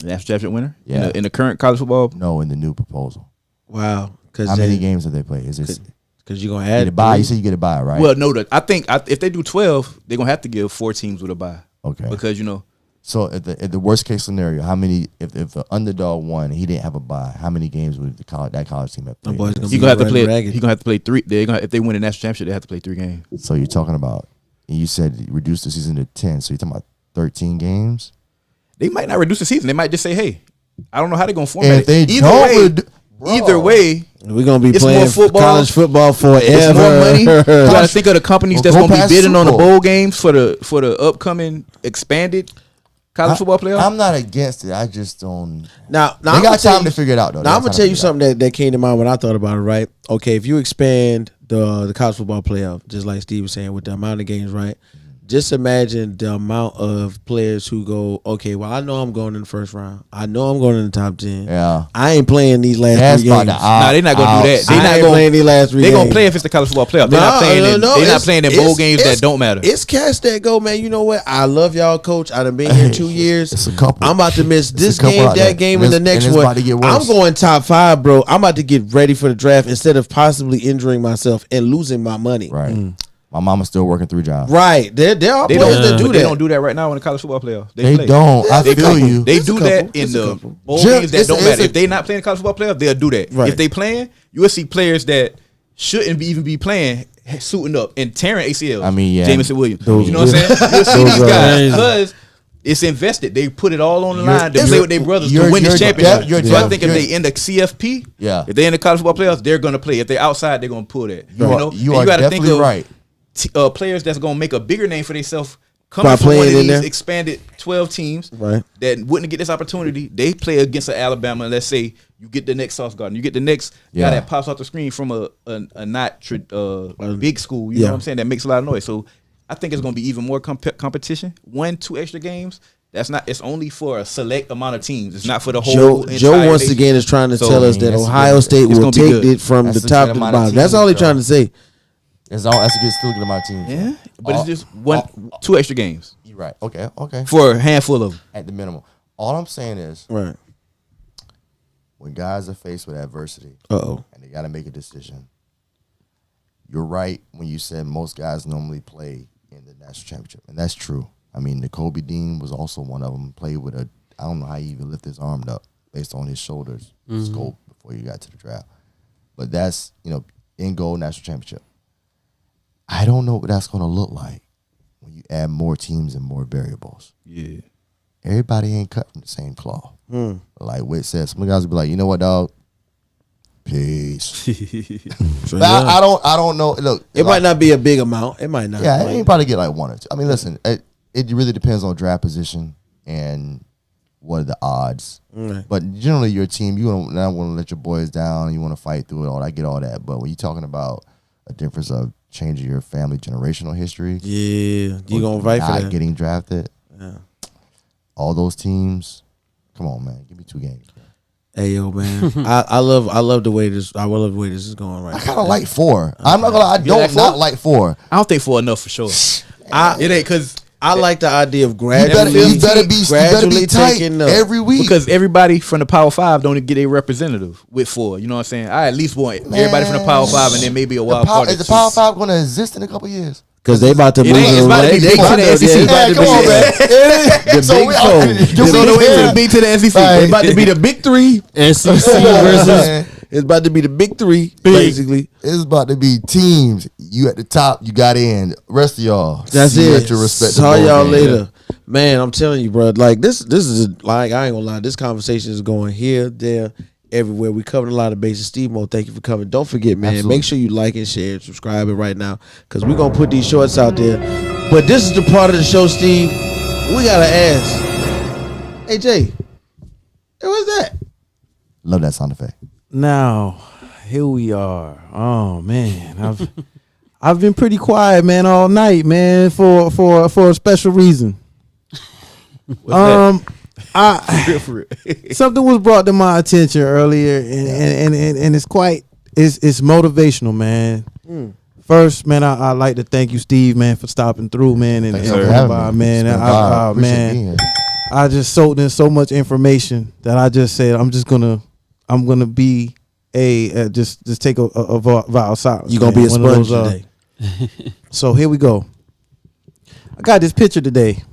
National championship winner. Yeah. In the current college football. No, in the new proposal. wow, because How many games have they played? Is it Because you're gonna get a add bye? You 3. said you get a bye, right? Well, no, I think if they do 12, they're gonna have to give 4 teams with a bye. Okay. Because you know, So at the worst case scenario, how many? If the underdog won, he didn't have a bye. How many games would that college team have Them played? boys gonna he be gonna have to running play. ragged. He gonna have to play 3. They're gonna, if they win the national championship, they have to play 3 games. So you're talking about? And you said reduce the season to 10. So you're talking about 13 games. They might not reduce the season. They might just say, "Hey, I don't know how they're gonna And format if they it." don't, Either way, We're gonna be It's playing more football. college football forever. it's more money. You gotta think of the companies Well, that's go gonna be past bidding on the Super Bowl. bowl games for the upcoming expanded college football playoff. I'm not against it. I just don't. Now They I'm got tell time you- to figure it out though. Now I'm gonna tell you something that came to mind when I thought about it. Right? Okay, if you expand the college football playoff, just like Steve was saying, with the amount of games, right? Just imagine the amount of players who go, okay, well, I know I'm going in the first round. I know I'm going in the top 10. Yeah. I ain't playing these last That's 3 about games. to Nah, they're not gonna do that. They I not ain't gonna playing these last 3 They're games. gonna play if it's the college football playoff. They're No, not playing. no, in, no, they're not it's- playing in it's- bowl games it's- that don't matter. It's cats that go, man. You know what? I love y'all, coach. I done been here 2 years. It's a couple. I'm about to miss this a couple game, out that there. game, And and the it's- next and it's one. about to get I'm worse. going top 5, bro. I'm about to get ready for the draft instead of possibly injuring myself and losing my money. Right. My mama's still working 3 jobs. Right. There are They players don't that do but that. They don't do that right now in the college football playoff. They play. don't. I They feel play. you. They It's a do couple. that in It's a the couple. bowl Jim, games that it's don't a- matter. If they not playing college football playoff, they'll do that. Right. If they playing, you will see players that shouldn't be even be playing suiting up and tearing ACL. I mean, yeah. Jameson Williams. Those- You know what I'm saying? You'll see these guys crazy. because it's invested. They put it all on the You're- line to play with their brothers to win this championship. So I think if they in the CFP, if they in the college football playoffs, they're gonna play. If they're outside, they're gonna pull that. You are gotta definitely right. Players that's gonna make a bigger name for themselves. By Coming from one of playing in these there. expanded 12 teams Right. that wouldn't get this opportunity, they play against an Alabama. And let's say you get the next Sauce Gardner, you get the next guy that pops off the screen from a not big school. You know what I'm saying? That makes a lot of noise. So I think it's going to be even more competition. 1-2 extra games. That's not. It's only for a select amount of teams. It's not for the whole. Joe once nation. again is trying to So, tell I us mean, that that's Ohio good. State It's will gonna be take good. it from That's the a top good to the amount of bottom. That's teams, all he's though. trying to say. That's a good, still good amount of teams. Yeah, but it's just 2 extra games You're right. Okay. for a handful of them. At the minimum. All I'm saying is, Right. when guys are faced with adversity Uh-oh. and they got to make a decision, you're right when you said most guys normally play in the national championship, and that's true. I mean, Kobe Dean was also one of them. Played with I don't know how he even lifted his arm up based on his shoulders scope before you got to the draft. But that's, in goal national championship. I don't know what that's going to look like when you add more teams and more variables. Yeah. Everybody ain't cut from the same cloth. Like Whit said, some guys will be like, you know what, dog? Peace. But I don't know. Look, It might not be a big amount. It might not. Yeah, you probably get like 1 or 2. I mean, listen, it really depends on draft position and what are the odds. Right. But generally, your team, you don't want to let your boys down. You want to fight through it all. I get all that. But when you're talking about a difference of changing your family generational history, Yeah, you gonna fight for not that? getting drafted, Yeah. all those teams. Come on, man, give me 2 games. Hey yo, man, I love the way this. I love the way this is going right I now. kind of like 4. I'm not gonna lie, I like don't 4? not like 4. I don't think 4 enough for sure. It ain't because I like the idea of You gradually, better be tight taking up. every week. because everybody from the Power 5 don't get a representative with 4. You know what I'm saying? I at least want everybody from the Power 5 and then maybe a wild card. Is the Power 5 going to exist in a couple years? Because they about to It move ain't. It's about to be they big to about the to- SEC. yeah, Yeah, it's come about on, to man. be the big four. It's on the way to the B to the SEC. Right. It's about to be the big 3. SEC versus Man, It's about to be the big 3, basically. it's about to be teams. You at the top, you got in. Rest of y'all, That's see you it. at your respective Saw bowl y'all game. later, man. I'm telling you, bro. Like this is like I ain't gonna lie. This conversation is going here, there, everywhere. We covered a lot of bases. Steve Mo, thank you for coming. Don't forget, man. Absolutely. Make sure you like and share and subscribe it right now, because we're gonna put these shorts out there. But this is the part of the show, Steve. We gotta ask. Hey Jay, hey, what's that? Love that sound effect. Now, here we are. Oh man, I've been pretty quiet, man, all night, man, for a special reason. Something was brought to my attention earlier, and it's motivational, man. First, man, I like to thank you, Steve, man, for stopping through, man, and Thanks coming for having by, me. man. It's been fun. Appreciate Man, being here. I just soaked in so much information that I just said I'm gonna be just take a vow of silence. You gonna be a One of sponge those, today? So here we go. I got this picture today,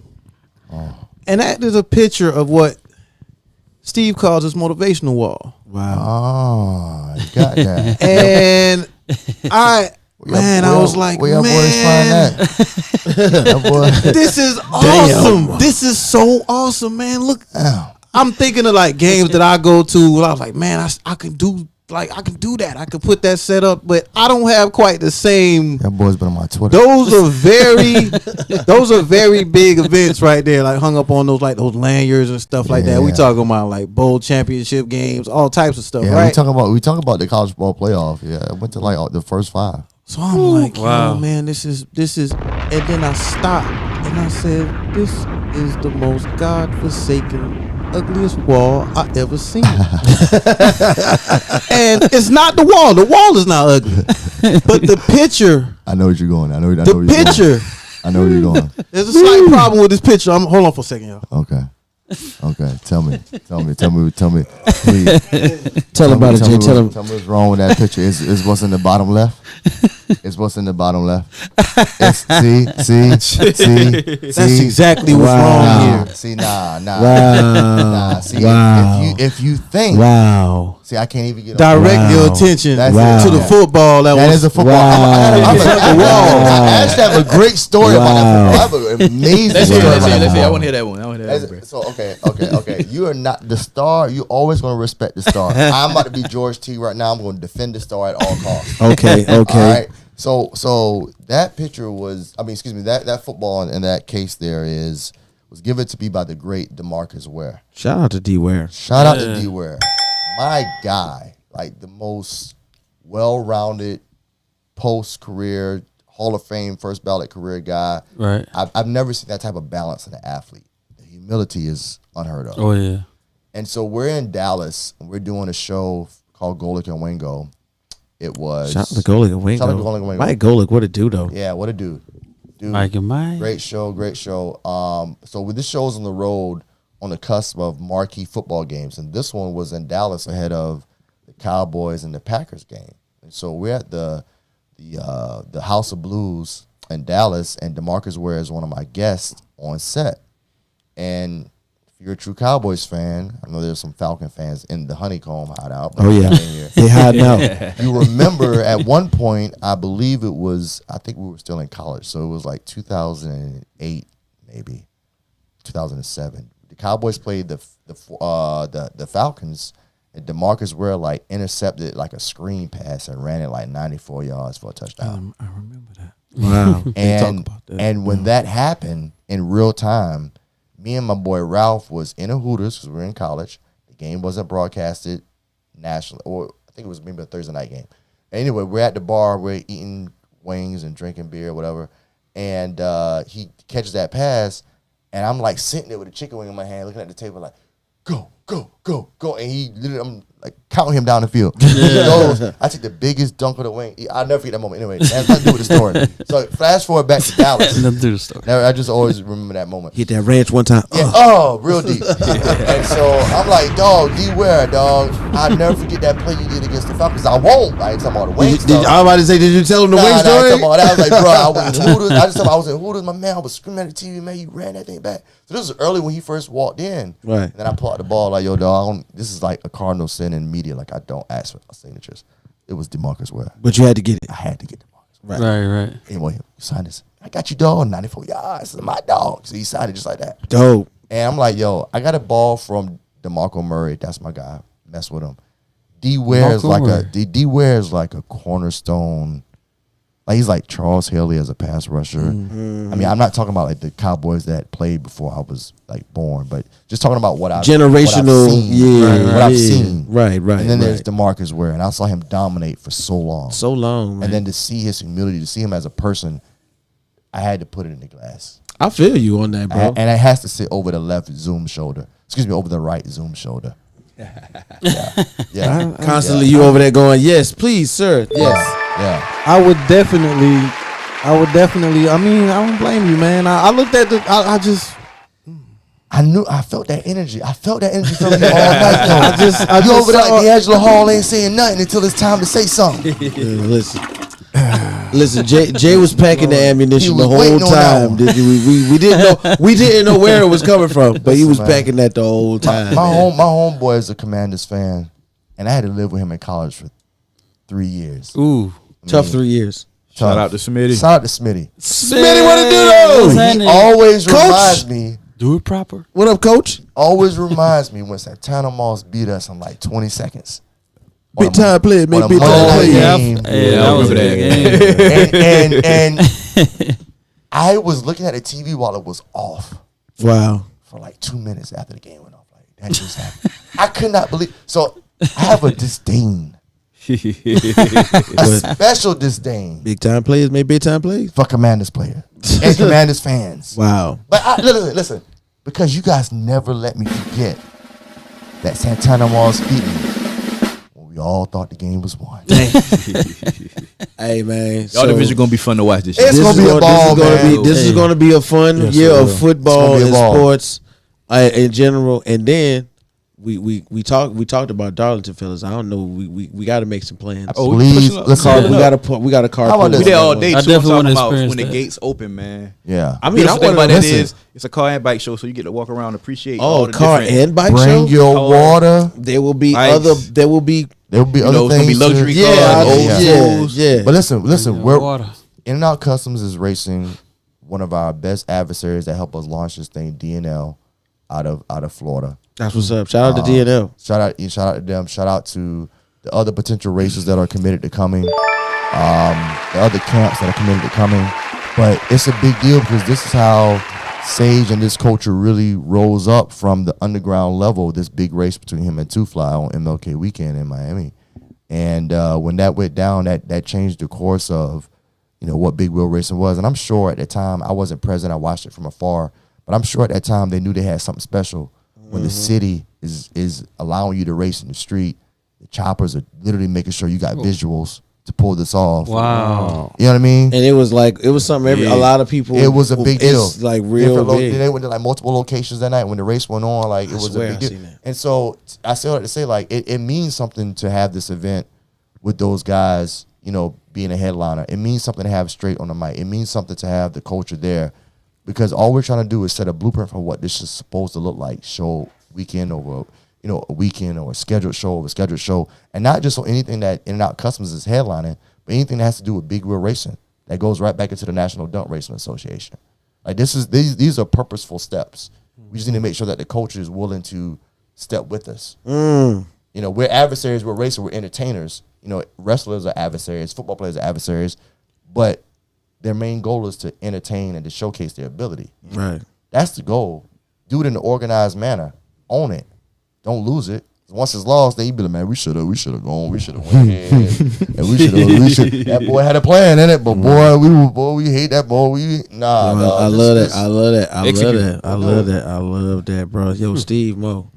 and that is a picture of what Steve calls his motivational wall. Oh, you got that. And I was like, where y'all boys man, find that? That boy, this is awesome. This is so awesome, man. Look, damn. I'm thinking of like games that I go to. And I was like, man, I can do that. I could put that set up, but I don't have quite the same. That boy's been on my Twitter. Those are very big events right there, like hung up on those lanyards and stuff like that. We Yeah. talking about like bowl championship games, all types of stuff, Yeah, right? we talk about the college ball playoff. Yeah, I went to like the first 5. So I'm like, Wow. oh man, this is, and then I stopped and I said, this is the most godforsaken, ugliest wall I ever seen. And it's not the wall. The wall is not ugly, but the picture. I know what you're going. I know where The you're going. picture. I know where you're going. There's a slight problem with this picture. Hold on for a second, y'all. Okay. Tell me. Please. Tell him about it, Jay. Tell him. Tell me what's wrong with that picture. Is what's in the bottom left? It's what's in the bottom left. See. That's exactly what's wrong here. See, nah. Wow. See, Wow. if you think, Wow. see, I can't even get Direct your attention That's to it. the football. That is a football. I actually have a great story about that football. I have an amazing Let's story. see. I want to hear that one. So okay. You are not the star. You always going to respect the star. I'm about to be George T right now. I'm going to defend the star at all costs. Okay. All right. So that picture was, that football in that case there was given to me by the great DeMarcus Ware. Shout out to D Ware. Shout out to D Ware. My guy, like the most well-rounded post-career Hall of Fame first ballot career guy. Right. I've never seen that type of balance in an athlete. The humility is unheard of. Oh yeah. And so we're in Dallas and we're doing a show called Golic and Wingo. It was Shout out to Golic and Wingo. Shout out to Golic and Wingo. Mike Golic, what a dude though. Yeah, what a dude. Mike and Mike. Great show. So with this show's on the road on the cusp of marquee football games, and this one was in Dallas ahead of the Cowboys and the Packers game. And so we're at the House of Blues in Dallas, and DeMarcus Ware is one of my guests on set. And if you're a true Cowboys fan, I know there's some Falcon fans in the Honeycomb hideout. Oh yeah. They hiding out. You remember at one point, I think we were still in college, so it was like 2008, maybe 2007. The Cowboys played the Falcons, and DeMarcus Ware like intercepted like a screen pass and ran it like 94 yards for a touchdown. I remember that. Wow. And when that happened in real time, me and my boy Ralph was in a Hooters because we were in college. The game wasn't broadcasted nationally, or I think it was maybe a Thursday night game. Anyway, we're at the bar, we're eating wings and drinking beer, whatever. And he catches that pass, and I'm like sitting there with a chicken wing in my hand, looking at the table like, go. And he literally, I'm like counting him down the field. He goes, I take the biggest dunk of the wing. I'll never forget that moment. Anyway, that's nothing to do with the story. So flash forward back to Dallas. Nothing to do with the story. I just always remember that moment. Hit that ranch one time. Yeah, real deep. And so I'm like, dog, D Ware, dog. I'll never forget that play you did against the Falcons. I won't. I ain't talking about the wing stuff. I was about to say, did you tell him the wing I story? ain't talking about that. I was like, bro, I was in Hooters. I just told him I was in Hooters. My man, I was screaming at the TV, man. You ran that thing back. So this was early when he first walked in. Right. And then I pulled out the ball like, yo, dog, this is like a cardinal sin in media. Like, I don't ask for signatures. It was DeMarcus Ware. But you had to get it. I had to get DeMarcus Ware. Right. Anyway, you sign this. I got you, dog. 94 yards. This is my dog. So he signed it just like that. Dope. And I'm like, yo, I got a ball from DeMarco Murray. That's my guy. Mess with him. D Ware is like a cornerstone. Like he's like Charles Haley as a pass rusher. Mm-hmm. I mean, I'm not talking about like the Cowboys that played before I was like born, but just talking about what I've seen. Right. And then there's DeMarcus Ware, and I saw him dominate for so long. Man. And then to see his humility, to see him as a person, I had to put it in the glass. I feel you on that, bro. And it has to sit over the left Zoom shoulder. Over the right Zoom shoulder. Yeah. Constantly you over there going, yes, please, sir. Yes. Yeah. I would definitely. I mean, I don't blame you, man. I looked at I felt that energy. I felt that energy from you all night. Though. You over there like D'Angelo Hall ain't saying nothing until it's time to say something. Listen. Jay was packing the ammunition the whole time. We didn't know where it was coming from, but he was packing that the whole time. My homeboy is a Commanders fan, and I had to live with him in college for 3 years. Ooh, tough 3 years. Shout out to Smitty. Smitty, what to do though? He always reminds me. Do it proper. What up, coach? Always reminds me when Santana Moss beat us in like 20 seconds. Big time play, man. Big time play. Yeah, that was a big game. And I was looking at the TV while it was off. Wow. For like 2 minutes after the game went off. Like, that just happened. I could not believe. So I have a disdain. A special disdain. Big time players make big time plays. For Commanders players. And Commanders fans. Wow. But listen. Because you guys never let me forget that Santana Moss beat me. We all thought the game was won. Hey man, Y'all division gonna be fun to watch this year. It's gonna be a ball, man. This is gonna be a fun year of football and sports in general. And then we talked about Darlington, fellas. I don't know. We got to make some plans. Oh, Please, push it up. listen. We got a car. How about We this? there all day. I too. I'm definitely wanna talking about experience when the that. gates open, man. Yeah. I mean, I Beautiful thing want about that listen. is it's a car and bike show, so you get to walk around and appreciate. Oh, all the car different- and bike Bring show. your Car. water. There will be Bikes. other. There will be. There will be You other know, it's gonna be things. luxury to- cars, Yeah, old yeah, tools. yeah. But listen, Yeah, we're water. In-N-Out Customs is racing one of our best adversaries that helped us launch this thing, DNL, out of Florida. That's what's up. Shout out to DNL. Shout out to them. Shout out to the other potential racers that are committed to coming. The other camps that are committed to coming. But it's a big deal because this is how Sage and this culture really rose up from the underground level. This big race between him and Two Fly on MLK weekend in Miami. And when that went down, that changed the course of, what big wheel racing was. And I'm sure at the time, I wasn't present. I watched it from afar. But I'm sure at that time they knew they had something special. When the city is allowing you to race in the street, the choppers are literally making sure you got visuals to pull this off. Wow. You know what I mean? And it was something a lot of people. It was a big deal. It's like real big. They went to like multiple locations that night when the race went on. Like it was a swear big I deal. seen that. And so I still have to say, like, it means something to have this event with those guys, being a headliner. It means something to have straight on the mic. It means something to have the culture there, because all we're trying to do is set a blueprint for what this is supposed to look like. Show weekend over, a weekend or a scheduled show over a scheduled show, and not just on anything that In-N-Out Customs is headlining, but anything that has to do with big wheel racing that goes right back into the National Dump Racing Association. Like these are purposeful steps. We just need to make sure that the culture is willing to step with us. We're adversaries, we're racers, we're entertainers. Wrestlers are adversaries, football players are adversaries, but their main goal is to entertain and to showcase their ability. Right. That's the goal. Do it in an organized manner. Own it. Don't lose it. Once it's lost, then you be like, man, we should have gone, we should have went ahead, and we should. That boy had a plan in it, but we hate that boy. I love that, bro. Yo, Steve Mo.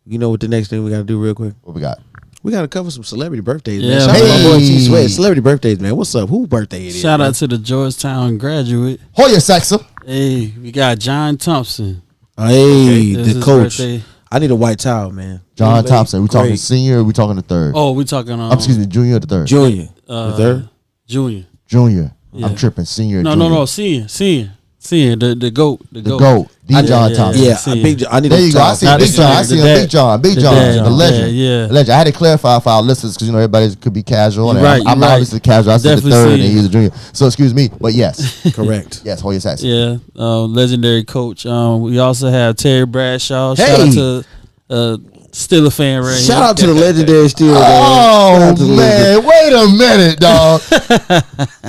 You know what the next thing we gotta do real quick? What we got? We gotta cover some celebrity birthdays, Yeah, man. Shout out to my boy man. T Sweat. Celebrity birthdays, man. What's up? Who birthday it is? Shout man? out to the Georgetown graduate. Hoya Saxa. Hey, we got John Thompson. Hey, It's the his coach. birthday. I need a white towel, man. John Thompson. We talking Great. senior or we talking the third? Oh, we talking Excuse me, junior or the third? Junior. The third? Junior. Junior. Yeah. I'm tripping. Senior. No, junior. Senior. The goat. The GOAT. D. John Thompson. Yeah, Senior. I need There a you go. I towel. see Not Big the John. I dad, see the him. dad. Big John. The dad, The legend. yeah. The legend. I had to clarify for our listeners because everybody could be casual. You're And right, I'm you're right. obviously casual. I see the Definitely third and senior. he's a junior. So excuse me, but yes, Correct. yes, Hoya Saxa. Yeah, legendary coach. We also have Terry Bradshaw. Hey. Shout out to Steeler fan right Shout here. out to the legendary Steelers. Shout Oh out to the man, wait a minute, dog.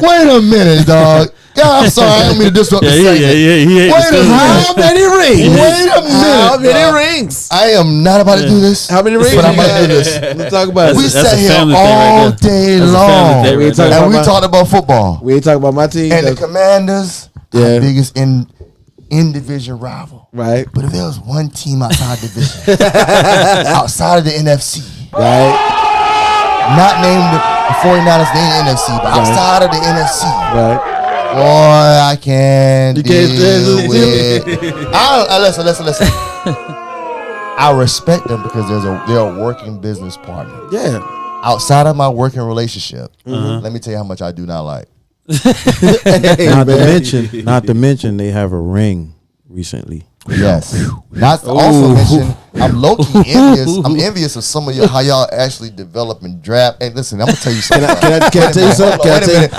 Wait a minute, dog. God, I'm sorry, I don't mean to disrupt the segment. He Wait a minute. How many rings? Wait a minute. How many dog. rings? I am not about to do this. How many rings? But I'm you about to do got? this. Let's talk about We it. That's sat a here family thing right all there. day That's a long, family thing We right talking there. and we about- talked about football. We ain't talking about my team. And the That's- Commanders, Yeah. our biggest in division rival. right. But if there was one team outside division, outside of the NFC, Right. not named the 49ers, named the NFC, but outside of the NFC, Right. boy, I can't You can't deal stand with. Listen. I respect them because they're a working business partner. Yeah. Outside of my working relationship, let me tell you how much I do not like. Not to mention, they have a ring recently. Yes. Not to also mention, I'm low-key envious. I'm envious of some of how y'all actually develop and draft. Hey, listen, I'm gonna tell you something. Can I tell you something?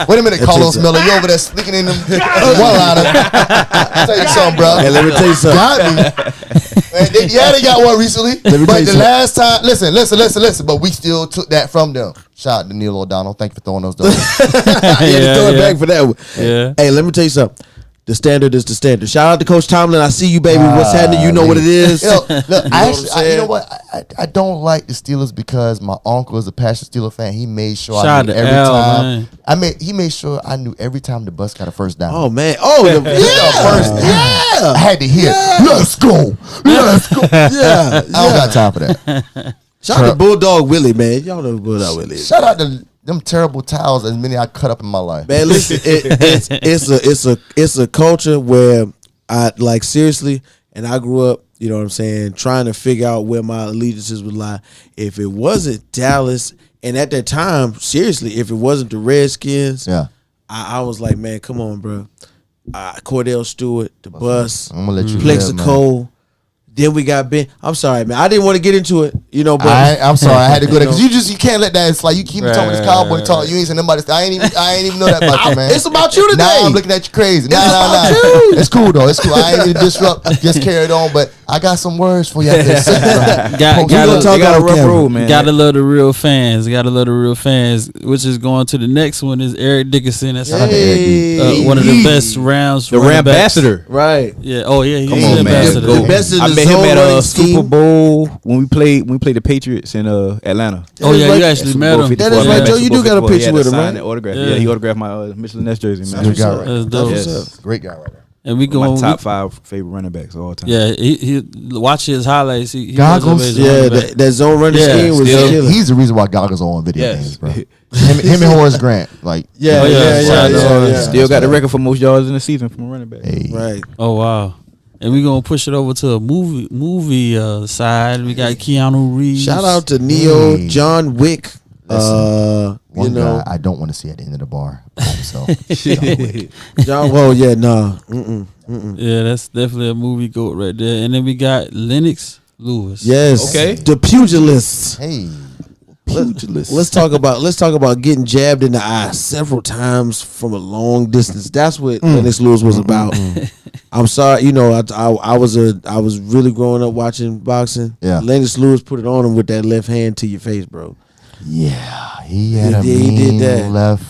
Wait a minute, Carlos Miller. You over there sneaking in them one-liner. I'll tell you something, bro. Hey, let me tell you something. Got me. And they got one recently. Let me tell But you the something. last time, listen. But we still took that from them. Shout out to Neil O'Donnell. Thank you for throwing those down. Yeah, throw it back for that one. Yeah. Hey, let me tell you something. The standard is the standard. Shout out to Coach Tomlin. I see you, baby. What's happening? You know what it is. Look, You know you know what? I don't like the Steelers because my uncle is a passionate Steeler fan. He made sure I Shout knew out to every Al, time. man. He made sure I knew every time the bus got a first down. Oh man. Oh yeah. First down. I had to hear. Let's go. Yeah. I don't got time for that. Shout out to Bulldog Willie, man. Y'all know who Bulldog Willie is. Shout out to them terrible towels, as many I cut up in my life. Man, listen, it's a culture where I like seriously, and I grew up, You know what I'm saying? Trying to figure out where my allegiances would lie. If it wasn't Dallas, and at that time, seriously, if it wasn't the Redskins, I was like, man, come on, bro. Cordell Stewart, the Bus, I'm gonna let you Plexico. Then we got Ben. I'm sorry, man. I didn't want to get into it, you know. But I'm sorry, I had to go there because you can't let that. It's like you keep talking this cowboy talk. You ain't saying nobody. I ain't even know that about you, man. It's about you today. Now I'm looking at you crazy. Nah. It's cool though. It's cool. I ain't even disrupt. Just carry it on. But I got some words for you. Got a rough road, man. Gotta love the real fans. Gotta love the real fans. Which is going to the next one is Eric Dickerson. That's one of the best rounds. The Rambassador. Right. Yeah. Oh yeah. He's Come the on, man. ambassador. The best in I the met him zone at running Super scheme. Bowl when we played the Patriots in Atlanta. Oh yeah, right. you actually met him. That is right, Joe. You do got a picture with him, right? Autograph. Yeah. Yeah, he autographed my Michelin Ness jersey, man. Good guy, right? That's dope. Yes. Great guy, right there. And we My going top 5 favorite running backs of all time. Yeah, he watch his highlights. He Goggles? was Yeah, that zone running Yeah, scheme was still. killer. He's the reason why Goggles are on video Yes. games, bro. him and Horace Grant, like Yeah, Oh, yeah, yeah. Still got the record for most yards in the season from a running back. Hey. Right. Oh wow. And we're gonna push it over to a movie side. We got Keanu Reeves. Shout out to Neo, Hey. John Wick. One You know, guy I don't want to see at the end of the bar by himself. John. Well, yeah, no. Yeah, that's definitely a movie goat right there. And then we got Lennox Lewis. Yes. Okay. The pugilist. Hey, Let's talk about getting jabbed in the eye several times from a long distance. That's what Lennox Lewis was about. I'm sorry, you know, I was really growing up watching boxing. Yeah. Lennox Lewis put it on him with that left hand to your face, bro. yeah, he had He did that. left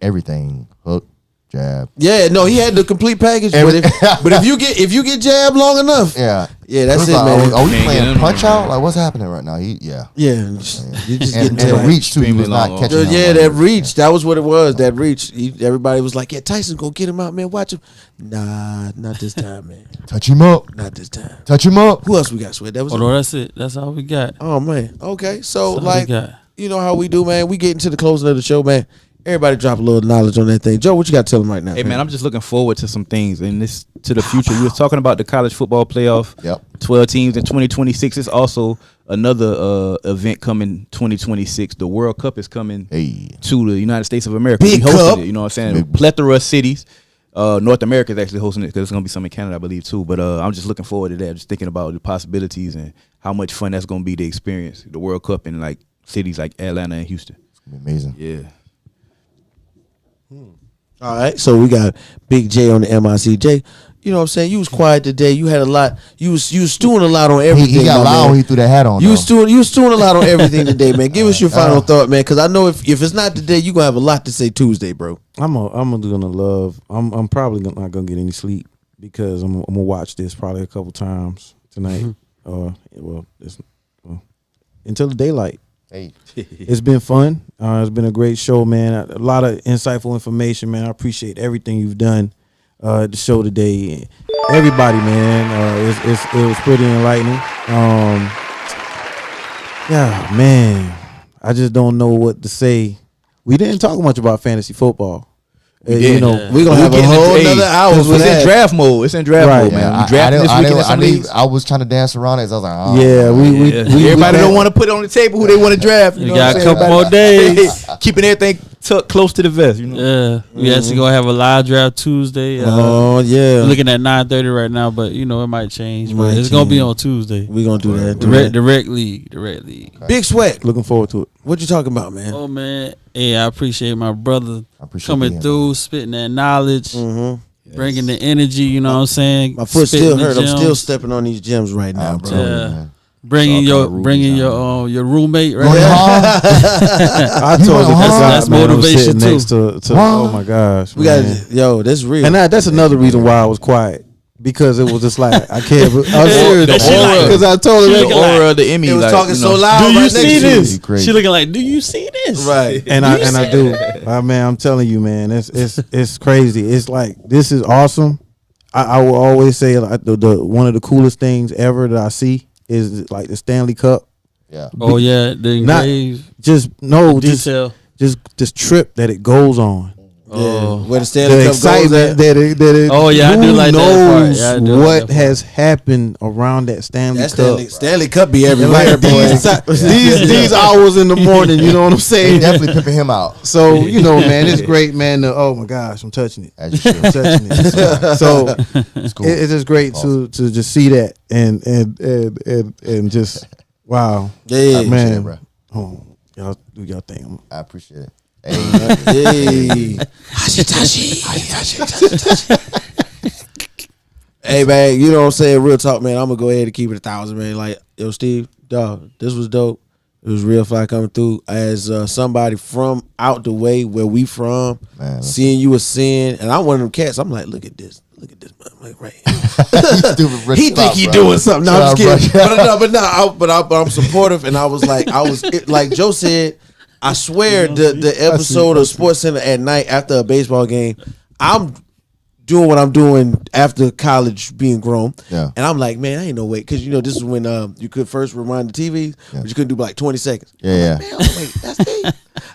everything, hook, jab. Yeah, no, he had the complete package. But if you get jabbed long enough, Yeah, that's It's it, like, man. Are we Can't get playing in Punch there, Out? man. Like, what's happening right now? You just you're just and getting the jabbed. reach too. He was Extremely not long catching. arm. him. Yeah, that reach. That was what it was. That reach. Everybody was like, "Yeah, Tyson, go get him out, man. Watch him." Nah, not this time, man. Touch him up. Not this time. Touch him up. Who else we got, Sweat? That was Oh it. no, that's it. That's all we got. Oh man. Okay. So That's all like, we got. you know how we do, man. We get into the closing of the show, man. Everybody drop a little knowledge on that thing. Joe, what you got to tell them right now? Hey man, I'm just looking forward to some things and this to the future. We was talking about the college football playoff. Yep. 12 teams in 2026. It's also another event coming 2026. The World Cup is coming Hey, to the United States of America. Big We hosting cup. it, you know what I'm saying? Big- Plethora of cities. North America is actually hosting it because there's gonna be some in Canada, I believe, too. But I'm just looking forward to that. Just thinking about the possibilities and how much fun that's gonna be to experience the World Cup in like cities like Atlanta and Houston. it's gonna be amazing. Yeah. All right. So we got Big J on the MICJ. You know what I'm saying? You was quiet today. You had a lot. You was stewing a lot on everything. He got my loud man. when he threw that hat on. You though. was stewing a lot on everything today, man. Give us your final thought, man, because I know if it's not today, you gonna have a lot to say Tuesday, bro. I'm gonna love. I'm probably not gonna get any sleep because I'm gonna watch this probably a couple times tonight. Until the daylight. Hey, It's been fun. It's been a great show, man. A lot of insightful information, man. I appreciate everything you've done at the show today. Everybody, man. It was pretty enlightening. Yeah, man. I just don't know what to say. We didn't talk much about fantasy football. You know, We're gonna have a whole another hour It's for in that. draft mode. It's in draft Right. mode, man. yeah, We drafting this weekend in some leagues. I was trying to dance around it. So I was like, oh, Yeah, we Everybody don't want to put on the table who they want to draft. You We know got what a I'm couple saying? more days. Keeping everything tucked close to the vest. You know. Yeah, we actually gonna have a live draft Tuesday. Oh yeah, We're looking at 9:30 right now, but you know it might change. But Might it's gonna be change. on Tuesday. we gonna do that. Direct league. Big Sweat. looking forward to it. What you talking about, man? Oh man, hey, I appreciate my brother I appreciate coming being through, spitting that knowledge, Mm-hmm. bringing the energy. You know what I'm saying? My foot Spitting still the hurt. I'm still gems, stepping on these gems right now, I'm bro. telling you, Yeah. man. bringing All kind of rubies your roommate right Going there. hard. I You told know, you that's motivation, too. next to oh my gosh, We got man. that's real. And that's another reason why I was quiet because it was just like I can't. I'm serious The aura. because I told her She that. looking like- Or the Emmy. It was like, talking you so know. loud. Do you right see next to you. this? Crazy. She looking like, do you see this? Right. And I do. Man, I'm telling you, man, it's crazy. It's like this is awesome. I will always say like the one of the coolest things ever that I see is like the Stanley Cup. Yeah. Oh yeah, the Not- engraved Just no, detail. just this trip that it goes on. Oh, where the Stanley The Cup goes excitement at. that it Oh, yeah, I who do like that part. knows Yeah, I do like what that part. has happened around that Stanley That Cup. Stanley Cup be And everywhere, like boy. these hours in the morning, you know what I'm They saying? definitely pimping him out. So you know, man, it's great, man. Oh my gosh, I'm touching it. As you should. I'm touching it. So It's cool. it's just great to just see that and just wow, Yeah, man. it, bro. Oh, y'all do y'all thing. I appreciate it. Hey, Hey man, you know what I'm saying? Real talk, man. I'm gonna go ahead and keep it 1,000, man. Like, yo, Steve, dog, this was dope. It was real fly coming through. As somebody from out the way where we from, Man, seeing you a sin, and I'm one of them cats. I'm like, look at this, man. I'm like, right here. stupid Rich, He chill think out, he bro. doing something. No, I'm Chill just out, kidding. bro. But I'm supportive, and I was like Joe said. I swear the episode of Sports Center at night after a baseball game, I'm doing what I'm doing after college being grown. Yeah. And I'm like, man, I ain't no way. Because, you know, this is when you could first rewind the TV, but you couldn't do like 20 seconds. Yeah, Man, wait, that's me.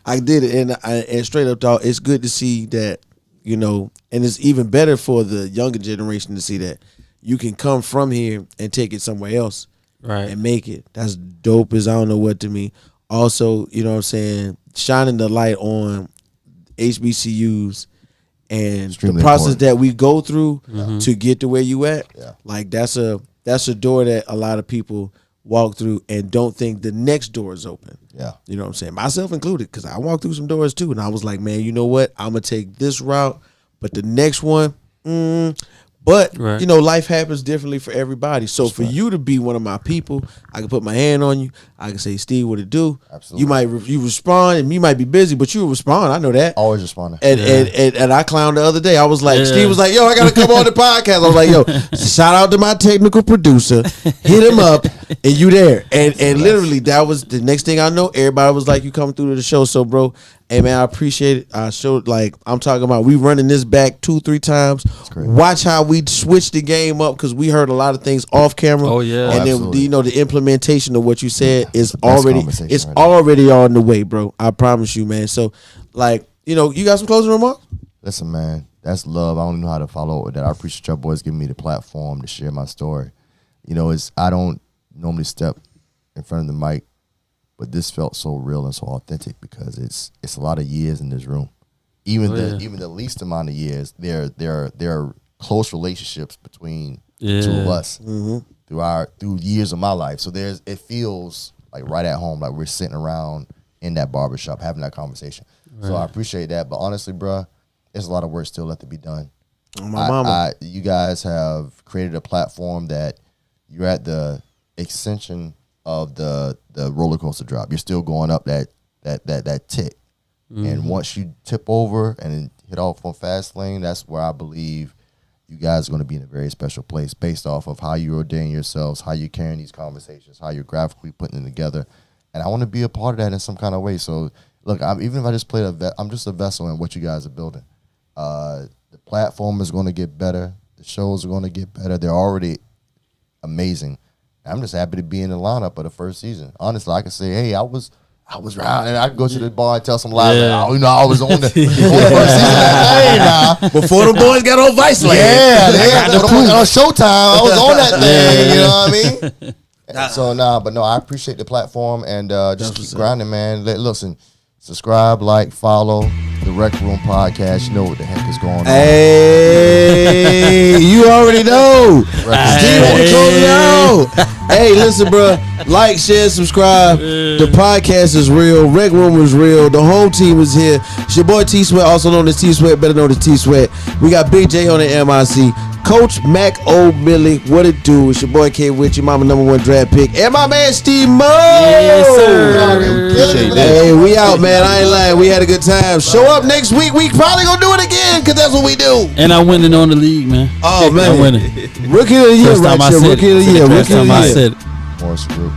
I did it. And straight up, dog, it's good to see that, you know, and it's even better for the younger generation to see that you can come from here and take it somewhere else Right. and make it. That's dope as I don't know what to me. Also, you know what I'm saying, shining the light on HBCUs and Extremely the process important. that we go through to get to where you at. Yeah. Like that's a door that a lot of people walk through and don't think the next door is open. Yeah. You know what I'm saying? Myself included, because I walked through some doors too, and I was like, man, you know what? I'm gonna take this route, but the next one, but Right. you know, life happens differently for everybody. So for you to be one of my people, I can put my hand on you. I can say, Steve, what it do? Absolutely. You might you respond, and you might be busy, but you respond. I know that. Always responding. And I clowned the other day. I was like, Yeah. Steve was like, yo, I gotta come on the podcast. I was like, yo, shout out to my technical producer. Hit him up, and you there. And literally, that was the next thing I know. Everybody was like, you coming through to the show. So, bro, hey man, I appreciate it. I showed, like, I'm talking about, we running this back 2-3 times. great. Watch how we switch the game up, because we heard a lot of things off camera. Oh, yeah. And then absolutely. you know, the implementation of what you said is Best already conversation it's right there. already on the way, bro. I promise you, man. So, like, you know, you got some closing remarks? Listen, man, that's love. I don't know how to follow up with that. I appreciate y'all boys giving me the platform to share my story. You know, I don't normally step in front of the mic, but this felt so real and so authentic because it's a lot of years in this room. Even the least amount of years, there are close relationships between the two of us through years of my life. So it feels like right at home, like we're sitting around in that barbershop having that conversation. Right. So I appreciate that. But honestly, bro, there's a lot of work still left to be done. My mama. You guys have created a platform that you're at the extension of the roller coaster drop. You're still going up that tick. And once you tip over and hit off on fast lane, that's where I believe you guys are going to be in a very special place based off of how you ordain yourselves, how you're carrying these conversations, how you're graphically putting them together. And I want to be a part of that in some kind of way. So, look, even if I just play I'm just a vessel in what you guys are building. The platform is going to get better. The shows are going to get better. They're already amazing. I'm just happy to be in the lineup of the first season. Honestly, I can say, hey, I was around, and I can go to the bar and tell some lies. Yeah. Like, oh, you know, I was on the first season. Hey, nah. Before the boys got on Vice Land. Yeah, on Showtime, I was on that thing. You know what I mean? So I appreciate the platform and just keep grinding, man. Listen, subscribe, like, follow the Rec Room podcast. You know what the heck is going on. Hey, you already know. Steve want to close it out. Hey, listen, bro. Like, share, subscribe. The podcast is real. Rec Room is real. The home team is here. It's your boy T Sweat, also known as T Sweat, better known as T Sweat. We got Big J on the MIC. Coach Macomilly, what it do? It's your boy YaBoyKWhit, your mama #1 draft pick, and my man Steve Mo. Yes, sir. Appreciate that. Hey, we out, man. I ain't lying. We had a good time. Show up next week. We probably gonna do it again, because that's what we do. And I'm winning on the league, man. Oh, man. I'm winning. Rookie of the year, First time right I here. said Rookie of the it. year. First Rookie of time I the year. said it. Morrison Group.